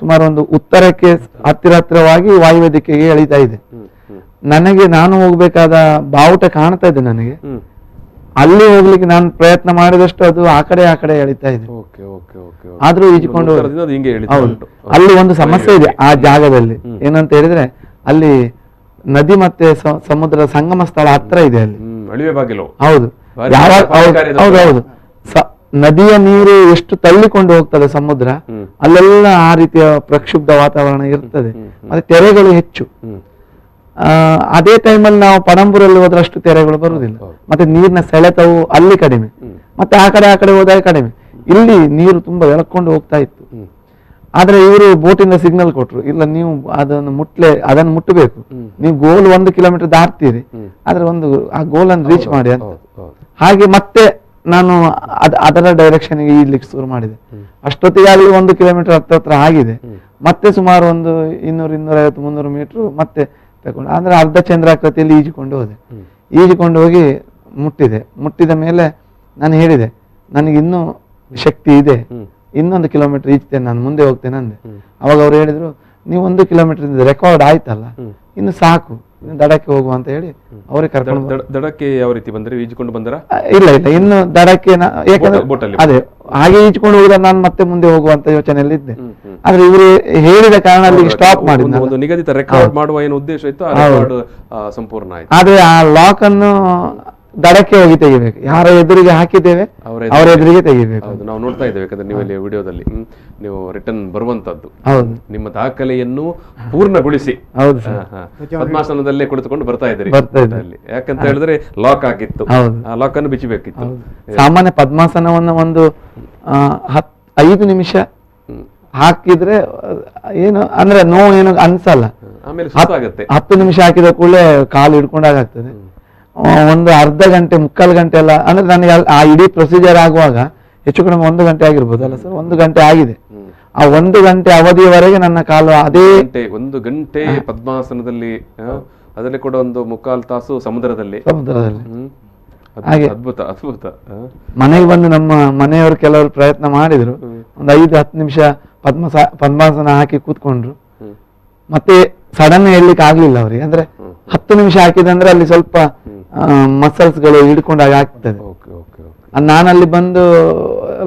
ಸುಮಾರು ಒಂದು ಉತ್ತರಕ್ಕೆ ಹತ್ತಿರವಾಗಿ ವಾಯುವ್ಯ ದಿಕ್ಕಿಗೆ ಎಳಿತಾ ಇದೆ. ನಾನು ಹೋಗ್ಬೇಕಾದ ಬಾವುಟ ಕಾಣ್ತಾ ಇದೆ ನನಗೆ. ಅಲ್ಲಿ ಹೋಗ್ಲಿಕ್ಕೆ ನಾನು ಪ್ರಯತ್ನ ಮಾಡಿದಷ್ಟು ಅದು ಆ ಕಡೆ ಎಳಿತಾ ಇದೆ. ಆದ್ರೂ ಈಜಿಕೊಂಡು ಅಲ್ಲಿ ಒಂದು ಸಮಸ್ಯೆ ಇದೆ ಆ ಜಾಗದಲ್ಲಿ. ಏನಂತ ಹೇಳಿದ್ರೆ ಅಲ್ಲಿ ನದಿ ಮತ್ತೆ ಸಮುದ್ರದ ಸಂಗಮ ಸ್ಥಳ ಹತ್ರ ಇದೆ. ಅಲ್ಲಿ ಹೌದು, ಹೌದು. ನದಿಯ ನೀರು ಎಷ್ಟು ತಳ್ಳಿಕೊಂಡು ಹೋಗ್ತದೆ ಸಮುದ್ರ, ಅಲ್ಲೆಲ್ಲ ಆ ರೀತಿಯ ಪ್ರಕ್ಷುಬ್ಧ ವಾತಾವರಣ ಇರ್ತದೆ. ಮತ್ತೆ ತೆರೆಗಳು ಹೆಚ್ಚು. ಅದೇ ಟೈಮಲ್ಲಿ ನಾವು ಪಣಂಬೂರಲ್ಲಿ ಹೋದ್ರಷ್ಟು ತೆರೆಗಳು ಬರುವುದಿಲ್ಲ. ಮತ್ತೆ ನೀರಿನ ಸೆಳೆತವು ಅಲ್ಲಿ ಕಡಿಮೆ, ಮತ್ತೆ ಆ ಕಡೆ ಹೋದಾಗ ಕಡಿಮೆ. ಇಲ್ಲಿ ನೀರು ತುಂಬಾ ಎಳ್ಕೊಂಡು ಹೋಗ್ತಾ ಇತ್ತು. ಆದ್ರೆ ಇವರು ಬೋಟಿಂದ ಸಿಗ್ನಲ್ ಕೊಟ್ರು, ಇಲ್ಲ ನೀವು ಅದನ್ನು ಮುಟ್ಟಬೇಕು, ನೀವು ಗೋಲ್ 1 ಕಿಲೋಮೀಟರ್ ದಾಟ್ತೀರಿ, ಆದ್ರೆ ಆ ಗೋಲ್ ಅನ್ನು ರೀಚ್ ಮಾಡಿ ಅಂತ. ಹಾಗೆ ಮತ್ತೆ ನಾನು ಅದರ ಡೈರೆಕ್ಷನ್ಗೆ ಈಡ್ಲಿಕ್ಕೆ ಶುರು ಮಾಡಿದೆ. ಅಷ್ಟೊತ್ತಿಗಾಗಲಿ 1 ಕಿಲೋಮೀಟರ್ ಹತ್ರ ಆಗಿದೆ. ಮತ್ತೆ ಸುಮಾರು ಒಂದು 200-250-300 ಮೀಟರ್ ಮತ್ತೆ ತಗೊಂಡು, ಅಂದ್ರೆ ಅರ್ಧ ಚಂದ್ರಾಕೃತಿಯಲ್ಲಿ ಈಜಿಕೊಂಡು ಹೋದೆ. ಈಜಿಕೊಂಡು ಹೋಗಿ ಮುಟ್ಟಿದ ಮೇಲೆ ನಾನು ಹೇಳಿದೆ, ನನಗೆ ಇನ್ನೂ ಶಕ್ತಿ ಇದೆ, 1 ಕಿಲೋಮೀಟರ್ ಈಜ್ತೇನೆ, ನಾನು ಮುಂದೆ ಹೋಗ್ತೇನೆ ಅಂದೆ. ಅವಾಗ ಅವ್ರು ಹೇಳಿದ್ರು, ನೀವು 1 ಕಿಲೋಮೀಟರ್ ರೆಕಾರ್ಡ್ ಆಯ್ತಲ್ಲ, ಇನ್ನು ಸಾಕು, ಇನ್ನು ದಡಕ್ಕೆ ಹೋಗುವ ಅಂತ ಹೇಳಿ ಅವರೇ ಕರ್ಕೊಂಡು ದಡಕ್ಕೆ ಯಾವ ರೀತಿ ಬಂದ್ರೆ ಈಜಿಕೊಂಡು ಬಂದರ? ಇಲ್ಲ ಇಲ್ಲ, ಇನ್ನು ದಡಕ್ಕೆ ಯಾಕಂದ್ರೆ ಬೋಟಲ್ಲಿ ಅದೇ ಹಾಗೆ ಈಜ್ಕೊಂಡು ಹೋಗುದ, ನಾನು ಮತ್ತೆ ಮುಂದೆ ಹೋಗುವಂತ ಯೋಚನೆಯಲ್ಲಿ ಇದ್ದೆ. ಆದ್ರೆ ಇವರು ಹೇಳಿದ ಕಾರಣ ಅಲ್ಲಿಗೆ ಸ್ಟಾಪ್ ಮಾಡಿದ್ನ. ಒಂದು ನಿಗದಿತ ರೆಕಾರ್ಡ್ ಮಾಡುವ ಏನು ಉದ್ದೇಶ ಇತ್ತು, ಆ ರೆಕಾರ್ಡ್ ಸಂಪೂರ್ಣ ಆಯ್ತು. ಆದ್ರೆ ಆ ಲಾಕ್ ಅನ್ನು ದಡಕ್ಕೆ ಹೋಗಿ ತೆಗಿಬೇಕು, ಯಾರ ಎದುರಿಗೆ ಹಾಕಿದ್ದೇವೆ ಅವರ ಎದುರಿಗೆ ತೆಗಿಬೇಕು. ಹೌದು, ನಾವು ನೋಡ್ತಾ ಇದ್ದೇವೆ. ಯಾಕಂದ್ರೆ ನೀವಲ್ಲಿ ವಿಡಿಯೋದಲ್ಲಿ ನೀವು ರಿಟರ್ನ್ ಬರುವಂತದ್ದು, ಹೌದು, ನಿಮ್ಮ ದಾಖಲೆಯನ್ನು ಪೂರ್ಣಗೊಳಿಸಿ ಹೌದು ಪದ್ಮಾಸನದಲ್ಲೇ ಕುಳಿತುಕೊಂಡು ಬರ್ತಾ ಇದ್ದೀರಿ. ಯಾಕಂತ ಹೇಳಿದ್ರೆ ಲಾಕ್ ಆಗಿತ್ತು, ಆ ಲಾಕ್ ಅನ್ನು ಬಿಚ್ಚಬೇಕಿತ್ತು. ಸಾಮಾನ್ಯ ಪದ್ಮಾಸನವನ್ನ ಒಂದು 5 ನಿಮಿಷ ಹಾಕಿದ್ರೆ ಏನು ಅಂದ್ರೆ ನೋವು ಏನು ಅನ್ಸಲ್ಲ. ಆಮೇಲೆ ಸುಸ್ತಾಗತ್ತೆ. 10 ನಿಮಿಷ ಹಾಕಿದ ಕೂಡಲೇ ಕಾಲು ಹಿಡ್ಕೊಂಡಾಗ್ತದೆ. ಒಂದು ಅರ್ಧ ಗಂಟೆ 3/4 ಗಂಟೆ ಎಲ್ಲ ಅಂದ್ರೆ ನನಗೆ ಆ ಇಡೀ ಪ್ರೊಸೀಜರ್ ಆಗುವಾಗ ಹೆಚ್ಚು ಕಡಿಮೆ 1 ಗಂಟೆ ಆಗಿರ್ಬೋದು ಅಲ್ಲ ಸರ್? 1 ಗಂಟೆ ಆಗಿದೆ. ಆ 1 ಗಂಟೆ ಅವಧಿಯವರೆಗೆ ನನ್ನ ಕಾಲು ಅದೇ 1 ಗಂಟೆ ಪದ್ಮಾಸನದಲ್ಲಿ, ಅದರಲ್ಲಿ ಕೂಡ ಒಂದು 3/4 ತಾಸು ಸಮುದ್ರದಲ್ಲಿ. ಹಾಗೆ ಅದ್ಭುತ ಅದ್ಭುತ. ಮನೆಗೆ ಬಂದು ನಮ್ಮ ಮನೆಯವರು ಕೆಲವರು ಪ್ರಯತ್ನ ಮಾಡಿದ್ರು, ಒಂದು 5-10 ನಿಮಿಷ ಪದ್ಮಾಸನ ಹಾಕಿ ಕೂತ್ಕೊಂಡ್ರು. ಮತ್ತೆ ಸಡನ್ ಹೇಳಲಿಕ್ಕೆ ಆಗ್ಲಿಲ್ಲ ಅವ್ರಿಗೆ, ಅಂದ್ರೆ 10 ನಿಮಿಷ ಹಾಕಿದಂದ್ರೆ ಅಲ್ಲಿ ಸ್ವಲ್ಪ ಮಸಲ್ಸ್ ಗಳು ಹಿಡ್ಕೊಂಡಾಗ ಆಗ್ತದೆ. ನಾನಲ್ಲಿ ಬಂದು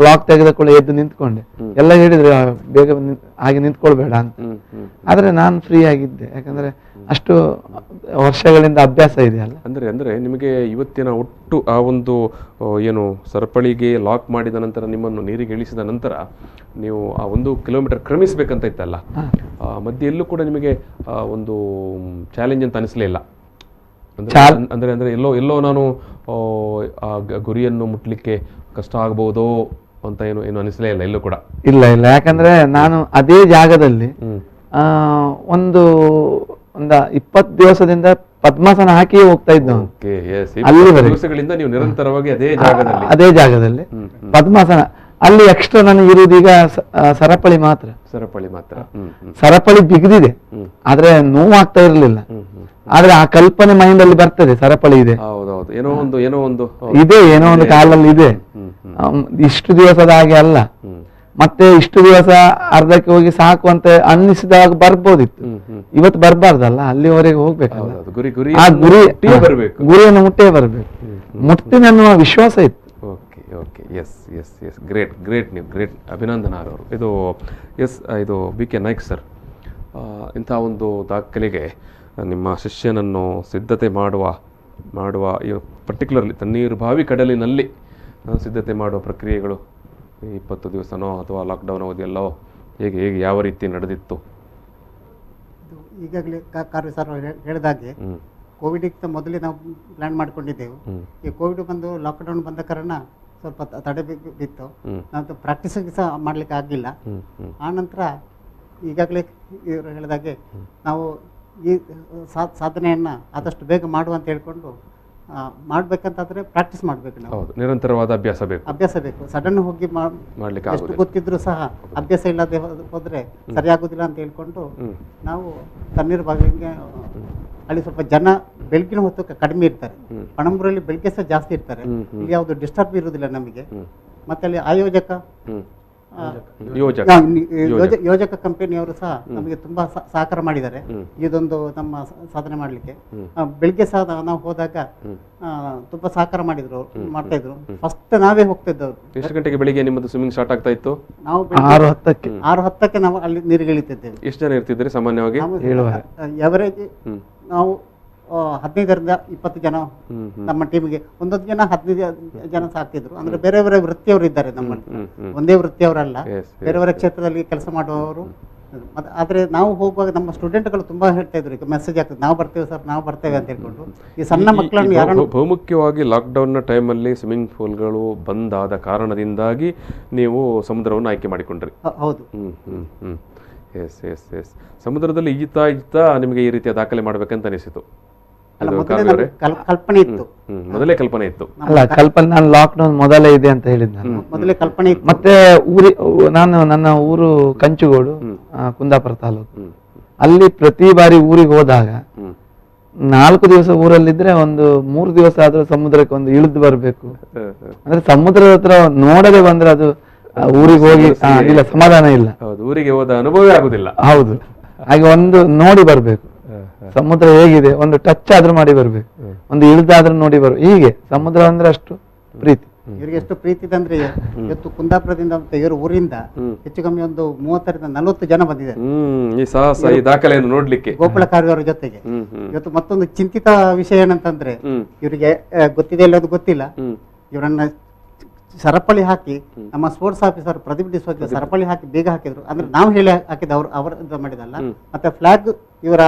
ಲಾಕ್ ತೆಗೆದ ಕೂಡ ಎದ್ದು ನಿಂತ್ಕೊಂಡೆ. ಎಲ್ಲ ಹೇಳಿದ್ರು ಬೇಗ ಹಾಗೆ ನಿಂತ್ಕೊಳ್ಬೇಡ ಅಂತ. ಆದ್ರೆ ನಾನು ಫ್ರೀ ಆಗಿದ್ದೆ, ಯಾಕಂದ್ರೆ ಅಷ್ಟು ವರ್ಷಗಳಿಂದ ಅಭ್ಯಾಸ ಇದೆಯಲ್ಲ. ಅಂದ್ರೆ ನಿಮಗೆ ಇವತ್ತಿನ ಒಟ್ಟು ಆ ಒಂದು ಏನು ಸರಪಳಿಗೆ ಲಾಕ್ ಮಾಡಿದ ನಂತರ, ನಿಮ್ಮನ್ನು ನೀರಿಗೆ ಇಳಿಸಿದ ನಂತರ ನೀವು ಆ 1 ಕಿಲೋಮೀಟರ್ ಕ್ರಮಿಸ್ಬೇಕಂತ ಇತ್ತಲ್ಲ, ಮಧ್ಯೆ ಎಲ್ಲೂ ಕೂಡ ನಿಮಗೆ ಒಂದು ಚಾಲೆಂಜ್ ಅಂತ ಅನಿಸ್ಲೇ ಇಲ್ಲ? ಅಂದ್ರೆ ಎಲ್ಲೋ ನಾನು ಆ ಗುರಿಯನ್ನು ಮುಟ್ಲಿಕ್ಕೆ ಕಷ್ಟ ಆಗಬಹುದೋ ಅಂತ ಏನು ಅನಿಸ್ಲೇ ಇಲ್ಲ ಎಲ್ಲೂ ಕೂಡ? ಇಲ್ಲ ಇಲ್ಲ, ಯಾಕಂದ್ರೆ ನಾನು ಅದೇ ಜಾಗದಲ್ಲಿ ಒಂದು 20 ದಿವಸದಿಂದ ಪದ್ಮಾಸನ ಹಾಕಿ ಹೋಗ್ತಾ ಇದ್ದ. ದಿವಸಗಳಿಂದ ನೀವು ನಿರಂತರವಾಗಿ ಅದೇ ಜಾಗದಲ್ಲಿ ಪದ್ಮಾಸನ. ಅಲ್ಲಿ ಎಕ್ಸ್ಟ್ರಾ ನನಗೆ ಇರುವುದು ಈಗ ಸರಪಳಿ ಮಾತ್ರ. ಸರಪಳಿ ಬಿಗಿದಿದೆ, ಆದ್ರೆ ನೋವು ಆಗ್ತಾ ಇರಲಿಲ್ಲ. ಆದ್ರೆ ಆ ಕಲ್ಪನೆ ಮೈಂಡ್ ಅಲ್ಲಿ ಬರ್ತದೆ, ಸರಪಳಿ ಇದೆ, ಏನೋ ಒಂದು ಕಾಲಲ್ಲಿ ಇದೆ, ಇಷ್ಟು ದಿವಸದ ಹಾಗೆ ಅಲ್ಲ. ಮತ್ತೆ ಇಷ್ಟು ದಿವಸ ಅರ್ಧಕ್ಕೆ ಹೋಗಿ ಸಾಕು ಅಂತ ಅನ್ನಿಸಿದಾಗ ಬರ್ಬೋದಿತ್ತು, ಇವತ್ತು ಬರ್ಬಾರ್ದಲ್ಲ, ಅಲ್ಲಿವರೆಗೆ ಹೋಗ್ಬೇಕಲ್ಲ. ಆ ಗುರಿಯನ್ನು ಮುಟ್ಟೇ ಬರ್ಬೇಕು, ಮುಟ್ತೀನಿ ಅನ್ನುವ ವಿಶ್ವಾಸ ಇತ್ತು. ಗ್ರೇಟ್ ಅಭಿನಂದನಾರವರು. ಇದು BK ನಾಯ್ಕ್ ಸರ್, ಇಂಥ ಒಂದು ದಾಖಲೆಗೆ ನಿಮ್ಮ ಶಿಷ್ಯನನ್ನು ಸಿದ್ಧತೆ ಮಾಡುವ ಪರ್ಟಿಕ್ಯುಲರ್ಲಿ ತಣ್ಣೀರುಬಾವಿ ಕಡಲಿನಲ್ಲಿ ಸಿದ್ಧತೆ ಮಾಡುವ ಪ್ರಕ್ರಿಯೆಗಳು 20 ದಿವಸನೋ ಅಥವಾ ಲಾಕ್ಡೌನ್ ಅವಧಿಯಲ್ಲೋ ಹೇಗೆ ಯಾವ ರೀತಿ ನಡೆದಿತ್ತು? ಈಗಾಗಲೇ ಕಾರ್ಯ ಸರ್ ಹೇಳಿದಾಗೆ ಕೋವಿಡ್ಗಿಂತ ಮೊದಲೇ ನಾವು ಪ್ಲಾನ್ ಮಾಡ್ಕೊಂಡಿದ್ದೆವು. ಈ ಕೋವಿಡ್ ಬಂದು ಲಾಕ್ಡೌನ್ ಬಂದ ಕಾರಣ ಸ್ವಲ್ಪ ತಡೆ ಬಿತ್ತು, ನಾವು ಪ್ರಾಕ್ಟೀಸಿಗೆ ಸಹ ಮಾಡ್ಲಿಕ್ಕೆ ಆಗಿಲ್ಲ. ಆನಂತರ ಈಗಾಗಲೇ ಇವರು ಹೇಳಿದಾಗೆ ನಾವು ಈ ಸಾಧನೆಯನ್ನ ಆದಷ್ಟು ಬೇಗ ಮಾಡುವಂತ ಹೇಳ್ಕೊಂಡು ಮಾಡ್ಬೇಕಂತಾದ್ರೆ ಪ್ರಾಕ್ಟೀಸ್ ಮಾಡ್ಬೇಕು. ನಾವು ನಿರಂತರವಾದ ಅಭ್ಯಾಸ ಬೇಕು. ಸಡನ್ ಹೋಗಿ ಎಷ್ಟು ಗೊತ್ತಿದ್ರು ಸಹ ಅಭ್ಯಾಸ ಇಲ್ಲದೆ ಹೋದ್ರೆ ಸರಿಯಾಗುದಿಲ್ಲ ಅಂತ ಹೇಳ್ಕೊಂಡು ನಾವು ತಣ್ಣೀರು ಬಾಗಿಲಿಗೆ ಅಲ್ಲಿ ಸ್ವಲ್ಪ ಜನ ಬೆಳಗಿನ ಹೊತ್ತು ಕಡಿಮೆ ಇರ್ತಾರೆ. ಪಣಂಬೂರಲ್ಲಿ ಬೆಳಗ್ಗೆ ಸಹ ಜಾಸ್ತಿ ಇರ್ತಾರೆ. ಇಲ್ಲಿ ಯಾವುದು ಡಿಸ್ಟರ್ಬ್ ಇರುವುದಿಲ್ಲ ನಮಗೆ. ಮತ್ತೆ ಅಲ್ಲಿ ಯೋಜಕ ಕಂಪನಿಯವರು ಸಹ ನಮಗೆ ತುಂಬಾ ಸಹಕಾರ ಮಾಡಿದ್ದಾರೆ ಇದೊಂದು ನಮ್ಮ ಸಾಧನೆ ಮಾಡ್ಲಿಕ್ಕೆ. ಬೆಳಿಗ್ಗೆ ಸಹ ನಾವು ಹೋದಾಗ ತುಂಬಾ ಸಹಕಾರ ಮಾಡ್ತಾ ಇದ್ರು. ಫಸ್ಟ್ ನಾವೇ ಹೋಗ್ತಾ ಇದ್ದವ್ರು. ಎಷ್ಟು ಗಂಟೆಗೆ ಬೆಳಿಗ್ಗೆ ನಿಮ್ಮದು ಸ್ವಿಮ್ಮಿಂಗ್ ಸ್ಟಾರ್ಟ್ ಆಗ್ತಾ ಇತ್ತು? ನಾವು 6:10ಕ್ಕೆ ನಾವು ಅಲ್ಲಿ ನೀರಿಗೆ ಇಳಿತಿದ್ದೇವೆ. ಎಷ್ಟು ಜನ ಇರ್ತಿದ್ರಿ ಸಾಮಾನ್ಯವಾಗಿ? ಎವರೇಜ್ ನಾವು 15ರಿಂದ 20 ಜನ ನಮ್ಮ ಟೀಮಿಗೆ. ಒಂದೊಂದು ಜನ 15 ಜನ ಸಾಕ್ತಿದ್ರು. ಅಂದ್ರೆ ಬೇರೆ ಬೇರೆ ವೃತ್ತಿಯವರು ಇದ್ದಾರೆ ನಮ್ಮಲ್ಲಿ, ಒಂದೇ ವೃತ್ತಿಯವರಲ್ಲ, ಬೇರೆ ಬೇರೆ ಕ್ಷೇತ್ರದಲ್ಲಿ ಕೆಲಸ ಮಾಡುವವರು. ಆದ್ರೆ ನಾವು ಹೋಗುವಾಗ ನಮ್ಮ ಸ್ಟೂಡೆಂಟ್ಗಳು ತುಂಬಾ ಹೇಳ್ತಾ ಇದ್ರು, ಈಗ ಮೆಸೇಜ್ ಆಗ್ತದೆ, ನಾವು ಬರ್ತೇವೆ ಸರ್, ನಾವು ಬರ್ತೇವೆ ಅಂತ ಹೇಳ್ಕೊಂಡು. ಈ ಸಣ್ಣ ಮಕ್ಕಳನ್ನು ಯಾರು ಬಹುಮುಖ್ಯವಾಗಿ ಲಾಕ್ಡೌನ್ ನ ಟೈಮಲ್ಲಿ ಸ್ವಿಮ್ಮಿಂಗ್ ಪೂಲ್ಗಳು ಬಂದಾದ ಕಾರಣದಿಂದಾಗಿ ನೀವು ಸಮುದ್ರವನ್ನು ಆಯ್ಕೆ ಮಾಡಿಕೊಂಡ್ರಿ? ಹೌದು. ಎಸ್ ಸಮುದ್ರದಲ್ಲಿ ಈಜುತ್ತಾ ನಿಮಗೆ ಈ ರೀತಿಯ ದಾಖಲೆ ಮಾಡ್ಬೇಕಂತ ಅನಿಸಿತು? ಕಲ್ಪನೆ ಇತ್ತು, ಮೊದಲೇ ಕಲ್ಪನೆ ಇತ್ತು? ಅಲ್ಲ, ಕಲ್ಪನೆ ನಾನು ಲಾಕ್ಡೌನ್ ಮೊದಲೇ ಇದೆ ಅಂತ ಹೇಳಿದ್ದೆ. ಮೊದಲೇ ಕಲ್ಪನೆ ಇತ್ತು. ಮತ್ತೆ ನನ್ನ ಊರು ಕಂಚುಗೋಡು, ಕುಂದಾಪುರ ತಾಲೂಕು. ಅಲ್ಲಿ ಪ್ರತಿ ಬಾರಿ ಊರಿಗೆ ಹೋದಾಗ 4 ದಿವಸ ಊರಲ್ಲಿದ್ರೆ ಒಂದು 3 ದಿವಸ ಆದ್ರೂ ಸಮುದ್ರಕ್ಕೆ ಒಂದು ಇಳಿದು ಬರ್ಬೇಕು. ಅಂದ್ರೆ ಸಮುದ್ರದ ಹತ್ರ ನೋಡದೆ ಬಂದ್ರೆ ಅದು ಊರಿಗೆ ಹೋಗಿ ಇಲ್ಲ, ಸಮಾಧಾನ ಇಲ್ಲ. ಊರಿಗೆ ಹೋದ ಅನುಭವ ಆಗುದಿಲ್ಲ. ಹೌದು, ಹಾಗೆ ಒಂದು ನೋಡಿ ಬರ್ಬೇಕು, ಸಮುದ್ರ ಹೇಗಿದೆ ಒಂದು ಟಚ್ ಆದ್ರೂ ಮಾಡಿ ಬರ್ಬೇಕು, ಒಂದು ಇಳಿದಾದ್ರೂ ನೋಡಿ ಬರ್ಬೇಕು. ಹೀಗೆ ಸಮುದ್ರ ಅಂದ್ರೆ ಅಷ್ಟು ಪ್ರೀತಿ. ಇವರಿಗೆ ಎಷ್ಟು ಪ್ರೀತಿ ಇದೆ ಅಂದ್ರೆ ಇವತ್ತು ಕುಂದಾಪುರದಿಂದ ಮತ್ತೆ ಇವರು ಊರಿಂದ ಹೆಚ್ಚು ಕಮ್ಮಿ ಒಂದು 30-40 ಜನ ಬಂದಿದ್ದಾರೆ ಈ ಸಾಹಸ ಈ ದಾಖಲೆಯನ್ನು ನೋಡ್ಲಿಕ್ಕೆ ಗೋಪಾಲ ಕಾರ್ಯವರ ಜೊತೆಗೆ. ಇವತ್ತು ಮತ್ತೊಂದು ಚಿಂತಿತ ವಿಷಯ ಏನಂತಂದ್ರೆ ಇವರಿಗೆ ಗೊತ್ತಿದೆ ಇಲ್ಲದು ಗೊತ್ತಿಲ್ಲ, ಇವರನ್ನ ಸರಪಳಿ ಹಾಕಿ ನಮ್ಮ ಸ್ಪೋರ್ಟ್ಸ್ ಆಫೀಸರ್ ಪ್ರದೀಪ್ ಡಿಸೋಜ ಸರಪಳಿ ಹಾಕಿ ಬೇಗ ಹಾಕಿದ್ರು. ಅಂದ್ರೆ ನಾವು ಹೇಳಿ ಹಾಕಿದ ಅವರು ಮಾಡಿದಲ್ಲ. ಮತ್ತೆ ಫ್ಲಾಗ್ ಇವರ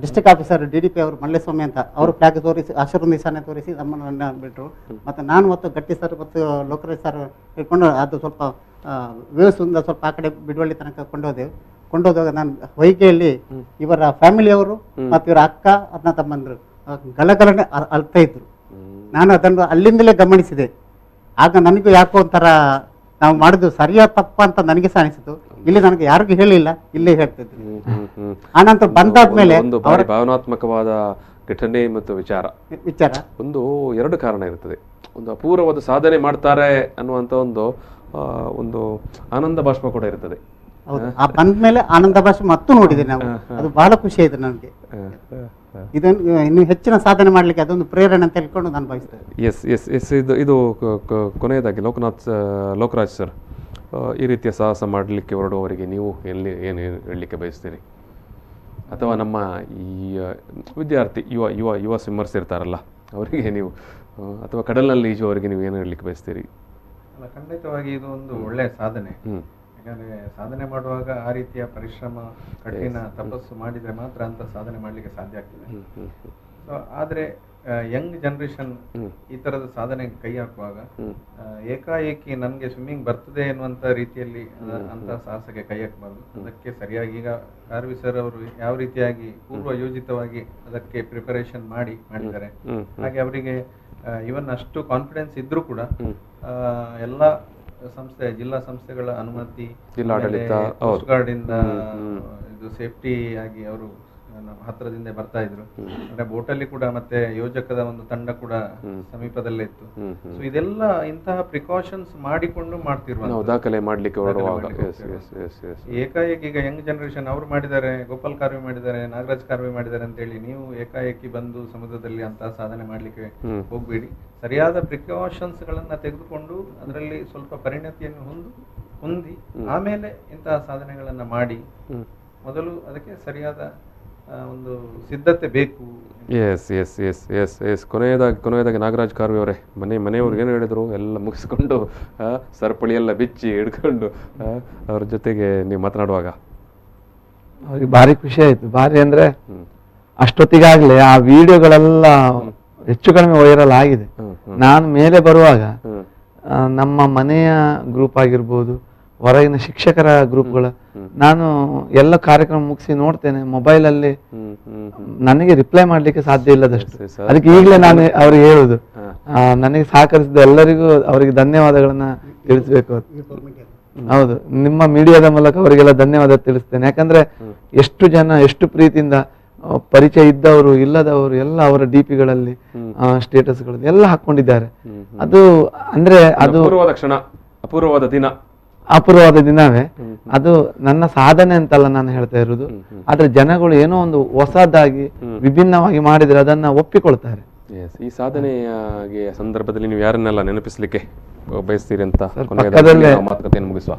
ಡಿಸ್ಟ್ರಿಕ್ಟ್ ಆಫೀಸರ್ DDP ಅವರು ಮಲ್ಲೇಸ್ವಾಮಿ ಅಂತ ಅವರು ಫ್ಲಾಗ್ ತೋರಿಸಿ ಹಸಿರು ನಿಶಾನೆ ತೋರಿಸಿ ನಮ್ಮನ್ನ ಬಿಟ್ಟರು. ಮತ್ತೆ ನಾನು ಮತ್ತು ಗಟ್ಟಿ ಸರ್ ಮತ್ತು ಲೋಕರಾಜ್ ಸರ್ ಹಿಡ್ಕೊಂಡು ಅದು ಸ್ವಲ್ಪ ವ್ಯೂಸಿಂದ ಸ್ವಲ್ಪ ಆ ಕಡೆ ಬಿಡುವಳ್ಳಿ ತನಕ ಕೊಂಡೋದಾಗ ನಾನು ಹೊಯ್ಗೆಯಲ್ಲಿ ಇವರ ಫ್ಯಾಮಿಲಿಯವರು ಮತ್ತು ಇವರ ಅಕ್ಕ ಅಣ್ಣ ತಮ್ಮಂದರು ಗಲಗಲನೆ ಅಳ್ತಾ ಇದ್ರು. ನಾನು ಅದನ್ನು ಅಲ್ಲಿಂದಲೇ ಗಮನಿಸಿದೆ. ಆಗ ನನಗೂ ಯಾಕೋ ಒಂಥರ ನಾವು ಮಾಡಿದ್ದು ಸರಿಯಾ ತಪ್ಪ ಅಂತ ನನಗೆ ಸಹ ಅನಿಸಿತು. ಇಲ್ಲಿ ನನಗೆ ಯಾರಿಗೂ ಹೇಳಿಲ್ಲ, ಇಲ್ಲೇ ಹೇಳ್ತಿದ್ರು. ಆನಂತರ ಬಂದಾದ್ಮೇಲೆ ಭಾವನಾತ್ಮಕವಾದ ಘಟನೆ ಮತ್ತು ವಿಚಾರ ಒಂದು 2 ಕಾರಣ ಇರ್ತದೆ. ಒಂದು ಅಪೂರ್ವವಾದ ಸಾಧನೆ ಮಾಡ್ತಾರೆ ಅನ್ನುವಂಥ ಒಂದು ಆನಂದ ಭಾಷ್ಪ ಕೂಡ ಇರ್ತದೆ. ಹೌದು, ಆ ಬಂದ್ಮೇಲೆ ಆನಂದ ಭಾಷೆ ಮತ್ತು ನೋಡಿದೆ ನಾವು, ಅದು ಬಹಳ ಖುಷಿ ಆಯ್ತು ನನಗೆ. ಇದನ್ನು ಇನ್ನು ಹೆಚ್ಚಿನ ಸಾಧನೆ ಮಾಡ್ಲಿಕ್ಕೆ ಅದೊಂದು ಪ್ರೇರಣೆ ಅಂತ ಹೇಳ್ಕೊಂಡು ನಾನು ಭಾವಿಸ್ತೇನೆ. ಎಸ್ ಇದು ಕೊನೆಯದಾಗಿ ಲೋಕರಾಜ್ ಸರ್, ಈ ರೀತಿಯ ಸಾಹಸ ಮಾಡಲಿಕ್ಕೆ ಹೊರಡುವವರಿಗೆ ನೀವು ಏನು ಹೇಳಲಿಕ್ಕೆ ಬಯಸ್ತೀರಿ? ಅಥವಾ ನಮ್ಮ ಈ ವಿದ್ಯಾರ್ಥಿ ಯುವ ಸ್ವಿಮ್ಮರ್ಸ್ ಇರ್ತಾರಲ್ಲ ಅವರಿಗೆ ನೀವು, ಅಥವಾ ಕಡಲಿನಲ್ಲಿ ಈಜುವವರಿಗೆ ನೀವು ಏನು ಹೇಳಲಿಕ್ಕೆ ಬಯಸ್ತೀರಿ? ಖಂಡಿತವಾಗಿ ಇದು ಒಂದು ಒಳ್ಳೆಯ ಸಾಧನೆ. ಯಾಕಂದ್ರೆ ಸಾಧನೆ ಮಾಡುವಾಗ ಆ ರೀತಿಯ ಪರಿಶ್ರಮ, ಕಠಿಣ ತಪಸ್ಸು ಮಾಡಿದ್ರೆ ಮಾತ್ರ ಅಂತ ಸಾಧನೆ ಮಾಡ್ಲಿಕ್ಕೆ ಸಾಧ್ಯ ಆಗ್ತದೆ. ಸೊ ಆದ್ರೆ ಯಂಗ್ ಜನರೇಷನ್ ಈ ತರದ ಸಾಧನೆಗೆ ಕೈ ಹಾಕುವಾಗ ಏಕಾಏಕಿ ನನ್ಗೆ ಸ್ವಿಮ್ಮಿಂಗ್ ಬರ್ತದೆ ಎನ್ನುವಂತ ರೀತಿಯಲ್ಲಿ ಅಂತ ಸಾಹಸಕ್ಕೆ ಕೈ ಹಾಕಬಾರ್ದು. ಅದಕ್ಕೆ ಸರಿಯಾಗಿ ಈಗ ಕಾರ್ವಿ ಸರ್ ಅವರು ಯಾವ ರೀತಿಯಾಗಿ ಪೂರ್ವ ಯೋಜಿತವಾಗಿ ಅದಕ್ಕೆ ಪ್ರಿಪರೇಷನ್ ಮಾಡಿದ್ದಾರೆ, ಹಾಗೆ ಅವರಿಗೆ ಇವನ್ ಅಷ್ಟು ಕಾನ್ಫಿಡೆನ್ಸ್ ಇದ್ರೂ ಕೂಡ ಎಲ್ಲ ಜಿಲ್ಲಾ ಸಂಸ್ಥೆಗಳ ಅನುಮತಿ, ಕೋಸ್ಟ್ ಗಾರ್ಡ್ ಇಂದ ಇದು ಸೇಫ್ಟಿ ಆಗಿ ಅವರು ಹತ್ರದಿಂದ ಬರ್ತಾ ಇದ್ರು. ಅಂದ್ರೆ ಬೋಟಲ್ಲಿ ಕೂಡ ಮತ್ತೆ ಯೋಜಕದ ಒಂದು ತಂಡ ಕೂಡ ಸಮೀಪದಲ್ಲೇ ಇತ್ತು. ಸೊ ಇದೆಲ್ಲ ಇಂತಹ ಪ್ರಿಕಾಷನ್ಸ್ ಮಾಡಿಕೊಂಡು ಮಾಡ್ತಿರುವ ದಾಖಲೆ ಮಾಡ್ಲಿಕ್ಕೆ ಏಕಾಏಕಿ ಈಗ ಯಂಗ್ ಜನರೇಷನ್ ಅವರು ಮಾಡಿದ್ದಾರೆ, ಗೋಪಾಲ್ ಕಾರ್ವಿ ಮಾಡಿದ್ದಾರೆ, ನಾಗರಾಜ್ ಕಾರ್ವಿ ಮಾಡಿದ್ದಾರೆ ಅಂತ ಹೇಳಿ ನೀವು ಏಕಾಏಕಿ ಬಂದು ಸಮುದ್ರದಲ್ಲಿ ಅಂತಹ ಸಾಧನೆ ಮಾಡ್ಲಿಕ್ಕೆ ಹೋಗ್ಬೇಡಿ. ಸರಿಯಾದ ಪ್ರಿಕಾಷನ್ಸ್ ಗಳನ್ನ ತೆಗೆದುಕೊಂಡು ಅದರಲ್ಲಿ ಸ್ವಲ್ಪ ಪರಿಣತಿಯನ್ನು ಹೊಂದಿ ಆಮೇಲೆ ಇಂತಹ ಸಾಧನೆಗಳನ್ನ ಮಾಡಿ. ಮೊದಲು ಅದಕ್ಕೆ ಸರಿಯಾದ ಒಂದು ಸಿದ್ಧತೆ ಬೇಕು. ಕೊನೆಯದಾಗಿ ನಾಗರಾಜ್ ಕಾರ್ವಿ ಅವರೇ, ಮನೆಯವ್ರಿಗೆ ಏನು ಹೇಳಿದ್ರು? ಎಲ್ಲ ಮುಗಿಸ್ಕೊಂಡು ಸರಪಳಿ ಎಲ್ಲ ಬಿಚ್ಚಿ ಹಿಡ್ಕೊಂಡು ಅವ್ರ ಜೊತೆಗೆ ನೀವು ಮಾತನಾಡುವಾಗ ಅವ್ರಿಗೆ ಭಾರಿ ಖುಷಿ ಆಯ್ತು. ಭಾರಿ ಅಂದ್ರೆ ಅಷ್ಟೊತ್ತಿಗಾಗ್ಲೇ ಆ ವಿಡಿಯೋಗಳೆಲ್ಲ ಹೆಚ್ಚು ಕಡಿಮೆ ವೈರಲ್ ಆಗಿದೆ. ನಾನು ಮೇಲೆ ಬರುವಾಗ ನಮ್ಮ ಮನೆಯ ಗ್ರೂಪ್ ಆಗಿರ್ಬೋದು, ಹೊರಗಿನ ಶಿಕ್ಷಕರ ಗ್ರೂಪ್ಗಳ, ನಾನು ಎಲ್ಲ ಕಾರ್ಯಕ್ರಮ ಮುಗಿಸಿ ನೋಡ್ತೇನೆ ಮೊಬೈಲಲ್ಲಿ, ನನಗೆ ರಿಪ್ಲೈ ಮಾಡ್ಲಿಕ್ಕೆ ಸಾಧ್ಯ ಇಲ್ಲದಷ್ಟು. ಅದಕ್ಕೆ ಈಗಲೇ ನಾನು ಅವ್ರಿಗೆ ಹೇಳುದು, ನನಗೆ ಸಹಕರಿಸಿದ ಎಲ್ಲರಿಗೂ ಅವರಿಗೆ ಧನ್ಯವಾದಗಳನ್ನ ತಿಳಿಸ್ಬೇಕು. ಹೌದು, ನಿಮ್ಮ ಮೀಡಿಯಾದ ಮೂಲಕ ಅವರಿಗೆಲ್ಲ ಧನ್ಯವಾದ ತಿಳಿಸ್ತೇನೆ. ಯಾಕಂದ್ರೆ ಎಷ್ಟು ಜನ ಎಷ್ಟು ಪ್ರೀತಿಯಿಂದ ಪರಿಚಯ ಇದ್ದವರು ಇಲ್ಲದವರು ಎಲ್ಲ ಅವರ DP-ಗಳಲ್ಲಿ ಸ್ಟೇಟಸ್ಗಳಲ್ಲಿ ಎಲ್ಲ ಹಾಕೊಂಡಿದ್ದಾರೆ. ಅದು ಅಂದ್ರೆ ಅದು ಅಪೂರ್ವವಾದ ದಿನವೇ. ಅದು ನನ್ನ ಸಾಧನೆ ಅಂತಲ್ಲ ನಾನು ಹೇಳ್ತಾ ಇರುವುದು, ಆದ್ರೆ ಜನಗಳು ಏನೋ ಒಂದು ಹೊಸದಾಗಿ ವಿಭಿನ್ನವಾಗಿ ಮಾಡಿದ್ರೆ ಅದನ್ನ ಒಪ್ಪಿಕೊಳ್ತಾರೆ. ಈ ಸಾಧನೆಯ ಸಂದರ್ಭದಲ್ಲಿ ನೀವು ಯಾರನ್ನೆಲ್ಲ ನೆನಪಿಸ್ಲಿಕ್ಕೆ ಬಯಸ್ತೀರಿ ಅಂತ ಮಾತುಕತೆಯನ್ನು ಮುಗಿಸುವ?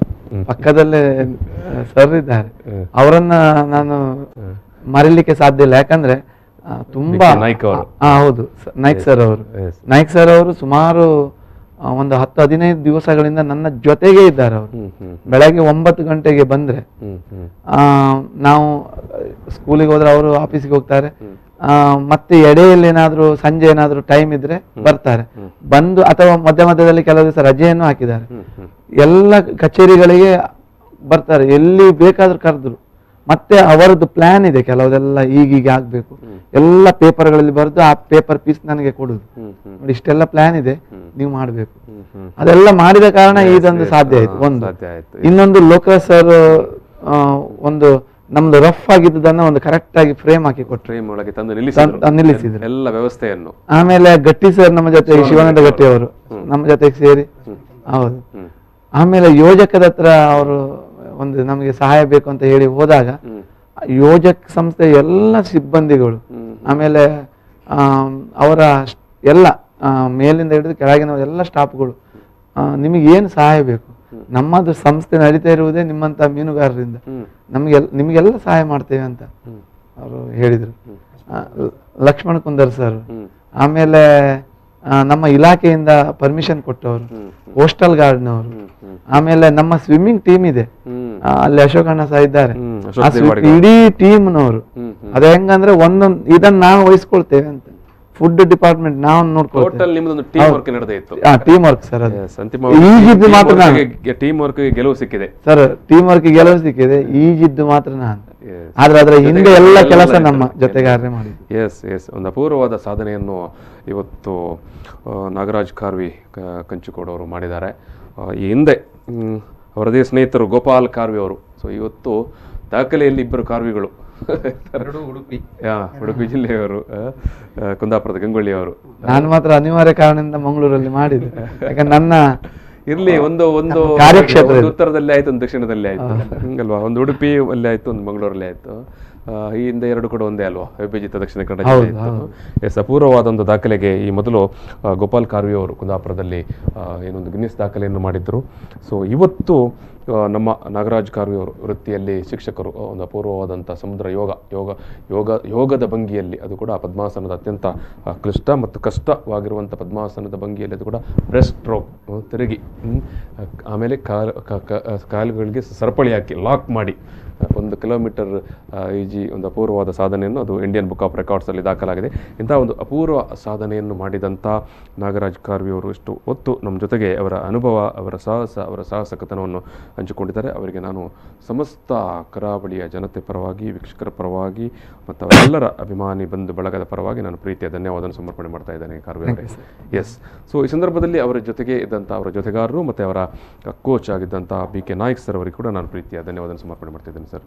ಪಕ್ಕದಲ್ಲೇ ಸರ್ ಇದ್ದಾರೆ, ಅವರನ್ನ ನಾನು ಮರಿಲಿಕ್ಕೆ ಸಾಧ್ಯ ಇಲ್ಲ. ಯಾಕಂದ್ರೆ ತುಂಬಾ ಹೌದು, ನಾಯ್ಕ್ ಸರ್ ಅವರು ಸುಮಾರು ಒಂದು 10-15 ದಿವಸಗಳಿಂದ ನನ್ನ ಜೊತೆಗೆ ಇದ್ದಾರೆ. ಅವರು ಬೆಳಗ್ಗೆ 9 ಗಂಟೆಗೆ ಬಂದ್ರೆ ನಾವು ಸ್ಕೂಲಿಗೆ ಹೋದ್ರೆ ಅವರು ಆಫೀಸಿಗೆ ಹೋಗ್ತಾರೆ. ಮತ್ತೆ ಎಡೆಯಲ್ಲಿ ಏನಾದ್ರು ಸಂಜೆ ಏನಾದ್ರು ಟೈಮ್ ಇದ್ರೆ ಬರ್ತಾರೆ. ಬಂದು ಅಥವಾ ಮಧ್ಯದಲ್ಲಿ ಕೆಲವು ದಿವಸ ರಜೆಯನ್ನು ಹಾಕಿದ್ದಾರೆ. ಎಲ್ಲ ಕಚೇರಿಗಳಿಗೆ ಬರ್ತಾರೆ, ಎಲ್ಲಿ ಬೇಕಾದ್ರೂ ಕರೆದ್ರು. ಮತ್ತೆ ಅವರದ್ದು ಪ್ಲಾನ್ ಇದೆ, ಕೆಲವುದೆಲ್ಲ ಈಗೀಗ ಆಗ್ಬೇಕು, ಎಲ್ಲ ಪೇಪರ್ಗಳಲ್ಲಿ ಬರೆದು ಆ ಪೇಪರ್ ಪೀಸ್ ನನಗೆ ಕೊಡುದು. ನೋಡಿ, ಇಷ್ಟೆಲ್ಲ ಪ್ಲಾನ್ ಇದೆ, ನೀವು ಮಾಡ್ಬೇಕು. ಅದೆಲ್ಲ ಮಾಡಿದ ಕಾರಣ ಇದೊಂದು ಸಾಧ್ಯ ಆಯ್ತು. ಒಂದು ಇನ್ನೊಂದು ಲೋಕರಾಜ್ ಸರ್ ಒಂದು ನಮ್ದು ರಫ್ ಆಗಿದ್ದನ್ನ ಒಂದು ಕರೆಕ್ಟ್ ಆಗಿ ಫ್ರೇಮ್ ಹಾಕಿ ಕೊಟ್ಟರೆ ನಿಲ್ಲಿಸಿದ್ರು ಎಲ್ಲ ವ್ಯವಸ್ಥೆಯನ್ನು. ಆಮೇಲೆ ಗಟ್ಟಿ ಸರ್ ನಮ್ಮ ಜೊತೆ, ಶಿವಾನಂದ ಗಟ್ಟಿ ಅವರು ನಮ್ಮ ಜೊತೆಗೆ ಸೇರಿ, ಹೌದು. ಆಮೇಲೆ ಯೋಜಕದ ಹತ್ರ ಅವರು ಒಂದು ನಮಗೆ ಸಹಾಯ ಬೇಕು ಅಂತ ಹೇಳಿ ಹೋದಾಗ ಯೋಜಕ ಸಂಸ್ಥೆ ಎಲ್ಲ ಸಿಬ್ಬಂದಿಗಳು, ಆಮೇಲೆ ಅವರ ಎಲ್ಲ ಮೇಲಿಂದ ಹಿಡಿದು ಕೆಳಗಿನ ಎಲ್ಲ ಸ್ಟಾಫ್ಗಳು, ನಿಮಗೆ ಏನು ಸಹಾಯ ಬೇಕು, ನಮ್ಮದು ಸಂಸ್ಥೆ ನಡೀತಾ ಇರುವುದೇ ನಿಮ್ಮಂತ ಮೀನುಗಾರರಿಂದ, ನಿಮಗೆಲ್ಲ ಸಹಾಯ ಮಾಡ್ತೇವೆ ಅಂತ ಅವರು ಹೇಳಿದರು. ಲಕ್ಷ್ಮಣ್ ಕುಂದರ್ ಸರ್, ಆಮೇಲೆ ನಮ್ಮ ಇಲಾಖೆಯಿಂದ ಪರ್ಮಿಷನ್ ಕೊಟ್ಟವರು, ಕೋಸ್ಟಲ್ ಗಾರ್ಡ್ನವರು, ಆಮೇಲೆ ನಮ್ಮ ಸ್ವಿಮ್ಮಿಂಗ್ ಟೀಮ್ ಇದೆ ಅಲ್ಲಿ ಅಶೋಕಣ್ಣ ಸಹ ಇದ್ದಾರೆ, ಇಡೀ ಟೀಮ್ನವರು. ಅದ ಹೆಂಗಂದ್ರೆ ಒಂದೊಂದು ಇದನ್ನ ನಾವು ವಹಿಸ್ಕೊಳ್ತೇವೆ ಅಂತ, ಫುಡ್ ಡಿಪಾರ್ಟ್ಮೆಂಟ್ ನಾವು ನೋಡ್ಕೊಳ್ತೇವೆ. ಟೀಮ್ ವರ್ಕ್ ಸರ್, ಈಜಿದ್ದು ಮಾತ್ರ ಟೀಮ್ ವರ್ಕ್ ಗೆಲುವು ಸಿಕ್ಕಿದೆ ಸರ್, ಟೀಮ್ ವರ್ಕ್ ಗೆಲುವು ಸಿಕ್ಕಿದೆ, ಈಜಿದ್ದು ಮಾತ್ರ ನಾನು, ಆದ್ರೆ ಅದರ ಹಿಂದೆ ಎಲ್ಲ ಕೆಲಸ ನಮ್ಮ ಜೊತೆಗಾರರೇ ಮಾಡಿದ್ರು. ಎಸ್ ಒಂದು ಅಪೂರ್ವವಾದ ಸಾಧನೆಯನ್ನು ಇವತ್ತು ನಾಗರಾಜ್ ಕಾರ್ವಿ ಕಂಚಿಕೋಡವರು ಮಾಡಿದ್ದಾರೆ. ಈ ಹಿಂದೆ ಅವರದೇ ಸ್ನೇಹಿತರು ಗೋಪಾಲ್ ಕಾರ್ವಿ ಅವರು. ಸೊ ಇವತ್ತು ದಾಖಲೆಯಲ್ಲಿ ಇಬ್ಬರು ಕಾರ್ವಿಗಳು, ಉಡುಪಿ ಜಿಲ್ಲೆಯವರು, ಕುಂದಾಪುರದ ಗಂಗೊಳ್ಳಿಯವರು. ನಾನು ಮಾತ್ರ ಅನಿವಾರ್ಯ ಕಾರಣದಿಂದ ಮಂಗಳೂರಲ್ಲಿ ಮಾಡಿದೆ, ಯಾಕಂದ್ರೆ ನನ್ನ ಇರ್ಲಿ ಒಂದು ಕಾರ್ಯಕ್ಷೇತ್ರ ಉತ್ತರದಲ್ಲಿ ಆಯ್ತು, ಒಂದು ದಕ್ಷಿಣದಲ್ಲಿ ಆಯ್ತು ಹಂಗಲ್ವಾ, ಒಂದು ಉಡುಪಿ ಅಲ್ಲಿ ಆಯ್ತು, ಒಂದು ಮಂಗಳೂರಲ್ಲಿ ಆಯ್ತು. ಈ ಹಿಂದೆ ಎರಡು ಕೂಡ ಒಂದೇ ಅಲ್ವಾ, ವಿಭಜಿತ ದಕ್ಷಿಣ ಕನ್ನಡ ಜಿಲ್ಲೆ ಇತ್ತು. ಎಸ್, ಅಪೂರ್ವವಾದ ಒಂದು ದಾಖಲೆಗೆ ಈ ಮೊದಲು ಗೋಪಾಲ್ ಕಾರ್ವಿ ಅವರು ಕುಂದಾಪುರದಲ್ಲಿ ಏನೊಂದು ಗಿನ್ನಿಸ್ ದಾಖಲೆಯನ್ನು ಮಾಡಿದ್ದರು. ಸೊ ಇವತ್ತು ನಮ್ಮ ನಾಗರಾಜ್ ಕಾರ್ವಿ ಅವರು ವೃತ್ತಿಯಲ್ಲಿ ಶಿಕ್ಷಕರು, ಒಂದು ಅಪೂರ್ವವಾದಂಥ ಸಮುದ್ರ ಯೋಗದ ಭಂಗಿಯಲ್ಲಿ, ಅದು ಕೂಡ ಪದ್ಮಾಸನದ ಅತ್ಯಂತ ಕ್ಲಿಷ್ಟ ಮತ್ತು ಕಷ್ಟವಾಗಿರುವಂಥ ಪದ್ಮಾಸನದ ಭಂಗಿಯಲ್ಲಿ, ಅದು ಕೂಡ ಬ್ರೆಸ್ಟ್ ಸ್ಟ್ರೋಕ್ ತಿರುಗಿ, ಆಮೇಲೆ ಕಾಲುಗಳಿಗೆ ಸರಪಳಿ ಹಾಕಿ ಲಾಕ್ ಮಾಡಿ 1 ಕಿಲೋಮೀಟರ್ ಈಜಿ ಒಂದು ಅಪೂರ್ವವಾದ ಸಾಧನೆಯನ್ನು ಅದು ಇಂಡಿಯನ್ ಬುಕ್ ಆಫ್ ರೆಕಾರ್ಡ್ಸಲ್ಲಿ ದಾಖಲಾಗಿದೆ. ಇಂಥ ಒಂದು ಅಪೂರ್ವ ಸಾಧನೆಯನ್ನು ಮಾಡಿದಂಥ ನಾಗರಾಜ್ ಕಾರ್ವಿ ಅವರು ಇಷ್ಟು ಹೊತ್ತು ನಮ್ಮ ಜೊತೆಗೆ ಅವರ ಅನುಭವ, ಅವರ ಸಾಹಸಕತನವನ್ನು ಹಂಚಿಕೊಂಡಿದ್ದಾರೆ. ಅವರಿಗೆ ನಾನು ಸಮಸ್ತ ಕರಾವಳಿಯ ಜನತೆ ಪರವಾಗಿ, ವೀಕ್ಷಕರ ಪರವಾಗಿ ಮತ್ತು ಅವರೆಲ್ಲರ ಅಭಿಮಾನಿ ಬಂಧು ಬಳಗದ ಪರವಾಗಿ ನಾನು ಪ್ರೀತಿಯ ಧನ್ಯವಾದವನ್ನು ಸಮರ್ಪಣೆ ಮಾಡ್ತಾ ಇದ್ದೇನೆ ಕಾರ್ವಿ ಅವರೇ. ಎಸ್, ಸೊ ಈ ಸಂದರ್ಭದಲ್ಲಿ ಅವರ ಜೊತೆಗೆ ಇದ್ದಂಥ ಅವರ ಜೊತೆಗಾರರು ಮತ್ತು ಅವರ ಕೋಚ್ ಆಗಿದ್ದಂಥ BK ನಾಯ್ಕ್ ಸರ್ ಅವರಿಗೆ ಕೂಡ ನಾನು ಪ್ರೀತಿಯ ಧನ್ಯವಾದವನ್ನು ಸಮರ್ಪಣೆ ಮಾಡ್ತಿದ್ದೇನೆ ಸರ್.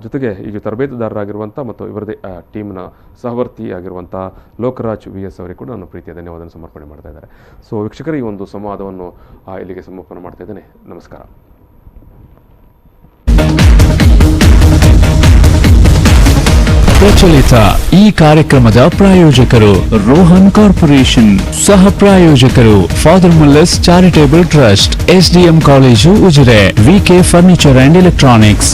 ಜೊತೆಗೆ ಈಗ ತರಬೇತುದಾರರಾಗಿರುವಂಥ ಮತ್ತು ಇವರದೇ ಟೀಮ್ನ ಸಹವರ್ತಿ ಆಗಿರುವಂಥ ಲೋಕರಾಜ್ VS ಅವರಿಗೆ ಕೂಡ ನಾನು ಪ್ರೀತಿಯ ಧನ್ಯವಾದವನ್ನು ಸಮರ್ಪಣೆ ಮಾಡ್ತಾ ಇದ್ದಾರೆ. ಸೊ ವೀಕ್ಷಕರ, ಈ ಒಂದು ಸಂವಾದವನ್ನು ಇಲ್ಲಿಗೆ ಸಮಾಪನ ಮಾಡ್ತಾ ಇದ್ದೇನೆ. ನಮಸ್ಕಾರ. ಪ್ರಚಲಿತ ಈ ಕಾರ್ಯಕ್ರಮದ ಪ್ರಾಯೋಜಕರು ರೋಹನ್ ಕಾರ್ಪೊರೇಷನ್, ಸಹ ಪ್ರಾಯೋಜಕರು father Muller's charitable trust, SDM college Ujire, VK furniture and electronics.